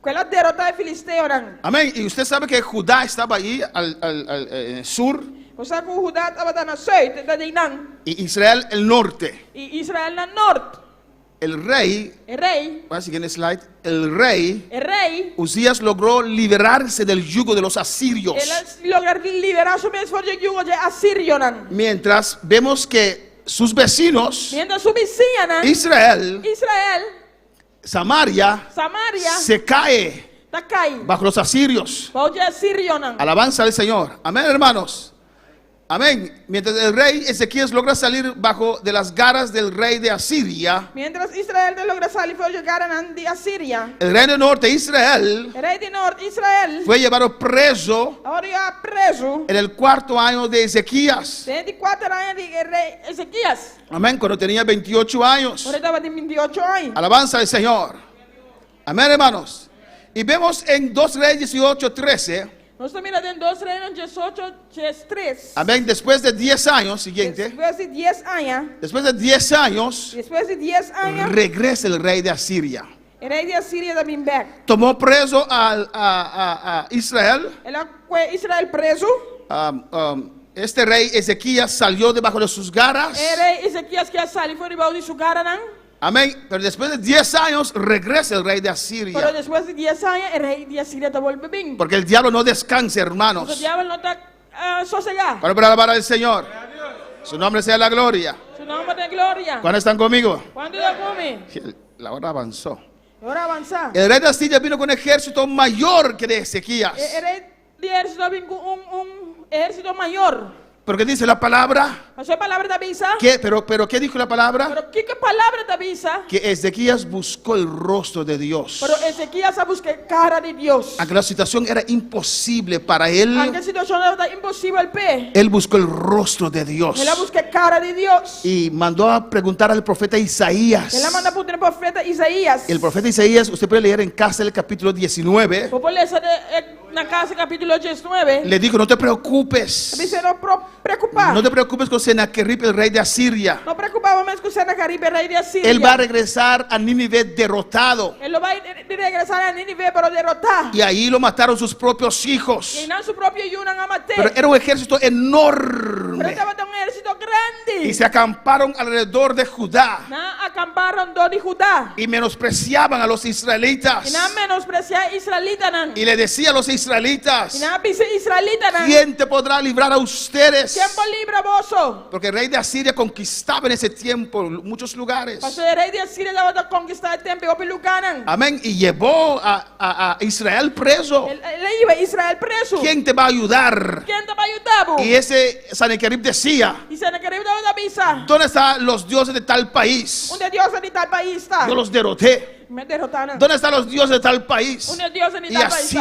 Que la derrota de Filisteo eran. Amén. Y usted sabe que Judá estaba ahí al sur. O sea que Judá estaba en el sur, de Dinán. Y Israel el norte. Y Israel en el norte. El rey, El rey. siguiente slide. El rey Usías logró liberarse del yugo de los asirios. Él logró liberar su mismo yugo de Asirio. Mientras vemos que sus vecinos, Mientras su vecina, Israel, Samaria, se cae está caído. bajo los asirios. Bajo Asirio. Alabanza al Señor. Amén, hermanos. Amén. Mientras el rey Ezequías logra salir bajo de las garras del rey de Asiria, Mientras Israel logra salir fue llegar a Asiria. el rey del norte, Israel, El rey del norte, Israel, fue llevado preso ahora ya preso. en el 4º año de Ezequías. 24 años de rey Ezequías. Amén. Cuando tenía 28 años. Ahora estaba de 28 años. Alabanza al Señor. Amén, hermanos. Y vemos en 2 Reyes 18:13. Nosotros miramos en 2 Reyes 18, 3. Amén. Después de 10 años, siguiente. Después de 10 años. Después de 10 años, Después de 10 años. regresa el rey de Asiria. El rey de Asiria también back. Tomó preso a Israel. Él fue Israel preso. Este rey Ezequías salió debajo de sus garras. El rey Ezequías que salió fue debajo de su cara. Amén. Pero después de 10 años regresa el rey de Pero Asiria. después de 10 años el rey de Asiria te vuelve bien. Porque el diablo no descansa, El hermanos. diablo no está sosegado. Para alabar al Señor. Su nombre sea la gloria. Su nombre de gloria. ¿Cuándo están conmigo? ¿Cuándo la come? La hora avanzó. Ahora avanza. El rey de Asiria vino con un ejército mayor que de Ezequías. El rey de ejército vino con un ejército mayor. Porque dice la palabra. ¿Esa palabra te avisa? ¿Qué? Pero ¿qué dijo la palabra? ¿Pero qué palabra te avisa? Que Ezequías buscó el rostro de Dios. Pero Ezequías buscó cara de Dios. Aunque la situación era imposible para él, Aunque la situación era imposible, él buscó el rostro de Dios. él buscó cara de Dios. Y mandó a preguntar al profeta Isaías. Él manda a el profeta Isaías. El profeta Isaías, usted puede leer en casa el capítulo 19. Por leer en la casa capítulo 19. Le dijo, no te preocupes. Dice, no preocupar. No te preocupes con Sennacherib, el rey de Asiria. No preocupaba más con Sennacherib, el rey de Asiria. Él va a regresar a Nínive derrotado. Él lo va a regresar a Nínive, pero derrotar. Y ahí lo mataron sus propios hijos. Y no su propio Yunan a matar. Pero era un ejército enorme. Pero estaba un ejército grande. Y se acamparon alrededor de Judá. Acamparon dos de Judá. Y menospreciaban a los israelitas. Y nada menospreciar israelitas. Y le decía a los israelitas, Y nada dice israelitas. ¿quién te podrá librar a ustedes? ¿Quién por libra vos? Porque el rey de Asiria conquistaba en ese tiempo muchos lugares. Porque el rey de Asiria estaba a conquistar el templo de Lucanan. Amén. Y llevó a Israel preso. Él iba a Israel preso. ¿Quién te va a ayudar? ¿Quién te va a ayudar? Y ese Sennacherib decía, Y Sennacherib daba la visa. ¿dónde están los dioses de tal país? Un de Dios en tal país está. Yo los derroté. Me derrotaron. ¿Dónde están los dioses de tal país? Un de Dios en Y tal país.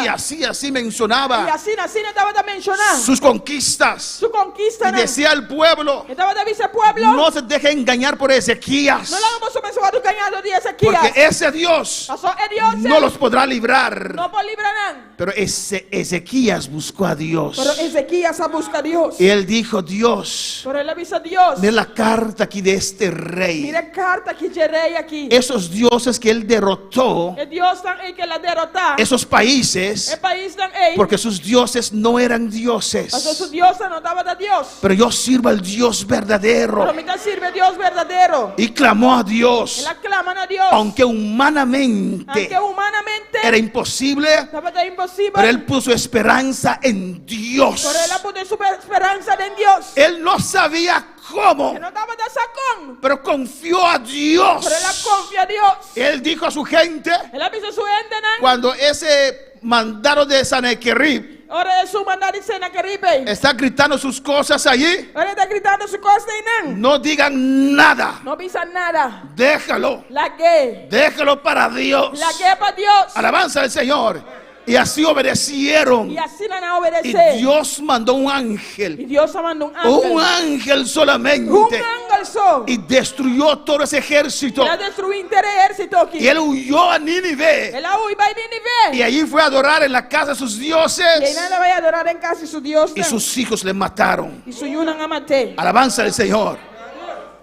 así mencionaba Y así estaba a mencionar sus conquistas. su conquista. Y decía al pueblo, Estaba a dice pueblo. no se deje engañar por Ezequías. No le vamos a mencionar tu cañado de Ezequías. Porque ese Dios Pasó el Dios. no los podrá librar. No por librarán. Pero Ezequías buscó a Dios. Pero Ezequías busca a Dios. Y él dijo, Dios, Pero él avisa a Dios. mira la carta aquí de este rey. Mira carta que yo rey aquí. Esos dioses que él derrotó, El Dios tan que la derrota. esos países, El país tan porque sus dioses no eran dioses. Pasó su Dios no estaba de Dios. Pero yo sirvo al Dios Pero verdadero. mitad sirve Dios verdadero. Y clamó a Dios, Él aclaman a Dios. aunque humanamente Aunque humanamente era imposible, estaba tan imposible. pero él puso esperanza en Dios. Pero él puso su esperanza en Dios. Él no sabía cómo, Que no estaba de sacón. pero confió a Dios. Pero él confía a Dios. Él dijo a su gente, Él avisa a su gente, ¿no? cuando ese mandato de Sennacherib Ora Yesu mandari sena karibe. Está gritando sus cosas allí. Ora está gritando su cosa inan. No digan nada. No bisa nada. Déjalo. La que. Déjalo para Dios. La que para Dios. Alabanza al Señor. Y así obedecieron. Y así la Y obedece. Dios mandó un Y ángel. Dios mandó un ángel. Un ángel solamente. Un ángel so. Y destruyó todo ese ejército. La destruí entero ejército aquí. Y él huyó a Nínive. Él huye va a Nínive. Y allí fue a adorar en la casa de sus Y ahí dioses. nadie va a adorar en casa de su Dios. Y sus hijos le mataron. Y su yunan amate. Alabanza al Señor.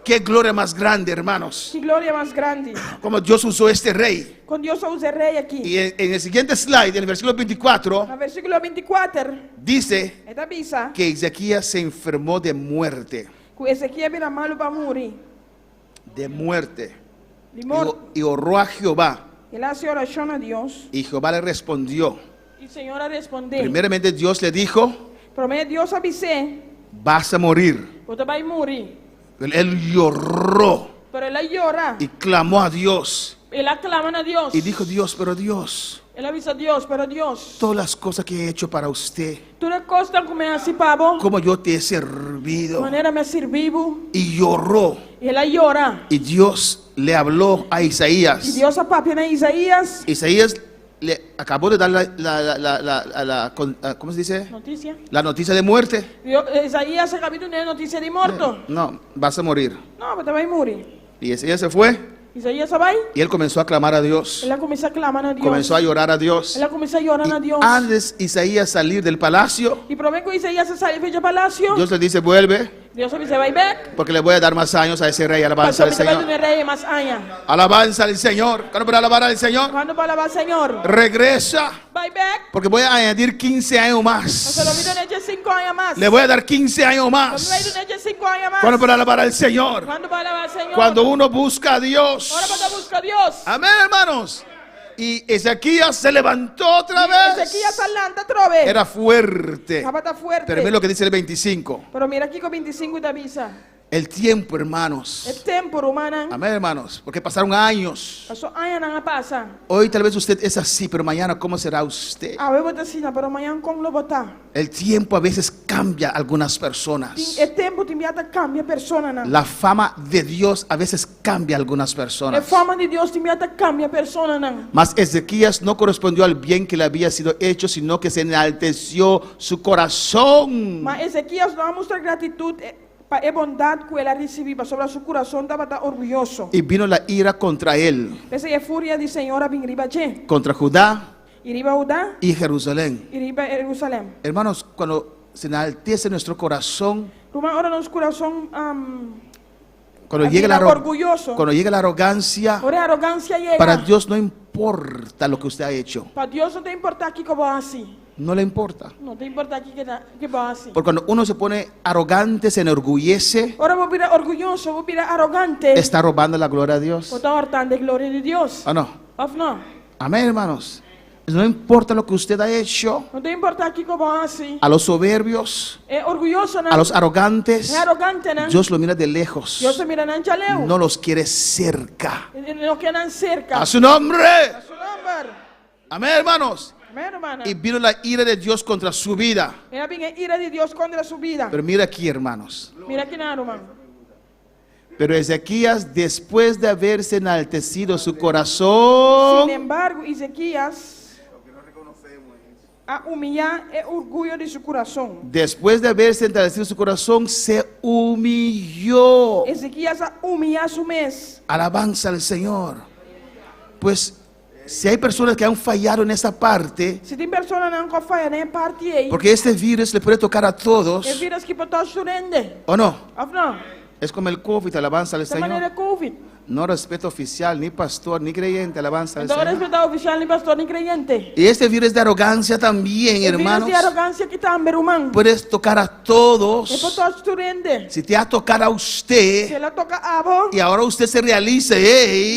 Qué gloria más grande, hermanos. Qué gloria más grande. Como Dios usó este rey. Con Dios usa el rey aquí. Y en el siguiente slide, en el versículo 24, En el versículo 24. dice Esta visa. que Ezequías se enfermó de muerte. Que Ezequiel mira malo para morir. De muerte. De muerte. Y oró a Jehová. Él hace oración a Dios. Y Jehová le respondió. Y el Señor responde. Primeramente Dios le dijo, Promete Dios avisé. vas a morir. Usted va a morir. Él lloró Pero él llora. y clamó a Dios. Él aclama a Dios. Y dijo, Dios, pero Dios, Él avisa a Dios, pero Dios. todas las cosas que he hecho para usted, Tú le costas comer así, pavo. como yo te he De servido. manera me sirvivo. Y lloró. Y él llora. Y Dios le habló a Y Isaías. Dios apapia a Isaías. Isaías le acabó de dar ¿cómo se dice? Noticia. La noticia de muerte. Isaías acabó de una noticia de muerto. No, vas a morir. No, pero te va a morir. Y Isaías se fue Isaías se va. y él comenzó a clamar a Dios. Él comenzó a clamar a Dios. Comenzó a llorar a Dios. Él comenzó a llorar a Y Dios. antes Isaías salir del palacio, Y promete que Isaías se sale de palacio. Dios le dice, vuelve, Dios se va y back. porque le voy a dar más años a ese rey. Alabanza al Pasó que te va a Señor. tener rey más años. Alabanza al Señor. ¿Cuándo para alabar al Señor? ¿Cuándo va a alabar al Señor? Regresa, Bye back. porque voy a añadir 15 años No se lo más. olviden ellos 5 años más. Le voy a dar 15 años No se lo más. olviden ellos 5 años más. ¿Cuándo para alabar al Señor? ¿Cuándo va a alabar al Señor? Cuando uno busca a Dios. Ahora para buscar a Dios. Amén, hermanos. Y Ezequías se levantó otra vez. Ezequías adelante otra vez. Era fuerte. Estaba tan fuerte. Pero mira lo que dice el 25. Pero mira aquí con 25 te avisa. El tiempo, hermanos. El tiempo, hermana. Amén, hermanos. Porque pasaron años. Pasó años no pasa. Hoy tal vez usted es así, pero mañana ¿cómo será usted? A ver, voy a decir, pero mañana con lo votar. El tiempo a veces cambia a algunas personas. El tiempo te envía a cambia persona. ¿No? La fama de Dios a veces cambia a algunas La personas. fama de Dios te envía a cambia persona. ¿No? Mas Ezequías no correspondió al bien que le había sido hecho, sino que se enalteció su corazón. Mas Ezequías no muestra gratitud para bondad que él recibió sobre su corazón. Estaba tan orgulloso. Y vino la ira contra él, Esa es furia del Señor a venir allí. contra Judá Y riba Judá y Jerusalén. y riba Jerusalén. Hermanos, cuando se enaltece nuestro corazón, Ruma ahora nuestro corazón cuando Aquí llega, era orgulloso. cuando llega la arrogancia, ahora arrogancia llega. para Dios no importa lo que usted ha hecho. Para Dios no te importa aquí que vas así. No le importa. No te importa aquí que vas así. Porque cuando uno se pone arrogante, se enorgullece, Ahora vos miras orgulloso, vos miras arrogante. está robando la gloria a Dios. Vos estás hartando de gloria de Dios. ¿O no? ¿O no? Amén, hermanos. No importa lo que usted ha hecho. No te importa aquí que vas así. A los soberbios, Es orgulloso, ¿no? a los arrogantes, Es arrogante, ¿no? Dios lo mira de lejos. Dios se mira en chaleo. No los quiere cerca. No quedan cerca. A su nombre. A su nombre. Amén, hermanos. Amén, hermana. Y vino la ira de Dios contra su vida. Mira bien, ira de Dios contra su vida. Pero mira aquí, hermanos. Mira aquí nada, hermano. Pero Ezequías, después de haberse enaltecido su corazón, Sin embargo, Ezequías a humillar el orgullo de su corazón. después de haberse enaltecido su corazón, se humilló. Ezequías a humillar su mes. Alabanza al Señor. Pues si hay personas que han fallado en esa parte, Si tem persona não falla nem parte aí, porque este virus le puede tocar a todos, é vírus que pode surpreender. ¿o no? Ou não? Es como el COVID, alabanza al De maneira Señor. COVID. No respeto oficial, ni pastor, ni creyente, alabanza al Então, Señor. respeitar o oficial, nem pastor, nem creyente. Y este virus de arrogancia también, É vírus hermanos, de arrogância que está em humano. puedes tocar a É todos. pode surpreender. Si te ha tocado a Se usted ela toca a avó, y ahora usted se realiza, e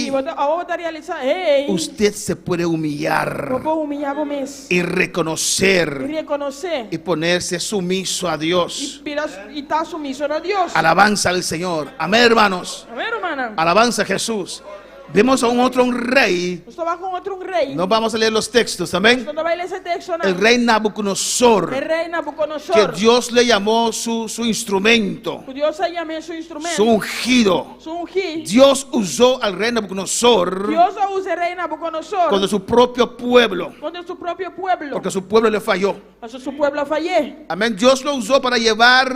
hey, a outra realizar, ei, usted se puede eu humillar vou humilhar o mês. y E reconocer reconhecer. y ponerse sumiso a Dios. E estar sumiso a Deus. Alabanza al Señor. Amén, hermanos. Amém, irmã? Alabanza a Jesús. Vemos a un rey. Nós estamos com outro rei. No vamos a leer los textos, amén. Nós não vai ler esse texto, não. El rey Nabucodonosor, El rei Nabucodonosor. que Dios le llamó su instrumento, Que Deus chamou seu instrumento. su ungido. Su ungido. Dios usó al rey Nabucodonosor Deus usa o rei Nabucodonosor. contra su propio pueblo, Contra su propio pueblo. porque su pueblo le falló. Mas su pueblo fallé. Amén. Dios lo usó para llevar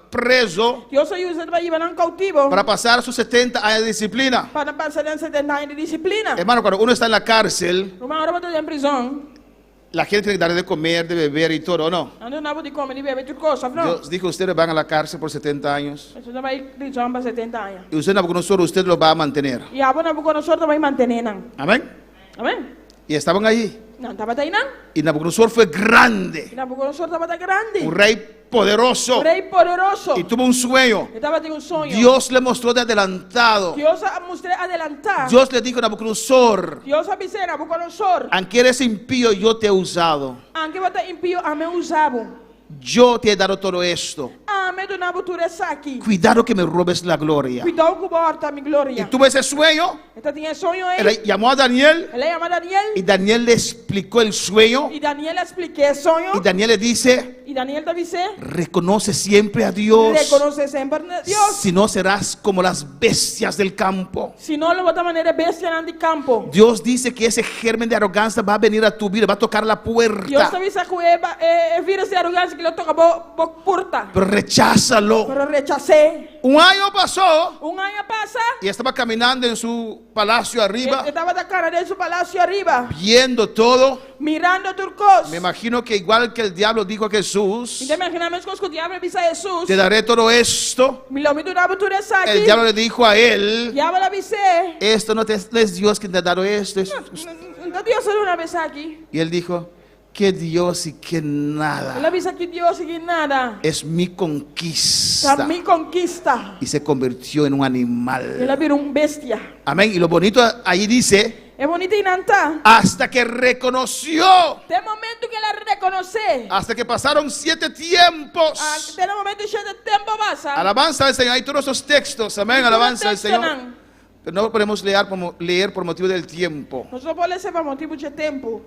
preso, Deus usa para llevar um cautivo. para pasar sus 70 años de disciplina. Para passar 70 anos de disciplina. Hermano, cuando uno está en la cárcel, Uma hora você em prisão. la gente tiene que darle de comer, de beber y todo, ¿o no? Ando não de comer, de beber, tudo coisa, não? Dios dijo, ustedes van a la cárcel por 70 años. Você vai em prisão para 70 anos. Y usted, Nabucodonosor, usted lo va a mantener. E a Nabucodonosor também manter, não. Amén. Amém? Y estaban allí. Não, estava aí, não? Y Nabucodonosor fue grande, E Nabucodonosor estava grande. un rey poderoso, Rei poderoso. y tuvo un sueño. Estava tendo sonho. Dios le mostró de adelantado. Deus mostrou adelantar. Dios le dijo a Nabucodonosor, Deus avisou Nabucodonosor. aunque eres impío, yo te he usado. Aunque você impio, a meu usavo. Yo te he dado todo esto. A meu do Nabutura aqui. Cuidado que me robes la gloria. Cuidado que borta minha Y glória. tuvo ese sueño. Então tinha sonho Él aí. llamó a Daniel. Ele chama Daniel. Y Daniel le explicó el sueño. E Daniel expliquei o sonho. Y Daniel le dice, E Daniel te avisou. reconoce siempre a Dios. Reconoce sempre a Deus. Si no, serás como las bestias del campo. Se não, de outra maneira, bestia de campo. Dios dice que ese germen de arrogancia va a venir a tu vida, va a tocar la Deus te puerta. avisa que é vírus de arrogância que ele toca a porta. Pero recházalo. Pero rechacei. Un año pasó Ano passa. y estaba caminando en su palacio arriba, Estava da cara de su palácio arriba. viendo todo. Mirando turcos. Me imagino que igual que el diablo dijo a Jesús, Então imaginamos que o diabo avisa a Jesus. te daré todo esto. Me lo mito na abertura aqui. El diablo le dijo a él, Diabo avisei. esto no es Dios quien te ha dado esto. Então Deus não avisa aqui. Y él dijo, que Dios y que Ele nada. avisa que Deus e nada. Es mi conquista. Me conquista. Y se convirtió en un animal. Ele vira bestia. Amén. Y lo bonito ahí dice, É bonito e não tá. hasta que reconoció, Tem momento que ela reconhece. hasta que pasaron 7 tiempos. Tem momento que de tempo passa. Alabanza al Señor. Hay todos esos textos. Amén. Alabanza al Señor. Não. Pero no podemos leer por motivo del tiempo. Nós não podemos ser por motivo de tempo.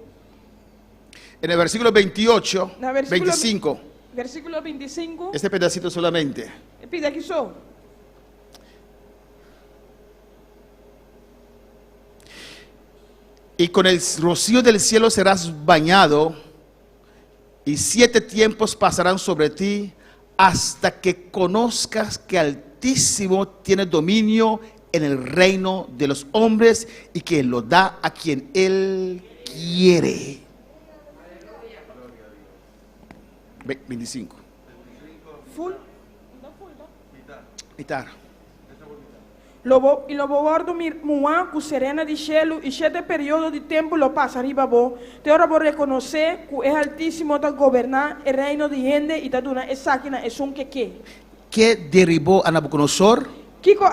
En el versículo 28, Na versículo 25, Versículo 25. este pedacito solamente. Pide aqui só. Y con el rocío del cielo serás bañado, y 7 tiempos pasarán sobre ti, hasta que conozcas que Altísimo tiene dominio en el reino de los hombres y que lo da a quien Él quiere. 25. Full. Mitad. E lo bordo muá com serena de gelo e 7 período de tempo lo passa arriba bo. Te ora vou reconhecer que é altíssimo da governar o reino de gente e da duna é sáquina é um que. ¿Qué derribó a Nabucodonosor? Kiko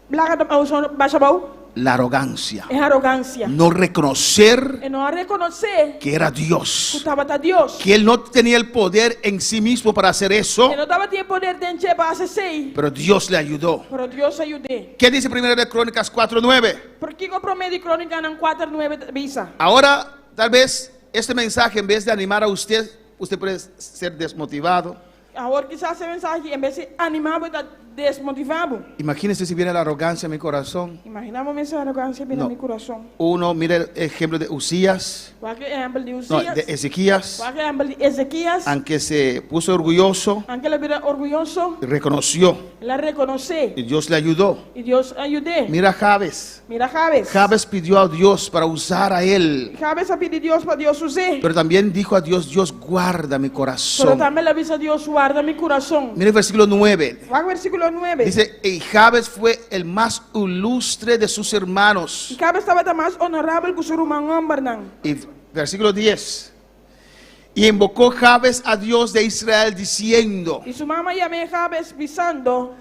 blaga da baixa bau La arrogancia. é arrogância. No reconocer E não reconhecer que era que Dios. estava a Deus. Que él no tenía el poder en sí mismo para hacer eso, E não estava tinha poder de encher para fazer. pero Dios le ayudó. Pero Deus ajudou. ¿Qué dice 1 de Crónicas 4:9? Por Kiko promete crônica não 4:9 visa. Ahora, tal vez este mensaje, en vez de animar a usted, usted puede ser desmotivado. Agora quizás essa mensagem em vez de animar está desmotivado. Imagínese si viene la arrogancia en mi corazón. Imaginamos essa arrogância vindo no meu coração. Uno, mire el ejemplo de Usías, Qual é o exemplo de no, Uzias? de Ezequías, Qual é o exemplo de Ezequias? aunque se puso orgulloso, Aunque ele vira orgulhoso, reconoció ele reconhece y Dios le ayudó. e Deus ajudou. Mira a Jabes. Mira Jabes. Jabes pidió a Dios para usar a él, Jabes a pedir Deus para Deus usar. pero también dijo a Dios, Dios guarda mi Pero corazón. também ele avisa Deus guarda meu coração. Mire el versículo 9. Vai ao versículo 9. Dice, y Jabes fue el más ilustre de sus hermanos. E Jabes estava mais honorável que o seu irmão Ambernan. Y versículo 10. Y invocó Jabes a Dios de Israel diciendo, E sua mamãe chamou Jabes visando.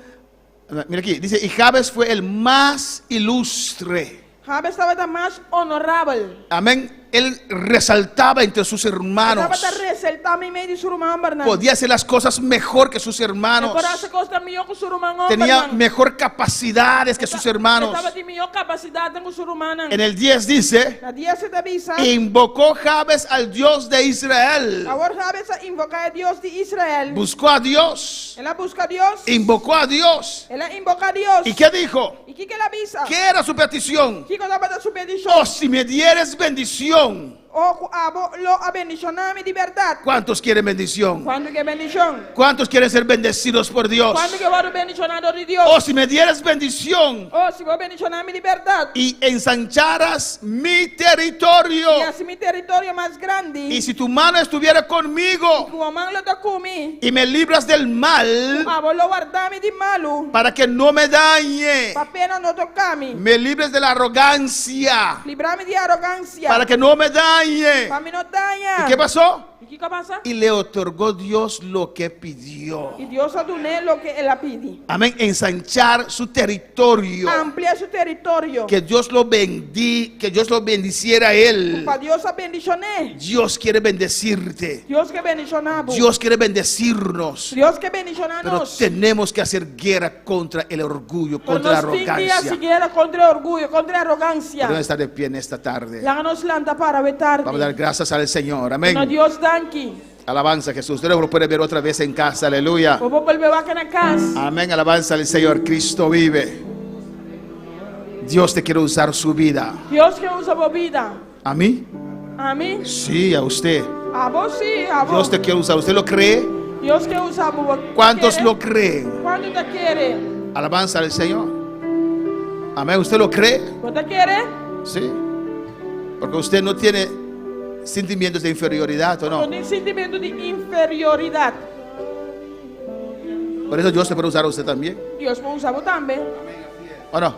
mira aquí, dice, y Jabes fue el más ilustre. Jabes estava mais honorável. Amén. él resaltaba entre sus hermanos. Dapat resaltar mi medio suruman barnan. Podía hacer las cosas mejor que sus hermanos. Coraça costa mio com suruman Tenía barnan. mejor capacidades que sus hermanos. Estaba de mio capacidade com surumanan. En el 10 dice, Na dia se avisa. invocó Jabes al Dios de Israel. Agora sabe invocar a Deus de Israel. Buscó a Dios. Ela busca a Deus. Invocó a Dios. Ela invoca a Deus. ¿Y qué dijo? E que ela avisa? ¿Qué era su petición? Que coisa para sua bendição? Oh, si me dieres bendición. O a bendicionar-me de verdade. ¿Cuántos quieren bendición? Quando que bendição? ¿Cuántos quieren ser bendecidos por Dios? Quando que eu vou bendicionado de Deus? Oh, si me dieres bendición Oh, se vou bendicionar-me de verdade. y ensancharas mi territorio, E assim meu território mais grande. y si tu mano estuviera conmigo O mão lo tocou me. y me libras del mal, Vou guardar-me de malo. para que no me dañe, Para pena não tocar-me. me libres de la arrogancia, Livrar-me de arrogância. para que no me dañe. Para me não dañar. ¿Y qué pasó? E que passa? Y le otorgó Dios lo que pidió. E Deus aduné lo que ela pede. Amén. Ensanchar su territorio. Ampliar seu território. Que Dios lo bendiciera a él. Para Deus a bendicionar. Dios quiere bendecirte. Deus que bendicionar. Dios quiere bendecirnos. Deus que bendicionar Pero nos. tenemos que hacer guerra contra el orgullo, Pero contra la nos tinha arrogancia. seguir contra o orgulho, contra a arrogância. Podemos estar de pie en esta tarde. Láganos lanta para vetar. Vamos a dar gracias al Señor. No Amén. Deus danke. Alabanza a Jesús. Usted lo puede ver otra vez en casa. Aleluya. Vou volver aqui na casa. Amén. Alabanza al Señor. Cristo vive. Dios te quiere usar su vida. Deus que usa a vida. ¿A mí? A mim? Sí, a usted. A vos sim, a vos. Dios te quiere usar. ¿Usted lo cree? Deus que usa a vos. ¿Cuántos lo creen? Quando te quiere? Alabanza al Señor. Amén. ¿Usted lo cree? ¿Te quiere? Sí. Porque usted no tiene sentimientos de inferioridad, ¿o Não no? tem sentimento de inferioridade. Por eso Dios te puede usar a usted también. Deus pode usar você também. ¿O no?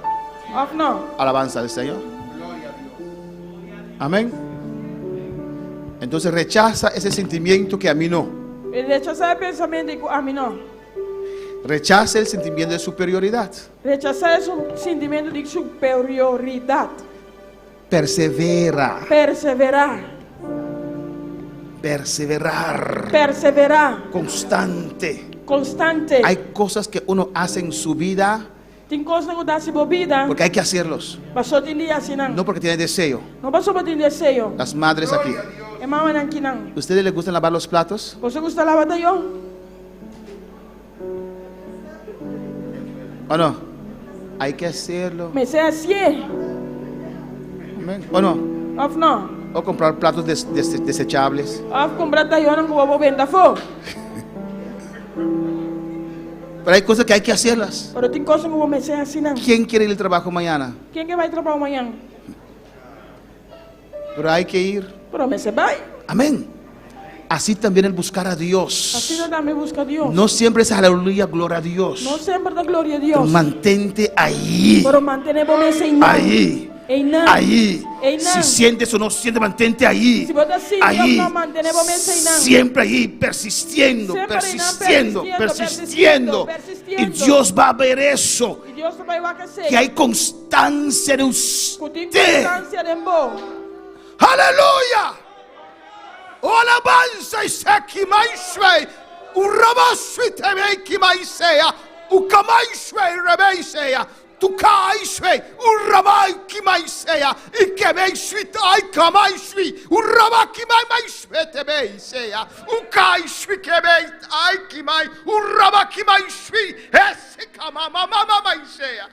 Ou não? Alabanza al Señor. Amén. Entonces rechaza ese sentimiento que a mí no. Ele rechazar o pensamento de a mim não. Rechaza el sentimiento de superioridad. Rechazar o sentimento de superioridade. Persevera. Perseverar. Perseverar. Perseverar. Constante. Constante. Hay cosas que uno hace en su vida Tem coisas que dá se bobida. porque hay que hacerlos. Passou de dia assim não. No porque tiene deseo. Não passou para ter desejo. Las madres aquí. É mama não que não. ¿Ustedes les gustan lavar los platos? Você gosta de lavar eu? ¿O no? Hay que hacerlo. Mas é assim. Amén. ¿O no? Ou não? O comprar platos desechables. Ou comprar eu não vou vender fogo. Pero hay cosas que hay que hacerlas. Mas tem coisas que vou mexer assim não. ¿Quién quiere ir al trabajo mañana? Quem que vai trabalhar amanhã? Pero hay que ir. Pero me se vai. Amén. Así también el buscar a Assim Dios. não dá me busca Deus. No siempre es aleluya, gloria a Dios. Não sempre dá glória a Pero Deus. mantente ahí. Pero mantenemos em não. Ahí. Em não. Ahí. Ei, não. Si sientes o no sientes, mantente ahí. Se você sim, Ahí. não mantenemos em não. Siempre ahí, persistiendo, Siempre ahí, persistiendo, persistiendo, persistiendo. persistiendo. Y Dios va a ver eso. E Deus vai aquecer. Que hay constancia en Que tem usted. constância de bom. Aleluya. O alabanza y sekimaishwe. Urabashwe temekimaisea. Ukamaishwe rebeisea. Tukaishwe. Urabaikimaisea. Ikemeishwe taikamaishwe. Urabakimaishwe tebeisea. Ukaishwe kebeit aikimai. Urabakimaishwe. Esekamamamaisea.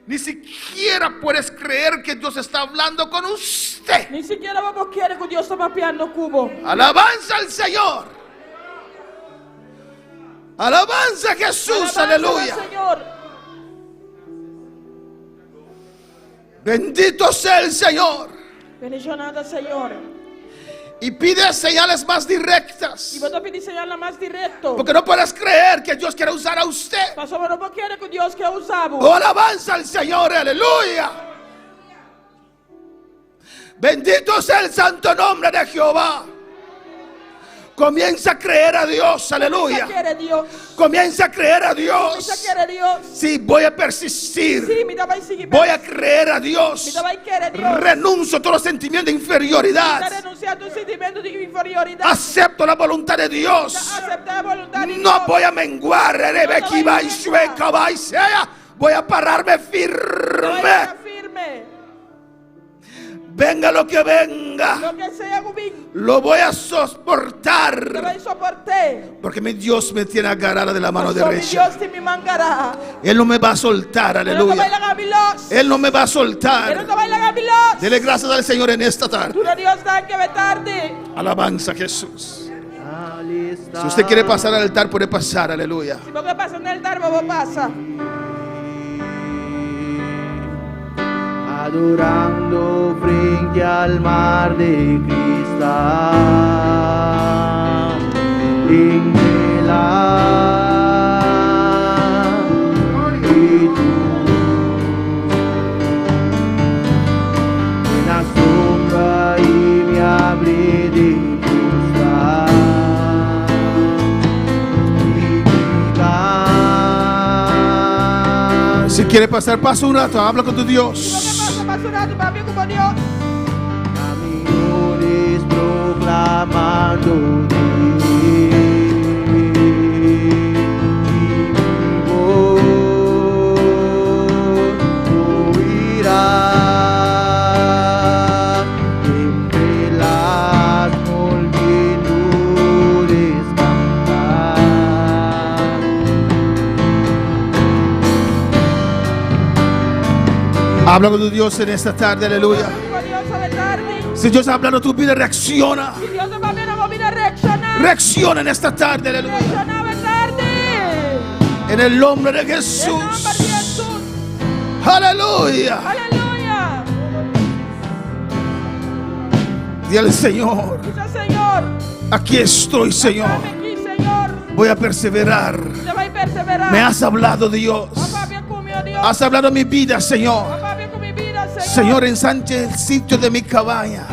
Ni siquiera puedes creer que Dios está hablando con usted. Nem sequer vamos querer que Deus está mapeando cubo. Alabanza al Señor. Alabanza a Jesús, Alabanza aleluya. ao Senhor. Bendito sea el Señor. Bendicionada Senhor. Y pide señales más directas. E vou te pedir señal mais direto. Porque no puedes creer que Dios quiere usar a usted. Pastor, eu não quero que Deus quer usar. Oh, alabanza al Señor, aleluya. Bendito sea el santo nombre de Jehová. Comienza a creer a Dios, aleluya. quiere Dios. Comienza a creer a Dios. Comienza a quiere Dios. Sí, voy a persistir. Sí, mi dabei sigi. Voy a creer a Mi Dios. dabei quiere Dios. Renuncio a todo sentimiento de Sta inferioridad. renunciando a un sentimento di inferiorità. Acepto la voluntad de Dios. Acepta la volontà di Dio. No voy a menguar. Voy a pararme firme. Firme. Venga lo que venga. Lo que sea Gubin. Lo voy a soportar. Dovei sopportare. Porque mi Dios me tiene agarrada de la mano Mi derecha. Dios ti mi mancherà. Él no me va a soltar, E non aleluya. dovei lagarmi los. Él no me va a E non soltar. dovei lagarmi los. Dele gracias al Señor en esta tarde. Tu Dios sta anche tardi. Alabanza a Jesús. Si usted quiere pasar al altar, puede pasar, aleluya. Si vuoi passare nel tarbo, passa. Adorando frente al mar de cristal, en vela, y tú en la sombra y me hablé de cristal. Si quiere pasar, pasa un rato, habla con tu Dios. Passa un attimo, parli con Dio. Caminones proclamando de oirá entre las multitudes cantar. Habla con tu Dios en esta tarde, aleluya. Con Dio alle tardi. Si Dios habla en tu vida, reacciona. Si Dio va bene, va bene reaccionare. Reacciona en esta tarde, aleluya. Reaccionava tardi. En el nombre de Nel nome di Jesús. Gesù. Aleluya. Alleluia. Di al Señor, Dice Signor. aquí estoy, Señor. Fammi qui, Signor. Voy a perseverar. Dovrai perseverare. Me has hablado, Dios. Papà, con mio Dio. Has hablado mi vida, Señor. Papà, con mi vida, Signor. Señor, ensanche el sitio de mi cabaña.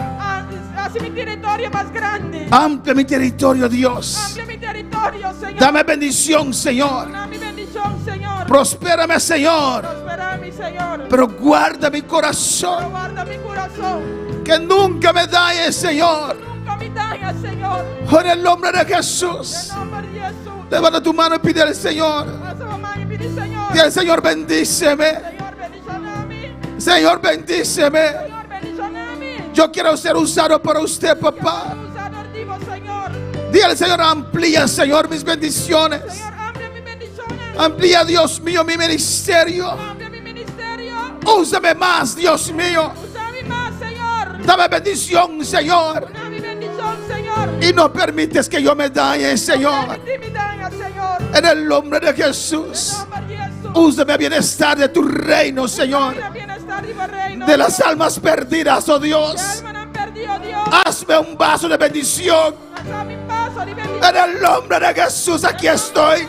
Hazmi mi territorio más grande. Amplia mi territorio, Dios. Amplia mi territorio, Señor. Dame bendición, Señor. Dame bendición, Señor. Prospérame, Señor. Prosperami, Señor. Pero guarda mi Pero corazón. guarda mi corazón. Que nunca me dañes, Señor. Nunca mi daña, Señor. En el nombre de En Jesús. nombre di Gesù. Levanta tu mano y pide al Señor. Alza la mano y pidi, Señor. Di al Señor, bendíceme. Señor, bendicionami. Señor, bendíceme. Señor, bendicionami. Yo quiero ser usado por usted, papá. Usado ardivo, Señor. Di al Señor, amplía, Señor, mis bendiciones. Señor, amplia mi bendiciones. Amplía, Dios mío, mi ministerio. Amplia mi ministerio. Úsame más, Dios mío. Usami más, Señor. Dame bendición, Señor. Dame bendición, Señor. Y no permites que yo me dañe, Señor. Permiti mi daña, Señor. En el nombre de En Jesús. nombre di Gesù. Úsame a bienestar de tu reino, Señor. Mira bienestar di reino. De las almas perdidas, oh Dios. Que alma non perdió, Dios. Hazme un vaso de bendición. Hazme un vaso di bendición. En el nombre de Jesús, aquí estoy.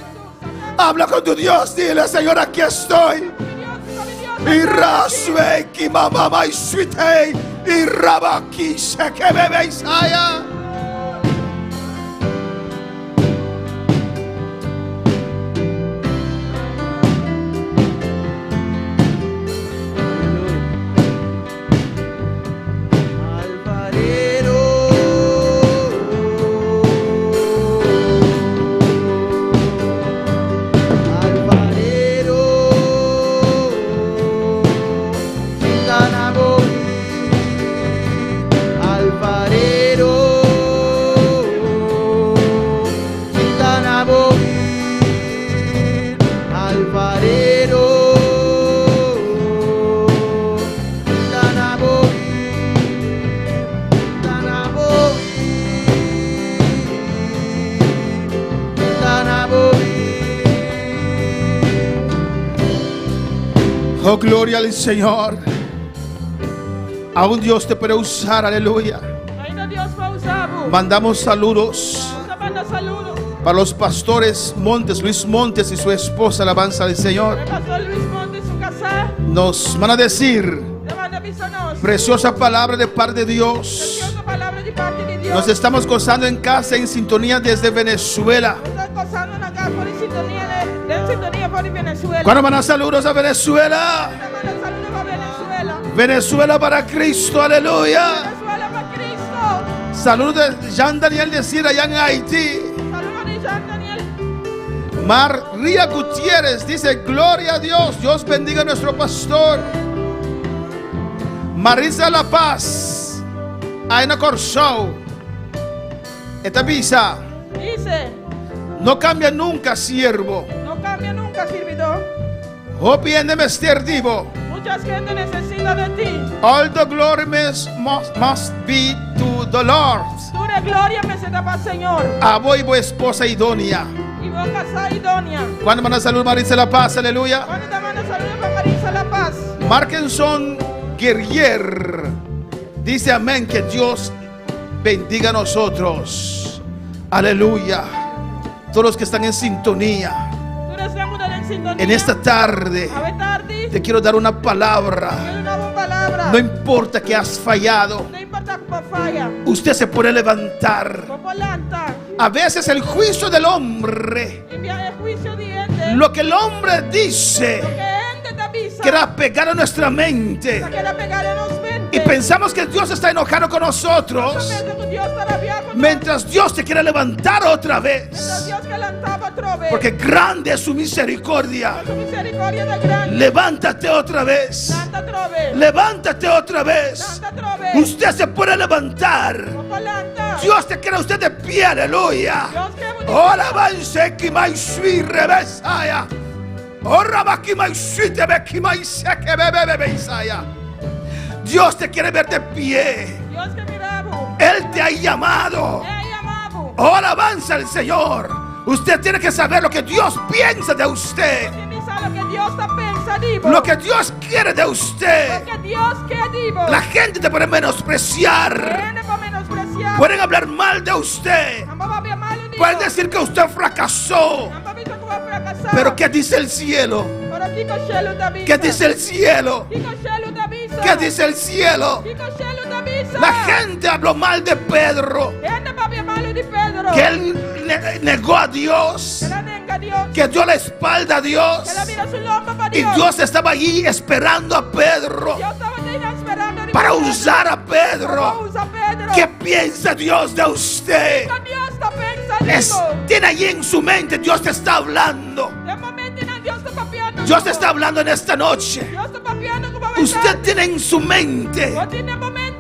Habla con tu Dios, dile, Señor, aquí estoy. Y rasue mamá y suite y rabaki se que bebéis allá. Alfarero, alfarero, Ganaboí, alfarero, Ganaboí, alfarero, Ganaboí. Oh, gloria al Señor. Aún Dios te puede usar, aleluya. Ainda Dios va a usarlo. Mandamos saludos Nos manda saludos. para los pastores Montes, Luis Montes y su esposa, alabanza al Señor. El pastor Luis Monte, su casa. Nos van a decir Le manda visionos. preciosa palabra de parte de Dios. Preciosa palabra de parte de Dios. Nos estamos gozando en casa, en sintonía desde Venezuela. Estamos gozando acá por sintonía por Venezuela. ¿Cuándo van a saludos a Venezuela? Saludos a Venezuela. Venezuela para Cristo, aleluya. Venezuela para Cristo. Saludos de Jean Daniel decir allá en Haití. Saludos de Jean Daniel. María Gutiérrez dice: gloria a Dios, Dios bendiga a nuestro pastor. Marisa La Paz, Aina Corsau, esta visa Dice: no cambia nunca, siervo. no cambia nunca, servidor. Oh, bien de Mester Divo. Mucha gente necesita de ti. All the glory must be to the Lord. Tú de gloria me se para el Señor. A vos y vos esposa idónea. Y vos casada idónea. ¿Cuándo van a saludar Marisa La Paz? Aleluya. ¿Cuándo te manda saludos para Marisa La Paz? Markenson Guerrier dice amén, que Dios bendiga a nosotros. Aleluya. Todos los que están en sintonía Tú eres la mujer en sintonía. en esta tarde, A ver, tarde. te quiero dar una palabra. Quiero una buena palabra. No importa que has fallado, No importa cómo falla. usted se puede levantar. Como lanta. A veces el juicio del hombre, Envía el juicio diente. lo que el hombre dice, Lo que gente te avisa. quiera pegar a nuestra mente Que la pegar en los y pensamos que Dios está enojado con nosotros, Dios te rabia con mientras Dios te quiere levantar otra nosotros. vez, Dios que levantaba otra vez. porque grande es su misericordia. Su misericordia de grande. Levántate otra vez. Levanta otra vez. Levántate otra vez. Levanta otra vez. Usted se puede levantar. Como lanta. Dios te quiere a usted de pie, aleluya. Dios que Hola, avance, que mai sui revesaya. Ora, que mai sui te ve, que mai se que bebe besaya. Dios te quiere ver de pie. Dios que miramos. Él te ha llamado. Te llamamos. Hola, avanza el Señor. Usted tiene que saber lo que Dios piensa de usted. Tiene que saber lo que Dios está pensando. Lo que Dios quiere de usted. Lo que Dios quiere. La gente te puede menospreciar. Gente para menospreciar. Pueden hablar mal de usted. Ambos va a ver mal un día. Pueden decir que usted fracasó. Ambos visto que va a fracasar. Pero ¿qué dice el cielo? Pero Kiko Shelo te avisa. ¿Qué dice el cielo? Kiko Shelo te avisa. ¿Qué dice el cielo? Kiko Shelo te avisa. La gente habló mal de Pedro. Gente va a ver mal de Pedro. Que él negó a Dios. Que la nega a Dios. Que dio la espalda a Dios. Que la mira su lomo para Y Dios. Dios estaba allí esperando a Pedro Dios estaba ahí esperando para usar a Pedro. Usa Pedro. ¿Qué piensa Dios de usted? ¿Qué Dios está pensando? Tiene allí en su mente, Dios te está hablando. De momento Dios está papiando. Dios te está hablando en esta noche. Dios está papiando como Usted tiene en su mente ¿No tiene momento?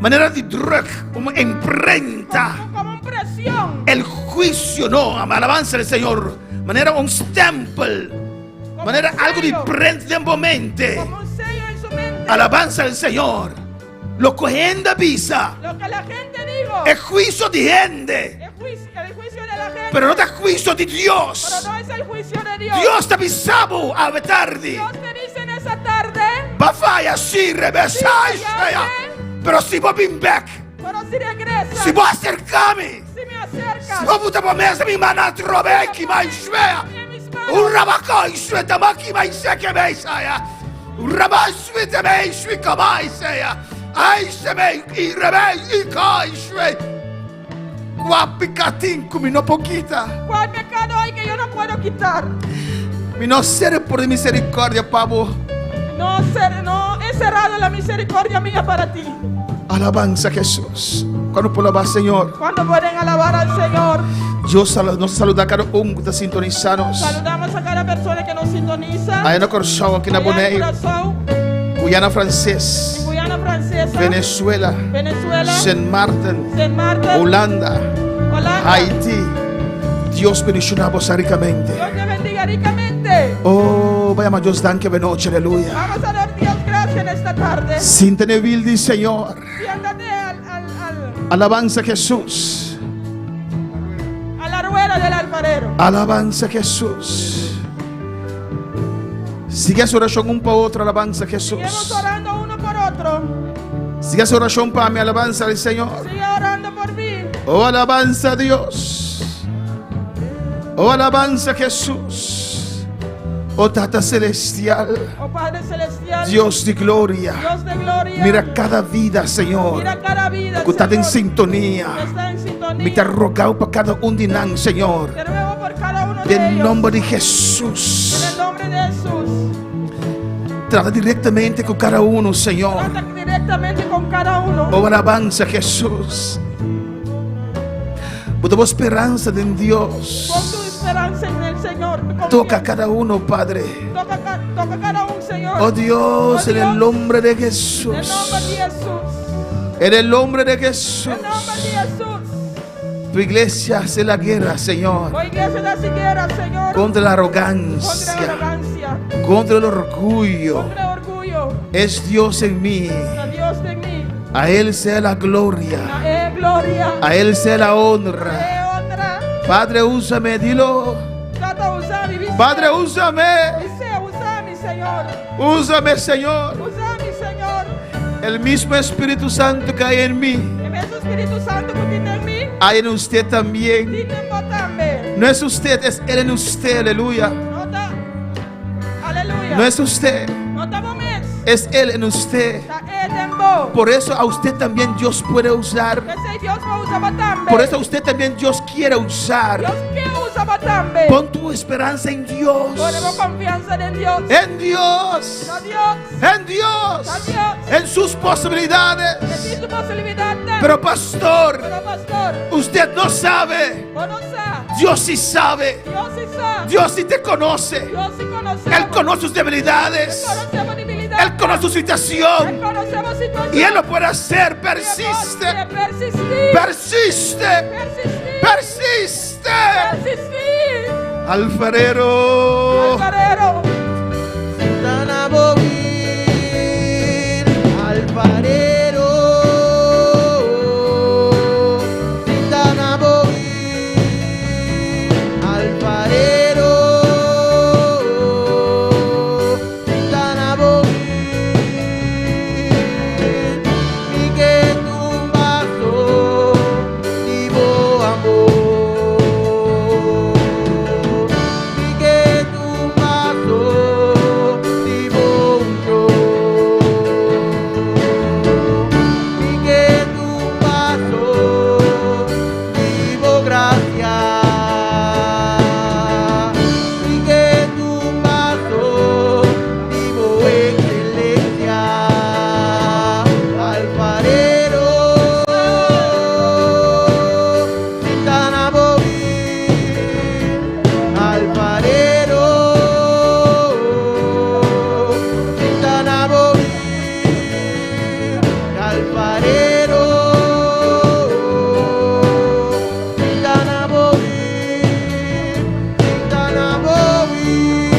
manera de drug, como imprenta. Como presión. El juicio, no, alabanza al Señor. Manera un stempel. Manera algo de prende de momento. Como un sello en su mente. Alabanza al Señor. Lo que gente avisa. Lo que la gente dijo. Es juicio de gente. El juicio de la gente. Pero no es juicio de Dios. Pero no es el juicio de Dios. Dios te avisaba a tarde. Dios te dice en esa tarde. Va a así, revesai. Pero si vos ven back. Pero si regresa. Si vos acercame. Si me acerca. Si vos puta por mesa mi mana trove que mai svea. Un rabacai sueta maki mai seke beisaya. Un rabai sueta mai suika mai seya. Ai se me i revei i kai sue. Guapicatin mi no poquita. ¿Cuál pecado hay que yo no puedo quitar? Mi no ser por misericordia, pavo. No, he cerrado la misericordia mía para ti. Alabanza a Jesús. Cuando por la Señor. Cuando pueden alabar al Señor. Dios nos saluda a cada uno de sintonizados. Saludamos a cada persona que nos sintoniza. Ahí en Corsau, aquí en Bonei. Guyana Francés. Guyana Francesa. Venezuela. Venezuela. Saint Martin. Saint Martin. Holanda. Holanda. Haití. Dios bendicionamos ricamente. Dios te bendiga ricamente. Oh, vayamos Dios danke benoche, aleluya. Vamos a dar Dios gracias en esta tarde. Siéntete vil, Señor. Siéntate Alabanza a Jesús. a la rueda del alfarero. Alabanza a Jesús. Sigue esa oración un para otro, alabanza a Jesús. Seguimos orando uno por otro. Sigue esa oración para mi alabanza al Señor. Sigue orando por mí. Oh, alabanza a Dios. Oh, alabanza a Jesús. Oh Tata Celestial, Oh Padre Celestial, Dios de gloria, Dios de gloria, mira cada vida, Señor, mira cada vida, que está en Señor, sintonía. que está en sintonía. Me te rogado para cada un dinán, Señor, Te ruego por cada uno de en ellos, nombre de en Jesús. el nombre de Jesús. Trata directamente con cada uno, Señor. Trata directamente con cada uno. Oh, alabanza, Jesús. Tenemos esperanza en Dios. Pon tu esperanza en el Señor. Toca a cada uno, Padre. Toca a cada uno, Señor. Oh Dios, en el nombre de En el Jesús. nombre de Jesús. En el nombre de Jesús. En el nombre de Jesús. Tu iglesia hace la guerra, Señor, Oh iglesia de la siguiera, Señor. contra la Contra la arrogancia, arrogancia. contra el orgullo. Contra el orgullo. Es Dios en mí. A Dios de mí. A Él sea la gloria. Gloria. A Él sea la honra. Honra. Padre, úsame, dilo. Trata de usar mi vida. Padre, úsame. Usa mi Señor. Úsame, Señor. Usa mi Señor. El mismo Espíritu Santo que hay en mí, El mismo Espíritu Santo que tiene en mí. hay en usted también. Tiene en vos también. No es usted, es Él en usted. Aleluya. Aleluya. No es usted, No estamos mes. es Él en usted. Está Él en vos. Por eso a usted también Dios puede usar. Que si Dios va a usar también. Por eso a usted también Dios quiere usar. Dios quiere usar también. Pon tu esperanza en Dios. Ponemos confianza en Dios. En Dios. A Dios. En Dios. A Dios. En sus posibilidades. Que su posibilidad. Pero pastor, Pero pastor. usted no sabe. Vos no sabes. Dios sí sabe. Dios sí sabe. Dios sí te conoce. Dios sí conoce. Él conoce sus debilidades. Conocemos debilidades. Él conoce su situación. Él conocemos situación. Y Él lo puede hacer. Persiste. Persistir. Persiste. Persistir. Persiste. Persistir. Alfarero. Alfarero. Tanabovir, alfarero. Tanabovir, alfarero. Tanabovir, y que tu vaso vivo amor. Y que tu vaso vivo yo. Y que tu vaso vivo gracia. Y que tu vaso vivo excelencia. Alfarero. Tanabovir, alfarero. Tanabovir, alfarero. Tanabovir, Tanabovir,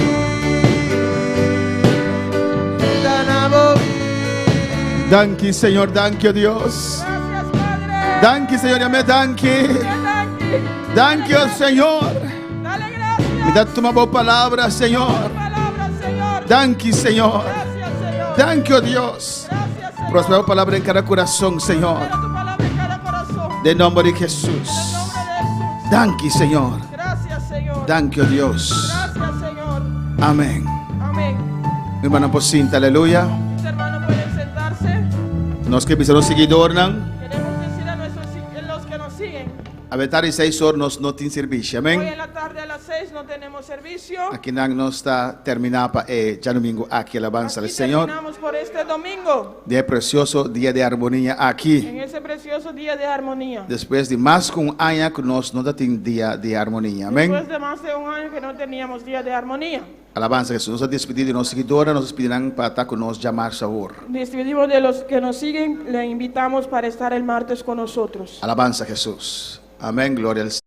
Tanabovir. Danke, Señor. Danke, Dios. Gracias, Padre. Danke, Señor. Llame danke. Danke, oh Señor. Dale gracias. Me da tu boa palabra, Señor. Palabra, Señor. Danke, Señor. Gracias, Señor. Danke, oh Dios. Gracias, Señor. Prospera tu palabra en cada corazón, Señor. Espera tu palabra en cada corazón. De nombre de En Jesús. el nombre de Jesús. Danke, Señor. Gracias, Señor. Danke, oh Dios. Gracias, Señor. Amén. Amén. Mi hermana Pocinta, aleluya. Mis hermanos pueden sentarse. Nos que pisaron seguidor, ¿no? Queremos decir a los que nos siguen. A vetar y 6 horas no tiene servicio, Hoy amén. en la tarde a las 6 no tenemos servicio. Aquí no está terminada ya domingo aquí alabanza al Aquí Señor. terminamos por este domingo. Día precioso, día de armonía aquí. En ese precioso día de armonía. Después de más que un año que nos no tiene día de armonía, amén. Después de más de un año que no teníamos día de armonía. Alabanza Jesús. Nos ha despedido de los seguidores, nos despedirán para estar con nos llamar sabor. Despedimos de los que nos siguen, le invitamos para estar el martes con nosotros. Alabanza Jesús. Amén, gloria al Señor.